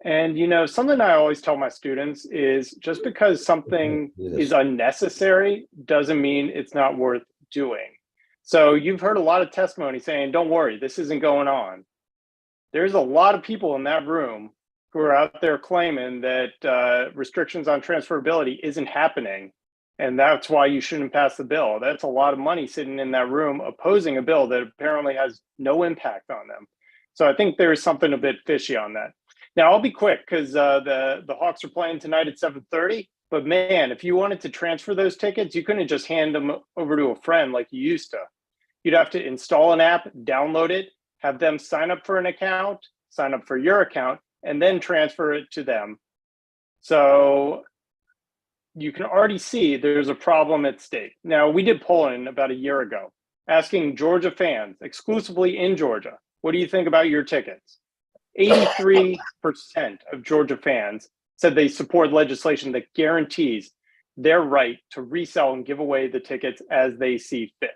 Speaker 22: And, you know, something I always tell my students is just because something is unnecessary doesn't mean it's not worth doing. So you've heard a lot of testimony saying, don't worry, this isn't going on. There's a lot of people in that room who are out there claiming that restrictions on transferability isn't happening. And that's why you shouldn't pass the bill. That's a lot of money sitting in that room opposing a bill that apparently has no impact on them. So I think there is something a bit fishy on that. Now, I'll be quick because the Hawks are playing tonight at 7:30. But man, if you wanted to transfer those tickets, you couldn't just hand them over to a friend like you used to. You'd have to install an app, download it, have them sign up for an account, sign up for your account, and then transfer it to them. So you can already see there's a problem at stake. Now, we did polling about a year ago, asking Georgia fans, exclusively in Georgia, what do you think about your tickets? 83% of Georgia fans said they support legislation that guarantees their right to resell and give away the tickets as they see fit.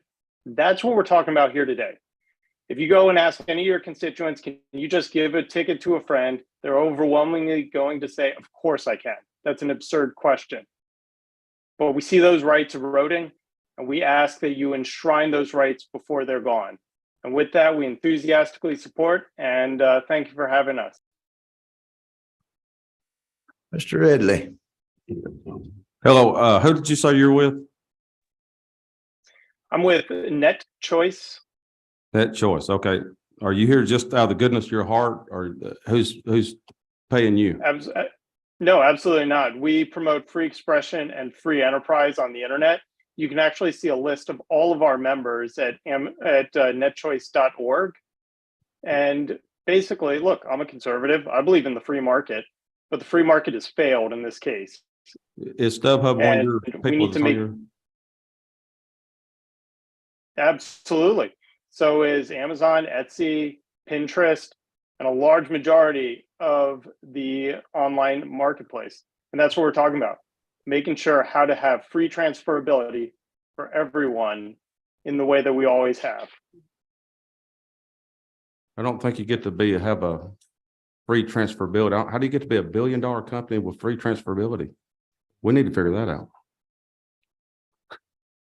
Speaker 22: That's what we're talking about here today. If you go and ask any of your constituents, can you just give a ticket to a friend? They're overwhelmingly going to say, of course I can. That's an absurd question. But we see those rights eroding, and we ask that you enshrine those rights before they're gone. And with that, we enthusiastically support and thank you for having us.
Speaker 3: Mr. Ridley.
Speaker 9: Hello, who did you say you're with?
Speaker 22: I'm with Net Choice.
Speaker 9: That Choice, okay. Are you here just out of the goodness of your heart, or who's paying you?
Speaker 22: No, absolutely not. We promote free expression and free enterprise on the internet. You can actually see a list of all of our members at netchoice.org. And basically, look, I'm a conservative. I believe in the free market, but the free market has failed in this case.
Speaker 9: Is StubHub one of your
Speaker 22: we
Speaker 9: people
Speaker 22: need
Speaker 9: that's
Speaker 22: to
Speaker 9: on
Speaker 22: make
Speaker 9: your?
Speaker 22: Absolutely. So is Amazon, Etsy, Pinterest, and a large majority of the online marketplace. And that's what we're talking about, making sure how to have free transferability for everyone in the way that we always have.
Speaker 9: I don't think you get to have a free transferability. How do you get to be $1 billion company with free transferability? We need to figure that out.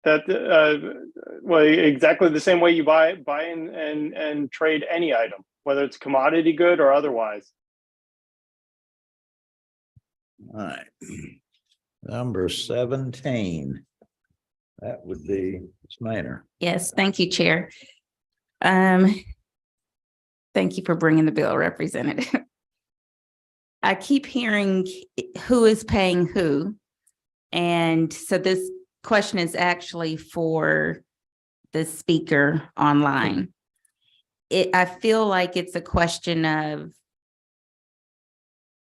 Speaker 22: That well, exactly the same way you buy and trade any item, whether it's commodity good or otherwise.
Speaker 3: All right. Number 17. That would be Ms. Maynard.
Speaker 14: Yes, thank you, Chair. Thank you for bringing the bill, Representative. I keep hearing who is paying who. And so this question is actually for the speaker online. I feel like it's a question of,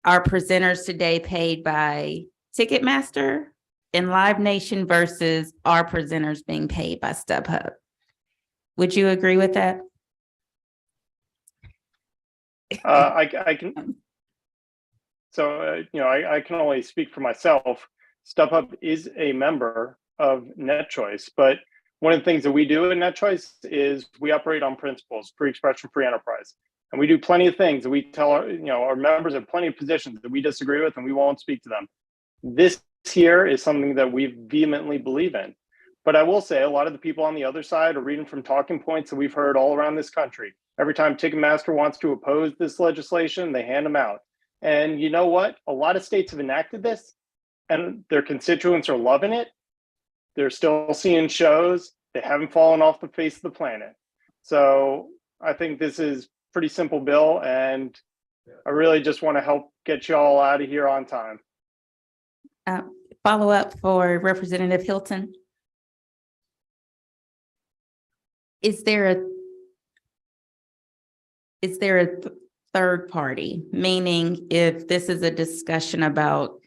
Speaker 14: are presenters today paid by Ticketmaster and Live Nation versus our presenters being paid by StubHub? Would you agree with that?
Speaker 22: I can. So, I can only speak for myself. StubHub is a member of NetChoice, but one of the things that we do in NetChoice is we operate on principles, free expression, free enterprise. And we do plenty of things that we tell our members have plenty of positions that we disagree with and we won't speak to them. This here is something that we vehemently believe in. But I will say a lot of the people on the other side are reading from talking points that we've heard all around this country. Every time Ticketmaster wants to oppose this legislation, they hand them out. And you know what? A lot of states have enacted this and their constituents are loving it. They're still seeing shows. They haven't fallen off the face of the planet. So I think this is a pretty simple bill, and I really just want to help get you all out of here on time.
Speaker 14: Follow up for Representative Hilton. Is there a third party, meaning if this is a discussion about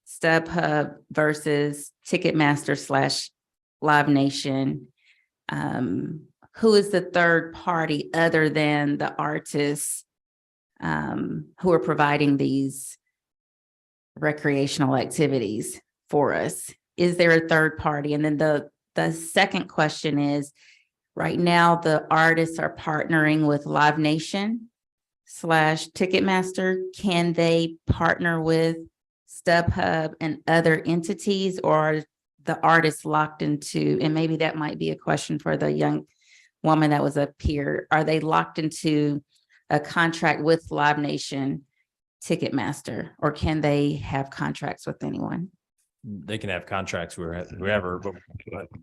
Speaker 14: StubHub versus Ticketmaster / Live Nation, who is the third party other than the artists who are providing these recreational activities for us? Is there a third party? And then the second question is, right now the artists are partnering with Live Nation / Ticketmaster. Can they partner with StubHub and other entities, or are the artists locked into, and maybe that might be a question for the young woman that was up here, are they locked into a contract with Live Nation, Ticketmaster, or can they have contracts with anyone?
Speaker 16: They can have contracts with whoever, but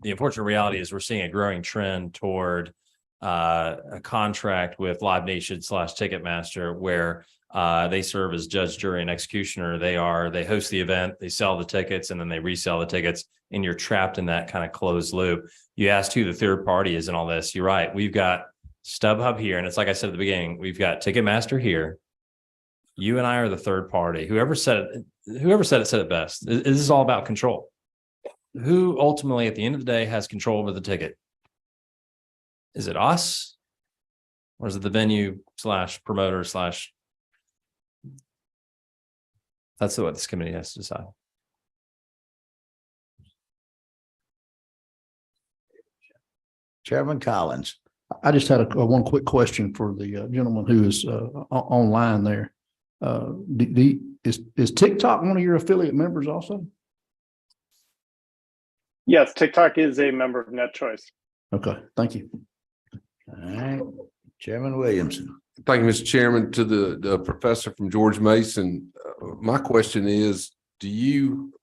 Speaker 16: the unfortunate reality is we're seeing a growing trend toward a contract with Live Nation / Ticketmaster, where they serve as judge, jury, and executioner. They host the event, they sell the tickets, and then they resell the tickets, and you're trapped in that kind of closed loop. You asked who the third party is in all this. You're right. We've got StubHub here, and it's like I said at the beginning, we've got Ticketmaster here. You and I are the third party. Whoever said it best. This is all about control. Who ultimately, at the end of the day, has control over the ticket? Is it us, or is it the venue / promoter / That's what this committee has to decide.
Speaker 3: Chairman Collins.
Speaker 8: I just had one quick question for the gentleman who is online there. Is TikTok one of your affiliate members also?
Speaker 22: Yes, TikTok is a member of NetChoice.
Speaker 8: Okay, thank you.
Speaker 3: All right, Chairman Williamson.
Speaker 12: Thank you, Mr. Chairman. To the professor from George Mason, my question is, do you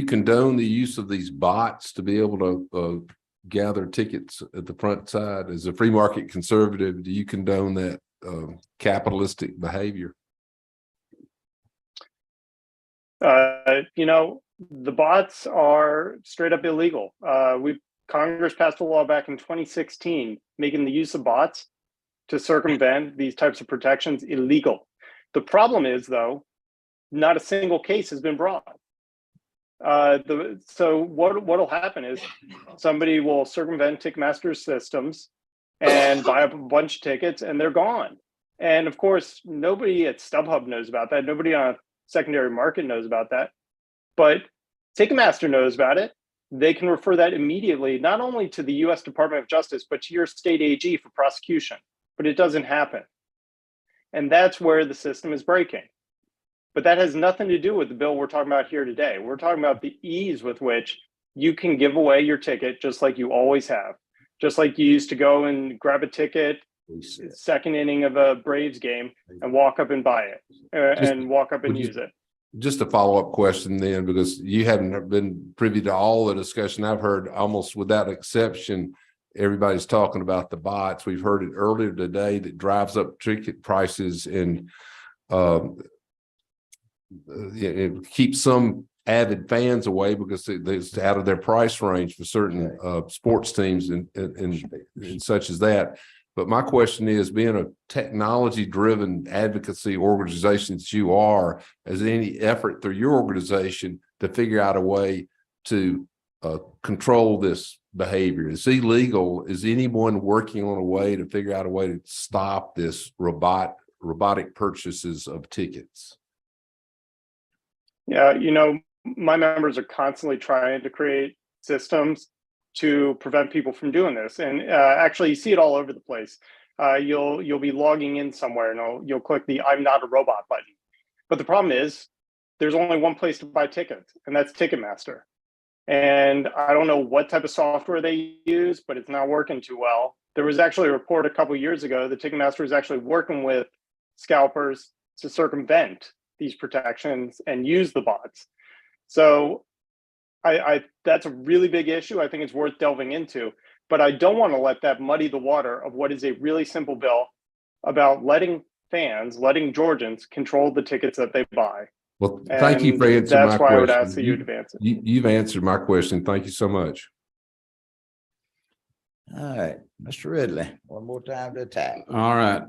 Speaker 12: condone the use of these bots to be able to gather tickets at the front side? As a free market conservative, do you condone that capitalistic behavior?
Speaker 22: The bots are straight up illegal. Congress passed a law back in 2016 making the use of bots to circumvent these types of protections illegal. The problem is, though, not a single case has been brought. So what'll happen is somebody will circumvent Ticketmaster's systems and buy up a bunch of tickets, and they're gone. And of course, nobody at StubHub knows about that. Nobody on a secondary market knows about that. But Ticketmaster knows about it. They can refer that immediately, not only to the US Department of Justice, but to your state AG for prosecution. But it doesn't happen. And that's where the system is breaking. But that has nothing to do with the bill we're talking about here today. We're talking about the ease with which you can give away your ticket just like you always have. Just like you used to go and grab a ticket, second inning of a Braves game, and walk up and buy it, and walk up and use it.
Speaker 12: Just a follow-up question then, because you haven't been privy to all the discussion. I've heard almost without exception, everybody's talking about the bots. We've heard it earlier today that drives up ticket prices and it keeps some avid fans away because it's out of their price range for certain sports teams and such as that. But my question is, being a technology-driven advocacy organization that you are, is there any effort through your organization to figure out a way to control this behavior? It's illegal. Is anyone working on a way to figure out a way to stop this robotic purchases of tickets?
Speaker 22: Yeah, my members are constantly trying to create systems to prevent people from doing this. And actually, you see it all over the place. You'll be logging in somewhere and you'll click the "I'm not a robot" button. But the problem is there's only one place to buy tickets, and that's Ticketmaster. And I don't know what type of software they use, but it's not working too well. There was actually a report a couple of years ago that Ticketmaster is actually working with scalpers to circumvent these protections and use the bots. So that's a really big issue. I think it's worth delving into, but I don't want to let that muddy the water of what is a really simple bill about letting Georgians control the tickets that they buy.
Speaker 12: Well, thank you for answering my question.
Speaker 22: That's why I would ask that you advance it.
Speaker 12: You've answered my question. Thank you so much.
Speaker 3: All right, Mr. Ridley, one more time to attack.
Speaker 9: All right.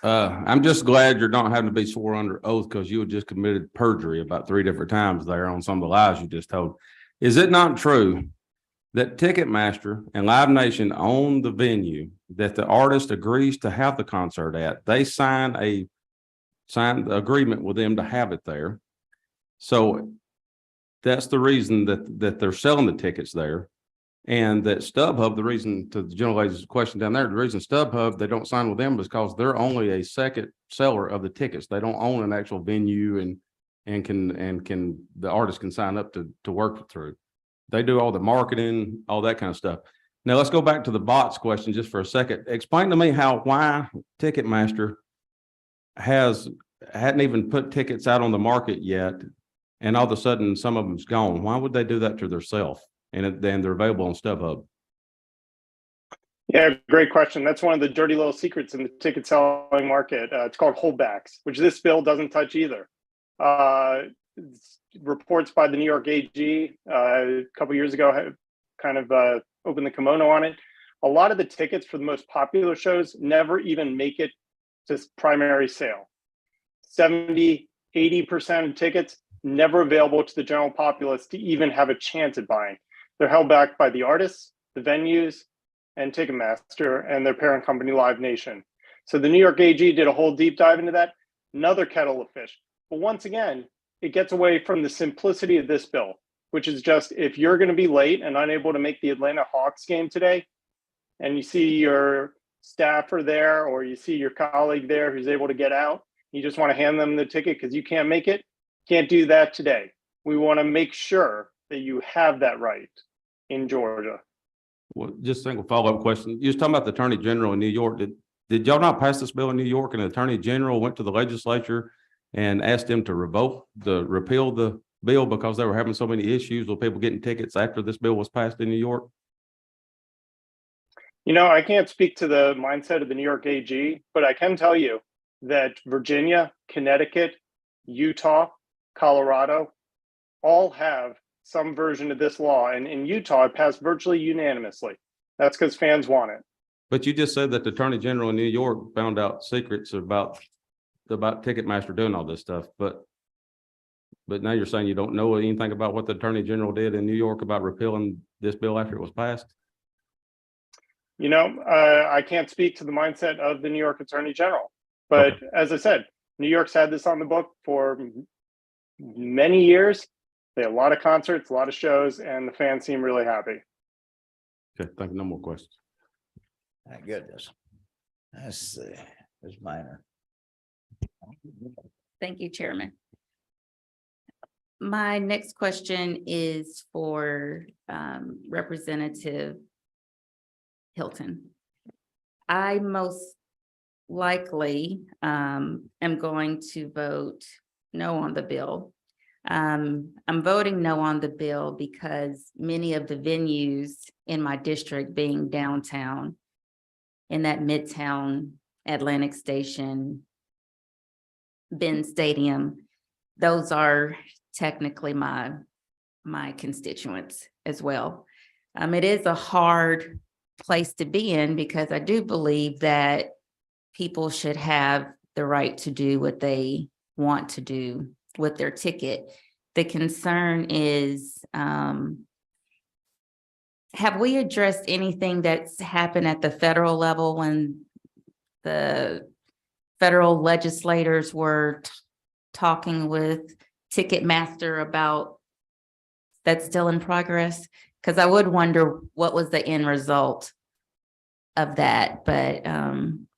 Speaker 9: I'm just glad you're not having to be sworn under oath because you had just committed perjury about 3 different times there on some of the lies you just told. Is it not true that Ticketmaster and Live Nation own the venue that the artist agrees to have the concert at? They sign the agreement with them to have it there. So that's the reason that they're selling the tickets there. And that StubHub, the reason, to the gentle lady's question down there, the reason StubHub, they don't sign with them is because they're only a second seller of the tickets. They don't own an actual venue and can the artist can sign up to work through. They do all the marketing, all that kind of stuff. Now let's go back to the bots question just for a second. Explain to me why Ticketmaster hadn't even put tickets out on the market yet, and all of a sudden some of them's gone. Why would they do that to themselves? And then they're available on StubHub.
Speaker 22: Yeah, great question. That's one of the dirty little secrets in the ticket selling market. It's called holdbacks, which this bill doesn't touch either. Reports by the New York AG a couple years ago have kind of opened the kimono on it. A lot of the tickets for the most popular shows never even make it to primary sale. 70, 80% of tickets never available to the general populace to even have a chance at buying. They're held back by the artists, the venues, and Ticketmaster and their parent company, Live Nation. So the New York AG did a whole deep dive into that. Another kettle of fish. But once again, it gets away from the simplicity of this bill, which is just, if you're going to be late and unable to make the Atlanta Hawks game today, and you see your staffer there, or you see your colleague there who's able to get out, you just want to hand them the ticket because you can't make it, can't do that today. We want to make sure that you have that right in Georgia.
Speaker 9: Well, just a single follow-up question. You was talking about the Attorney General in New York. Did y'all not pass this bill in New York and the Attorney General went to the legislature and asked them to repeal the bill because they were having so many issues with people getting tickets after this bill was passed in New York?
Speaker 22: You know, I can't speak to the mindset of the New York AG, but I can tell you that Virginia, Connecticut, Utah, Colorado all have some version of this law. And in Utah, it passed virtually unanimously. That's because fans want it.
Speaker 9: But you just said that the Attorney General in New York found out secrets about Ticketmaster doing all this stuff, but now you're saying you don't know anything about what the Attorney General did in New York about repealing this bill after it was passed?
Speaker 22: You know, I can't speak to the mindset of the New York Attorney General, but as I said, New York's had this on the book for many years. They had a lot of concerts, a lot of shows, and the fans seem really happy.
Speaker 9: Okay, thank you. No more questions.
Speaker 3: My goodness. Let's see, it's minor.
Speaker 14: Thank you, Chairman. My next question is for Representative Hilton. I most likely am going to vote no on the bill. I'm voting no on the bill because many of the venues in my district, being downtown, in that Midtown, Atlantic Station, Ben Stadium, those are technically my constituents as well. It is a hard place to be in because I do believe that people should have the right to do what they want to do with their ticket. The concern is, have we addressed anything that's happened at the federal level when the federal legislators were talking with Ticketmaster about that's still in progress? Because I would wonder what was the end result of that, but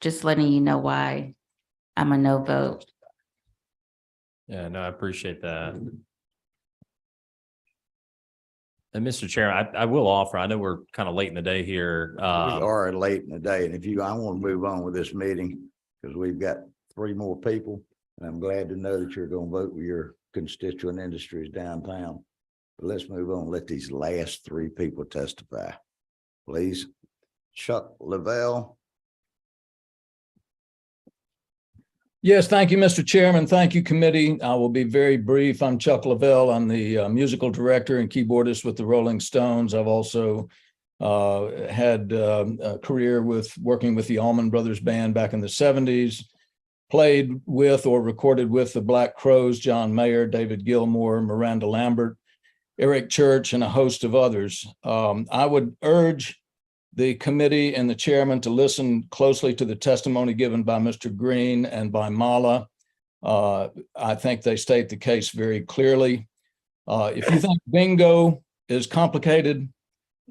Speaker 14: just letting you know why I'm a no vote.
Speaker 16: Yeah, no, I appreciate that. And Mr. Chair, I will offer, I know we're kind of late in the day here.
Speaker 3: We are late in the day, and I want to move on with this meeting because we've got 3 more people, and I'm glad to know that you're going to vote with your constituent industries downtown. But let's move on. Let these last 3 people testify, please. Chuck Lavelle.
Speaker 1: Yes, thank you, Mr. Chairman. Thank you, committee. I will be very brief. I'm Chuck Lavelle. I'm the musical director and keyboardist with the Rolling Stones. I've also had a career working with the Allman Brothers Band back in the 70s, played with or recorded with the Black Crowes, John Mayer, David Gilmour, Miranda Lambert, Eric Church, and a host of others. I would urge the committee and the chairman to listen closely to the testimony given by Mr. Green and by Mala. I think they state the case very clearly. If you think bingo is complicated,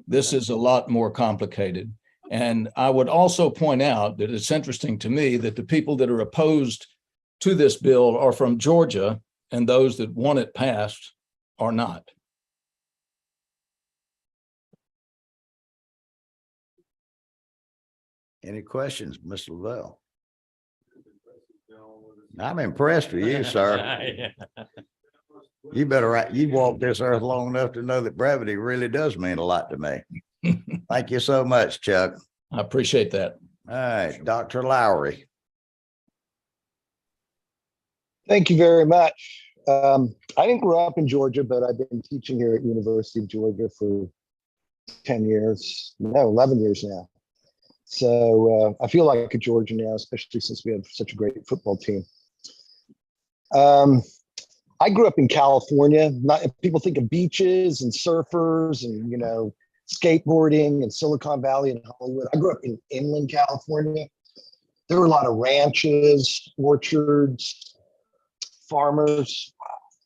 Speaker 1: this is a lot more complicated. And I would also point out that it's interesting to me that the people that are opposed to this bill are from Georgia, and those that want it passed are not.
Speaker 3: Any questions, Mr. Lavelle? I'm impressed with you, sir. You better, you walked this earth long enough to know that brevity really does mean a lot to me. Thank you so much, Chuck.
Speaker 1: I appreciate that.
Speaker 3: All right, Dr. Lowry.
Speaker 4: Thank you very much. I didn't grow up in Georgia, but I've been teaching here at University of Georgia for 10 years, no, 11 years now. So I feel like a Georgian now, especially since we have such a great football team. I grew up in California. People think of beaches and surfers and, you know, skateboarding and Silicon Valley and Hollywood. I grew up in inland California. There were a lot of ranches, orchards, farmers.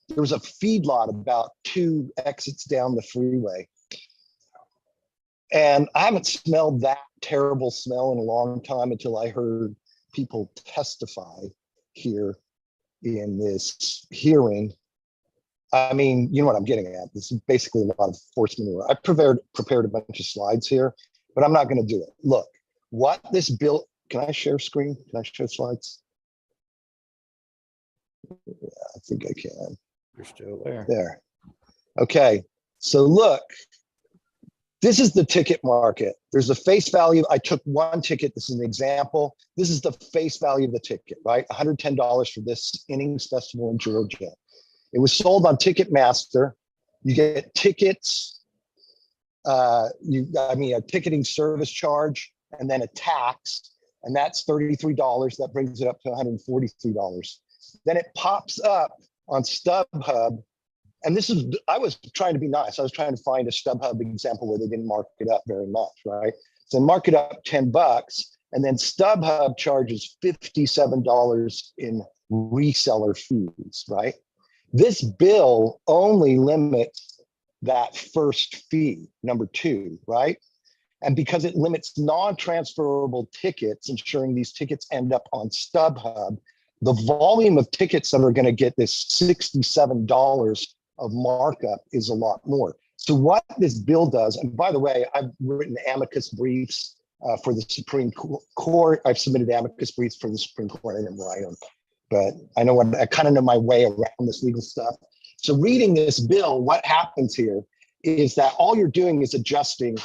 Speaker 4: There was a feedlot about 2 exits down the freeway. And I haven't smelled that terrible smell in a long time until I heard people testify here in this hearing. I mean, you know what I'm getting at. This is basically a lot of forced manure. I prepared a bunch of slides here. but I'm not going to do it. Look, what this bill, can I share screen? Can I share slides? Yeah, I think I can.
Speaker 3: You're still there.
Speaker 4: There. Okay. So look, this is the ticket market. There's a face value. I took one ticket. This is an example. This is the face value of the ticket, right? $110 for this innings festival in Georgia. It was sold on Ticketmaster. You get tickets, a ticketing service charge, and then a tax, and that's $33. That brings it up to $143. Then it pops up on StubHub. And this is, I was trying to be nice. I was trying to find a StubHub example where they didn't mark it up very much, right? So mark it up $10, and then StubHub charges $57 in reseller fees, right? This bill only limits that first fee, number 2, right? And because it limits non-transferable tickets, ensuring these tickets end up on StubHub, the volume of tickets that are going to get this $67 of markup is a lot more. So what this bill does, and by the way, I've written amicus briefs for the Supreme Court. I've submitted amicus briefs for the Supreme Court. I didn't write them, but I kind of know my way around this legal stuff. So reading this bill, what happens here is that all you're doing is adjusting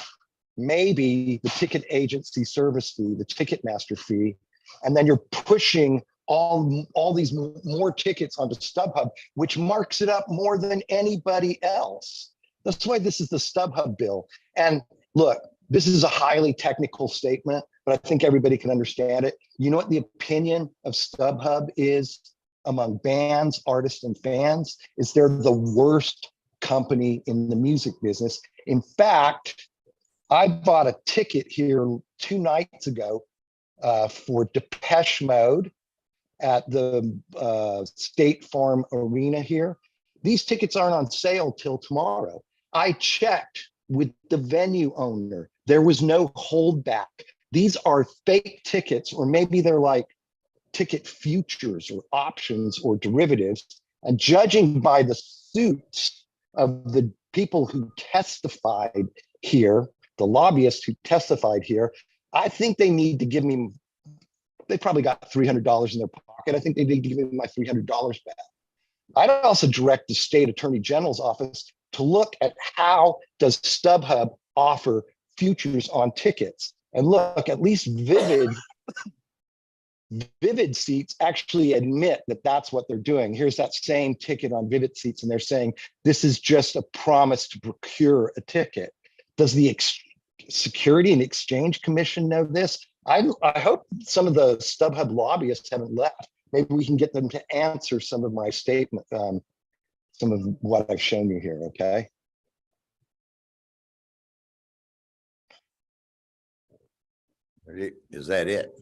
Speaker 4: maybe the ticket agency service fee, the Ticketmaster fee, and then you're pushing all these more tickets onto StubHub, which marks it up more than anybody else. That's why this is the StubHub bill. And look, this is a highly technical statement, but I think everybody can understand it. You know what the opinion of StubHub is among bands, artists, and fans? Is they're the worst company in the music business. In fact, I bought a ticket here 2 nights ago for Depeche Mode at the State Farm Arena here. These tickets aren't on sale till tomorrow. I checked with the venue owner. There was no holdback. These are fake tickets, or maybe they're like ticket futures or options or derivatives. And judging by the suits of the people who testified here, the lobbyists who testified here, I think they need to give me, they probably got $300 in their pocket. I think they need to give me my $300 back. I'd also direct the state attorney general's office to look at how does StubHub offer futures on tickets. And look, at least Vivid Seats actually admit that that's what they're doing. Here's that same ticket on Vivid Seats, and they're saying this is just a promise to procure a ticket. Does the Security and Exchange Commission know this? I hope some of the StubHub lobbyists haven't left. Maybe we can get them to answer some of my statement, some of what I've shown you here, okay?
Speaker 3: Is that it?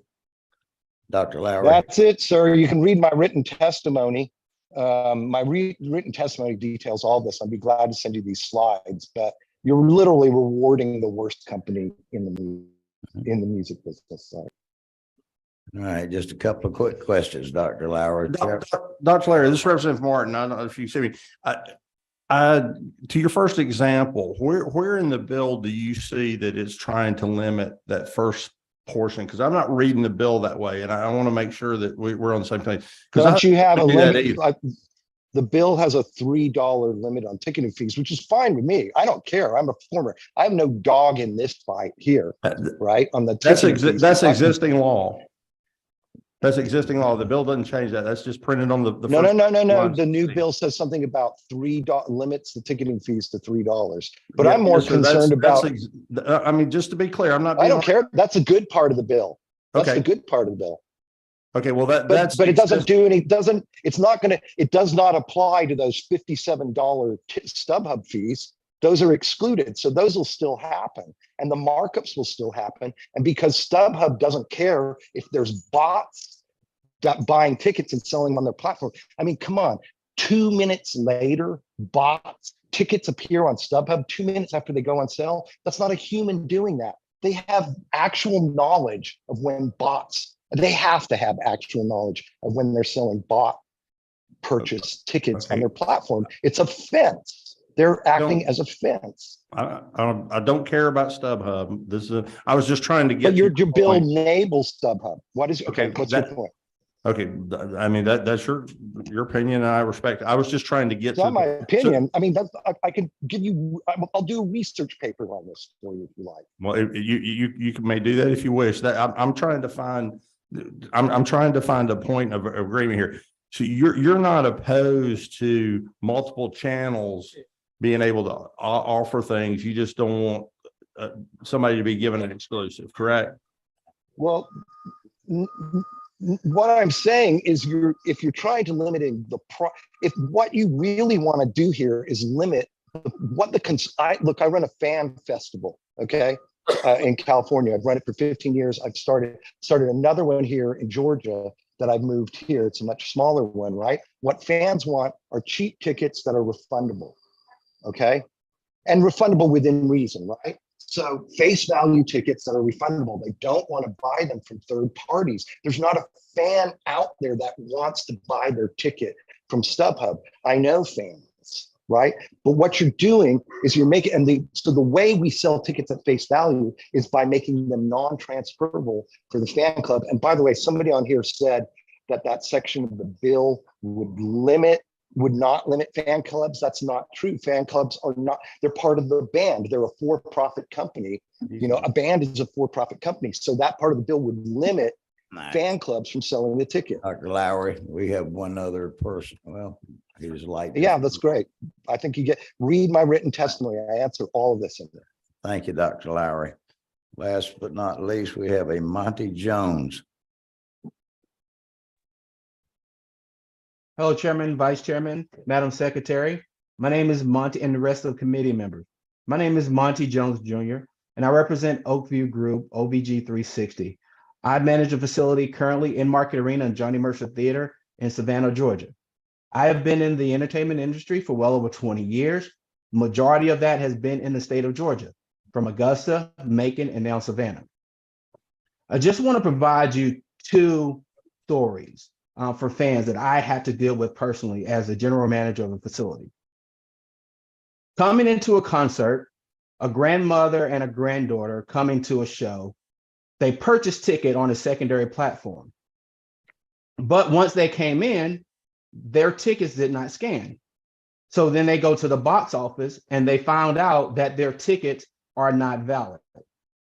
Speaker 3: Dr. Lowry?
Speaker 4: That's it, sir. You can read my written testimony. My written testimony details all this. I'd be glad to send you these slides, but you're literally rewarding the worst company in the music business. So.
Speaker 3: All right, just a couple of quick questions, Dr. Lowry.
Speaker 6: Dr. Larry, this is Representative Martin. I don't know if you see me. To your first example, where in the bill do you see that it's trying to limit that first portion? Because I'm not reading the bill that way, and I want to make sure that we're on the same page.
Speaker 4: Don't you have a limit? The bill has a $3 limit on ticketing fees, which is fine with me. I don't care. I'm a performer. I have no dog in this fight here, right? On the
Speaker 6: that's existing law. That's existing law. The bill doesn't change that. That's just printed on the
Speaker 4: No. The new bill says something about $3 limits the ticketing fees to $3. But I'm more concerned about.
Speaker 6: I mean, just to be clear, I'm not.
Speaker 4: I don't care. That's a good part of the bill. That's the good part of the bill.
Speaker 6: Okay, well but
Speaker 4: it doesn't do any. It does not apply to those $57 StubHub fees. Those are excluded, so those will still happen, and the markups will still happen. And because StubHub doesn't care if there's bots buying tickets and selling them on their platform. I mean, come on. 2 minutes later, tickets appear on StubHub 2 minutes after they go on sale. That's not a human doing that. They have actual knowledge of when bots. They have to have actual knowledge of when they're selling bot purchase tickets on their platform. It's a fence. They're acting as a fence.
Speaker 6: I don't care about StubHub. I was just trying to get.
Speaker 4: But your
Speaker 6: to the
Speaker 4: bill
Speaker 6: point.
Speaker 4: enables StubHub. What is, okay,
Speaker 6: Okay,
Speaker 4: what's your
Speaker 6: that-
Speaker 4: point?
Speaker 6: Okay, I mean, that's your opinion, and I respect. I was just trying to get
Speaker 4: It's
Speaker 6: to
Speaker 4: not my
Speaker 6: the-
Speaker 4: opinion. I mean, I can give you, I'll do a research paper on this for you if you like.
Speaker 6: Well, you may do that if you wish. That I'm trying to find. I'm trying to find a point of agreement here. So you're not opposed to multiple channels being able to offer things. You just don't want somebody to be given an exclusive, correct?
Speaker 4: Well, what I'm saying is if you're trying to limit if what you really want to do here is limit what look, I run a fan festival, okay, in California. I've run it for 15 years. I've started another one here in Georgia that I've moved here. It's a much smaller one, right? What fans want are cheap tickets that are refundable, okay? And refundable within reason, right? So face value tickets that are refundable, they don't want to buy them from third parties. There's not a fan out there that wants to buy their ticket from StubHub. I know fans, right? But what you're doing is you're making, so the way we sell tickets at face value is by making them non-transferable for the fan club. And by the way, somebody on here said that section of the bill would not limit fan clubs. That's not true. Fan clubs are not, they're part of the band. They're a for-profit company. You know, a band is a for-profit company. So that part of the bill would limit fan clubs from selling the ticket.
Speaker 3: Dr. Lowry, we have one other person. Well, he was like.
Speaker 4: Yeah, that's great. I think read my written testimony. I answer all of this in there.
Speaker 3: Thank you, Dr. Lowry. Last but not least, we have a Monty Jones.
Speaker 2: Hello, Chairman, Vice Chairman, Madam Secretary. My name is Monty and the rest of the committee members. My name is Monty Jones Jr., and I represent Oakview Group, OBG 360. I manage a facility currently in Market Arena and Johnny Mercer Theater in Savannah, Georgia. I have been in the entertainment industry for well over 20 years. Majority of that has been in the state of Georgia, from Augusta, Macon, and now Savannah. I just want to provide you two stories for fans that I had to deal with personally as the general manager of a facility. Coming into a concert, a grandmother and a granddaughter coming to a show, they purchased ticket on a secondary platform. But once they came in, their tickets did not scan. So then they go to the box office and they found out that their tickets are not valid.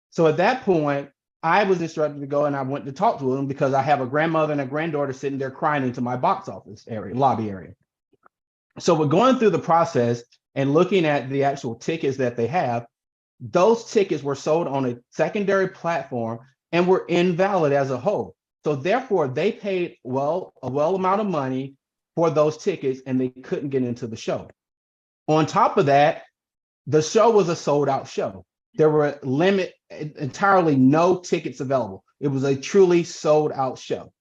Speaker 2: So at that point, I was instructed to go and I went to talk to them because I have a grandmother and a granddaughter sitting there crying into my box office area, lobby area. So we're going through the process and looking at the actual tickets that they have. Those tickets were sold on a secondary platform and were invalid as a whole. So therefore they paid a well amount of money for those tickets and they couldn't get into the show. On top of that, the show was a sold out show. There were entirely no tickets available. It was a truly sold out show.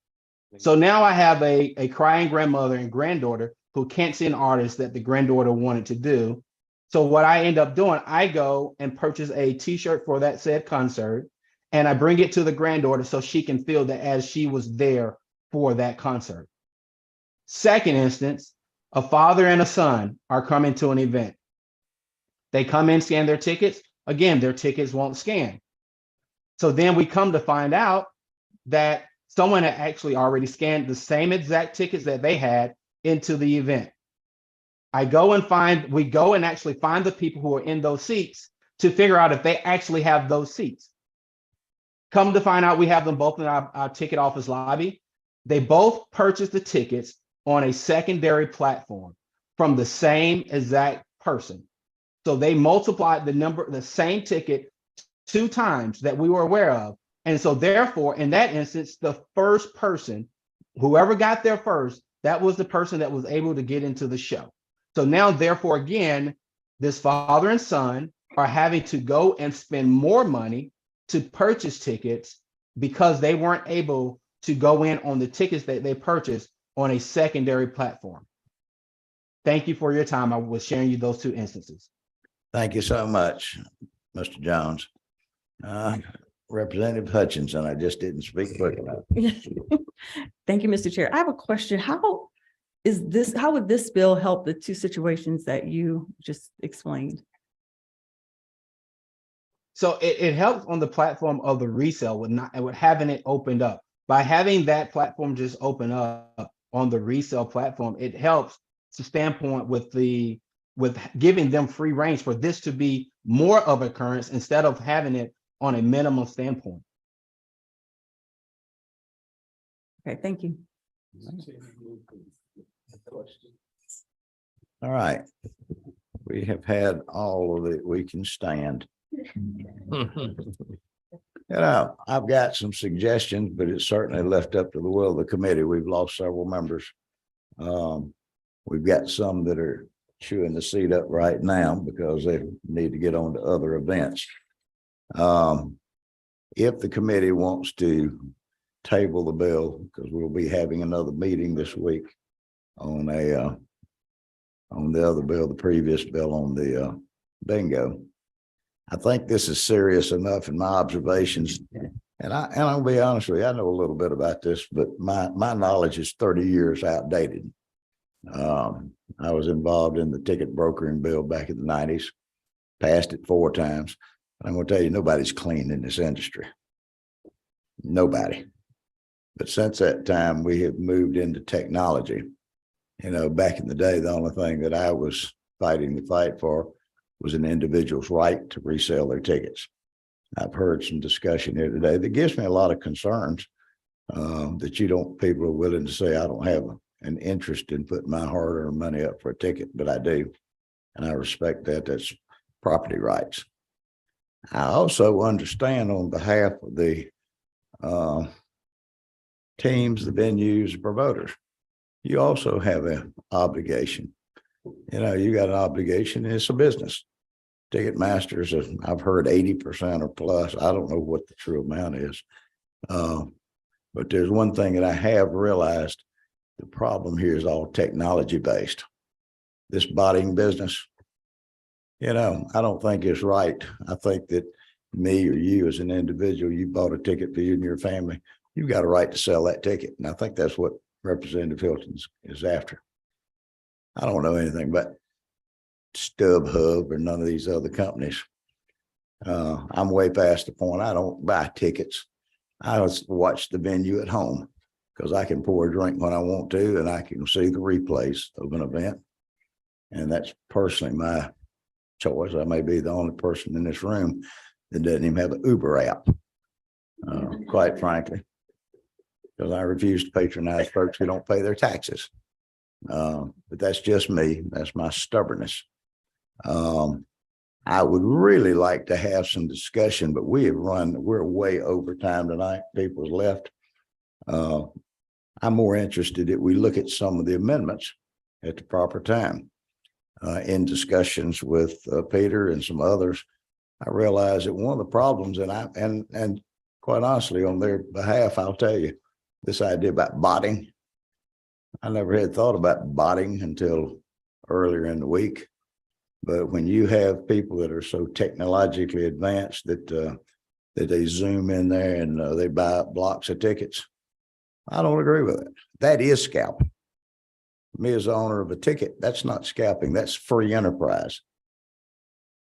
Speaker 2: So now I have a crying grandmother and granddaughter who can't see an artist that the granddaughter wanted to do. So what I end up doing, I go and purchase a t-shirt for that said concert and I bring it to the granddaughter so she can feel that as she was there for that concert. Second instance, a father and a son are coming to an event. They come in, scan their tickets. Again, their tickets won't scan. So then we come to find out that someone had actually already scanned the same exact tickets that they had into the event. We go and actually find the people who are in those seats to figure out if they actually have those seats. Come to find out we have them both in our ticket office lobby. They both purchased the tickets on a secondary platform from the same exact person. So they multiplied the same ticket 2 times that we were aware of. And so therefore, in that instance, the first person, whoever got there first, that was the person that was able to get into the show. So now, therefore, again, this father and son are having to go and spend more money to purchase tickets because they weren't able to go in on the tickets that they purchased on a secondary platform. Thank you for your time. I was sharing you those 2 instances.
Speaker 3: Thank you so much, Mr. Jones. Representative Hutchinson, I just didn't speak quick enough.
Speaker 7: Thank you, Mr. Chair. I have a question. How how would this bill help the two situations that you just explained?
Speaker 2: So it helps on the platform of the resale with having it opened up. By having that platform just open up on the resale platform, it helps to standpoint with giving them free range for this to be more of an occurrence instead of having it on a minimum standpoint.
Speaker 7: Okay, thank you.
Speaker 3: All right. We have had all of it we can stand. I've got some suggestions, but it's certainly left up to the will of the committee. We've lost several members. We've got some that are chewing the seat up right now because they need to get on to other events. If the committee wants to table the bill, because we'll be having another meeting this week on the other bill, the previous bill on the bingo. I think this is serious enough in my observations. And I'll be honest with you, I know a little bit about this, but my knowledge is 30 years outdated. I was involved in the ticket brokering bill back in the 90s, passed it 4 times. I'm going to tell you, nobody's clean in this industry. Nobody. But since that time, we have moved into technology. You know, back in the day, the only thing that I was fighting the fight for was an individual's right to resell their tickets. I've heard some discussion here today that gives me a lot of concerns that people are willing to say, I don't have an interest in putting my hard-earned money up for a ticket, but I do. And I respect that. That's property rights. I also understand on behalf of the teams, the venues, the promoters, you also have an obligation. You know, you got an obligation. It's a business. Ticketmasters, I've heard 80% or plus. I don't know what the true amount is. But there's one thing that I have realized. The problem here is all technology based. This botting business, you know, I don't think it's right. I think that me or you as an individual, you bought a ticket for you and your family, you've got a right to sell that ticket. And I think that's what Representative Hilton is after. I don't know anything about StubHub or none of these other companies. I'm way past the point. I don't buy tickets. I just watch the venue at home because I can pour a drink when I want to, and I can see the replays of an event. And that's personally my choice. I may be the only person in this room that doesn't even have an Uber app, quite frankly, because I refuse to patronize folks who don't pay their taxes. But that's just me. That's my stubbornness. I would really like to have some discussion, but we're way over time tonight. People's left. I'm more interested that we look at some of the amendments at the proper time. In discussions with Peter and some others, I realize that one of the problems, and quite honestly, on their behalf, I'll tell you, this idea about botting, I never had thought about botting until earlier in the week. But when you have people that are so technologically advanced that they zoom in there and they buy blocks of tickets, I don't agree with it. That is scalping. Me as the owner of a ticket, that's not scalping. That's free enterprise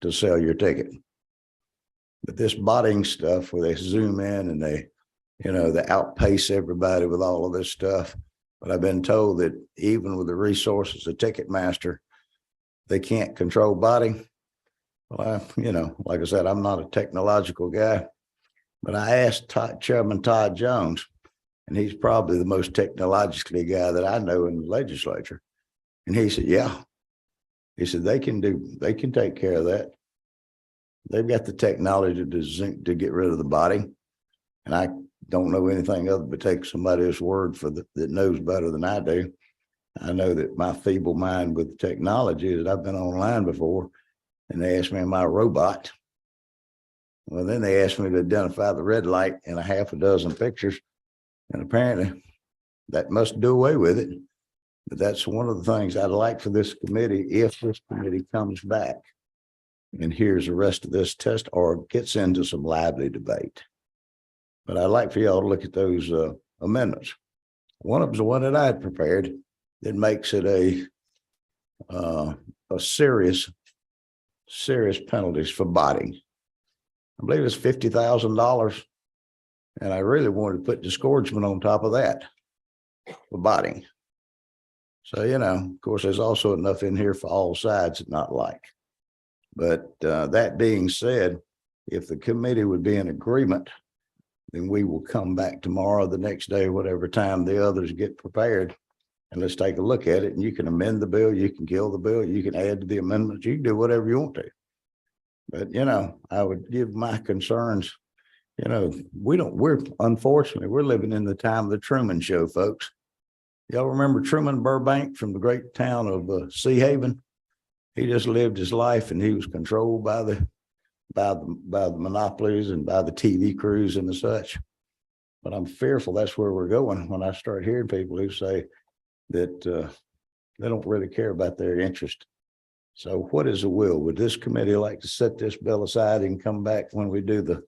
Speaker 3: to sell your ticket. But this botting stuff where they zoom in and they outpace everybody with all of this stuff. But I've been told that even with the resources of Ticketmaster, they can't control botting. Well, like I said, I'm not a technological guy, but I asked Chairman Todd Jones, and he's probably the most technologically guy that I know in the legislature. And he said, yeah. He said, they can take care of that. They've got the technology to get rid of the botting. And I don't know anything other but take somebody's word for that knows better than I do. I know that my feeble mind with technology is I've been online before and they asked me, am I a robot? Well, then they asked me to identify the red light in a half a dozen pictures. And apparently that must do away with it. But that's one of the things I'd like for this committee, if this committee comes back and hears the rest of this test or gets into some lively debate. But I'd like for y'all to look at those amendments. One of them's the one that I had prepared that makes it a serious penalties for botting. I believe it's $50,000. And I really wanted to put disgorgement on top of that for botting. So, of course, there's also enough in here for all sides that not like. But that being said, if the committee would be in agreement, then we will come back tomorrow, the next day, whatever time the others get prepared. And let's take a look at it. And you can amend the bill, you can kill the bill, you can add to the amendments, you can do whatever you want to. But, I would give my concerns, we're unfortunately, we're living in the time of the Truman Show, folks. Y'all remember Truman Burbank from the great town of Sea Haven? He just lived his life and he was controlled by the monopolies and by the TV crews and the such. But I'm fearful that's where we're going when I start hearing people who say that they don't really care about their interest. So what is the will? Would this committee like to set this bill aside and come back when we do the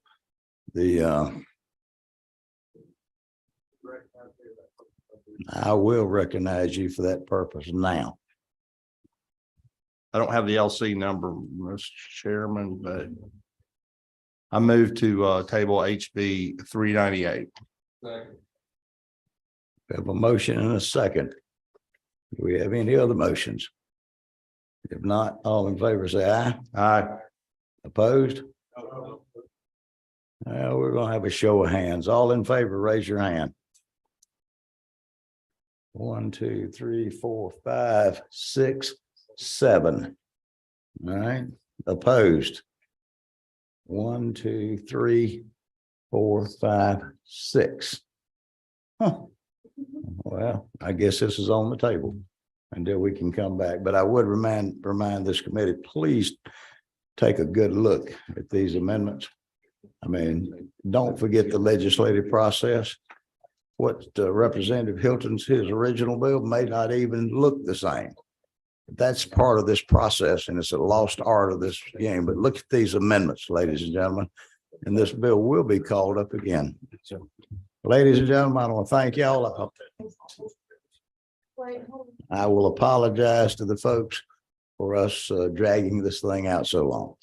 Speaker 3: I will recognize you for that purpose now.
Speaker 6: I don't have the LC number, Mr. Chairman, but I move to table HB 398.
Speaker 3: We have a motion and a second. Do we have any other motions? If not, all in favor say aye.
Speaker 6: Aye.
Speaker 3: Opposed? We're gonna have a show of hands. All in favor, raise your hand. 1, 2, 3, 4, 5, 6, 7. All right, opposed. 1, 2, 3, 4, 5, 6. Huh. Well, I guess this is on the table until we can come back. But I would remind this committee, please take a good look at these amendments. I mean, don't forget the legislative process. What Representative Hilton's, his original bill may not even look the same. That's part of this process, and it's a lost art of this game. But look at these amendments, ladies and gentlemen, and this bill will be called up again. So, ladies and gentlemen, I want to thank y'all. I will apologize to the folks for us dragging this thing out so long.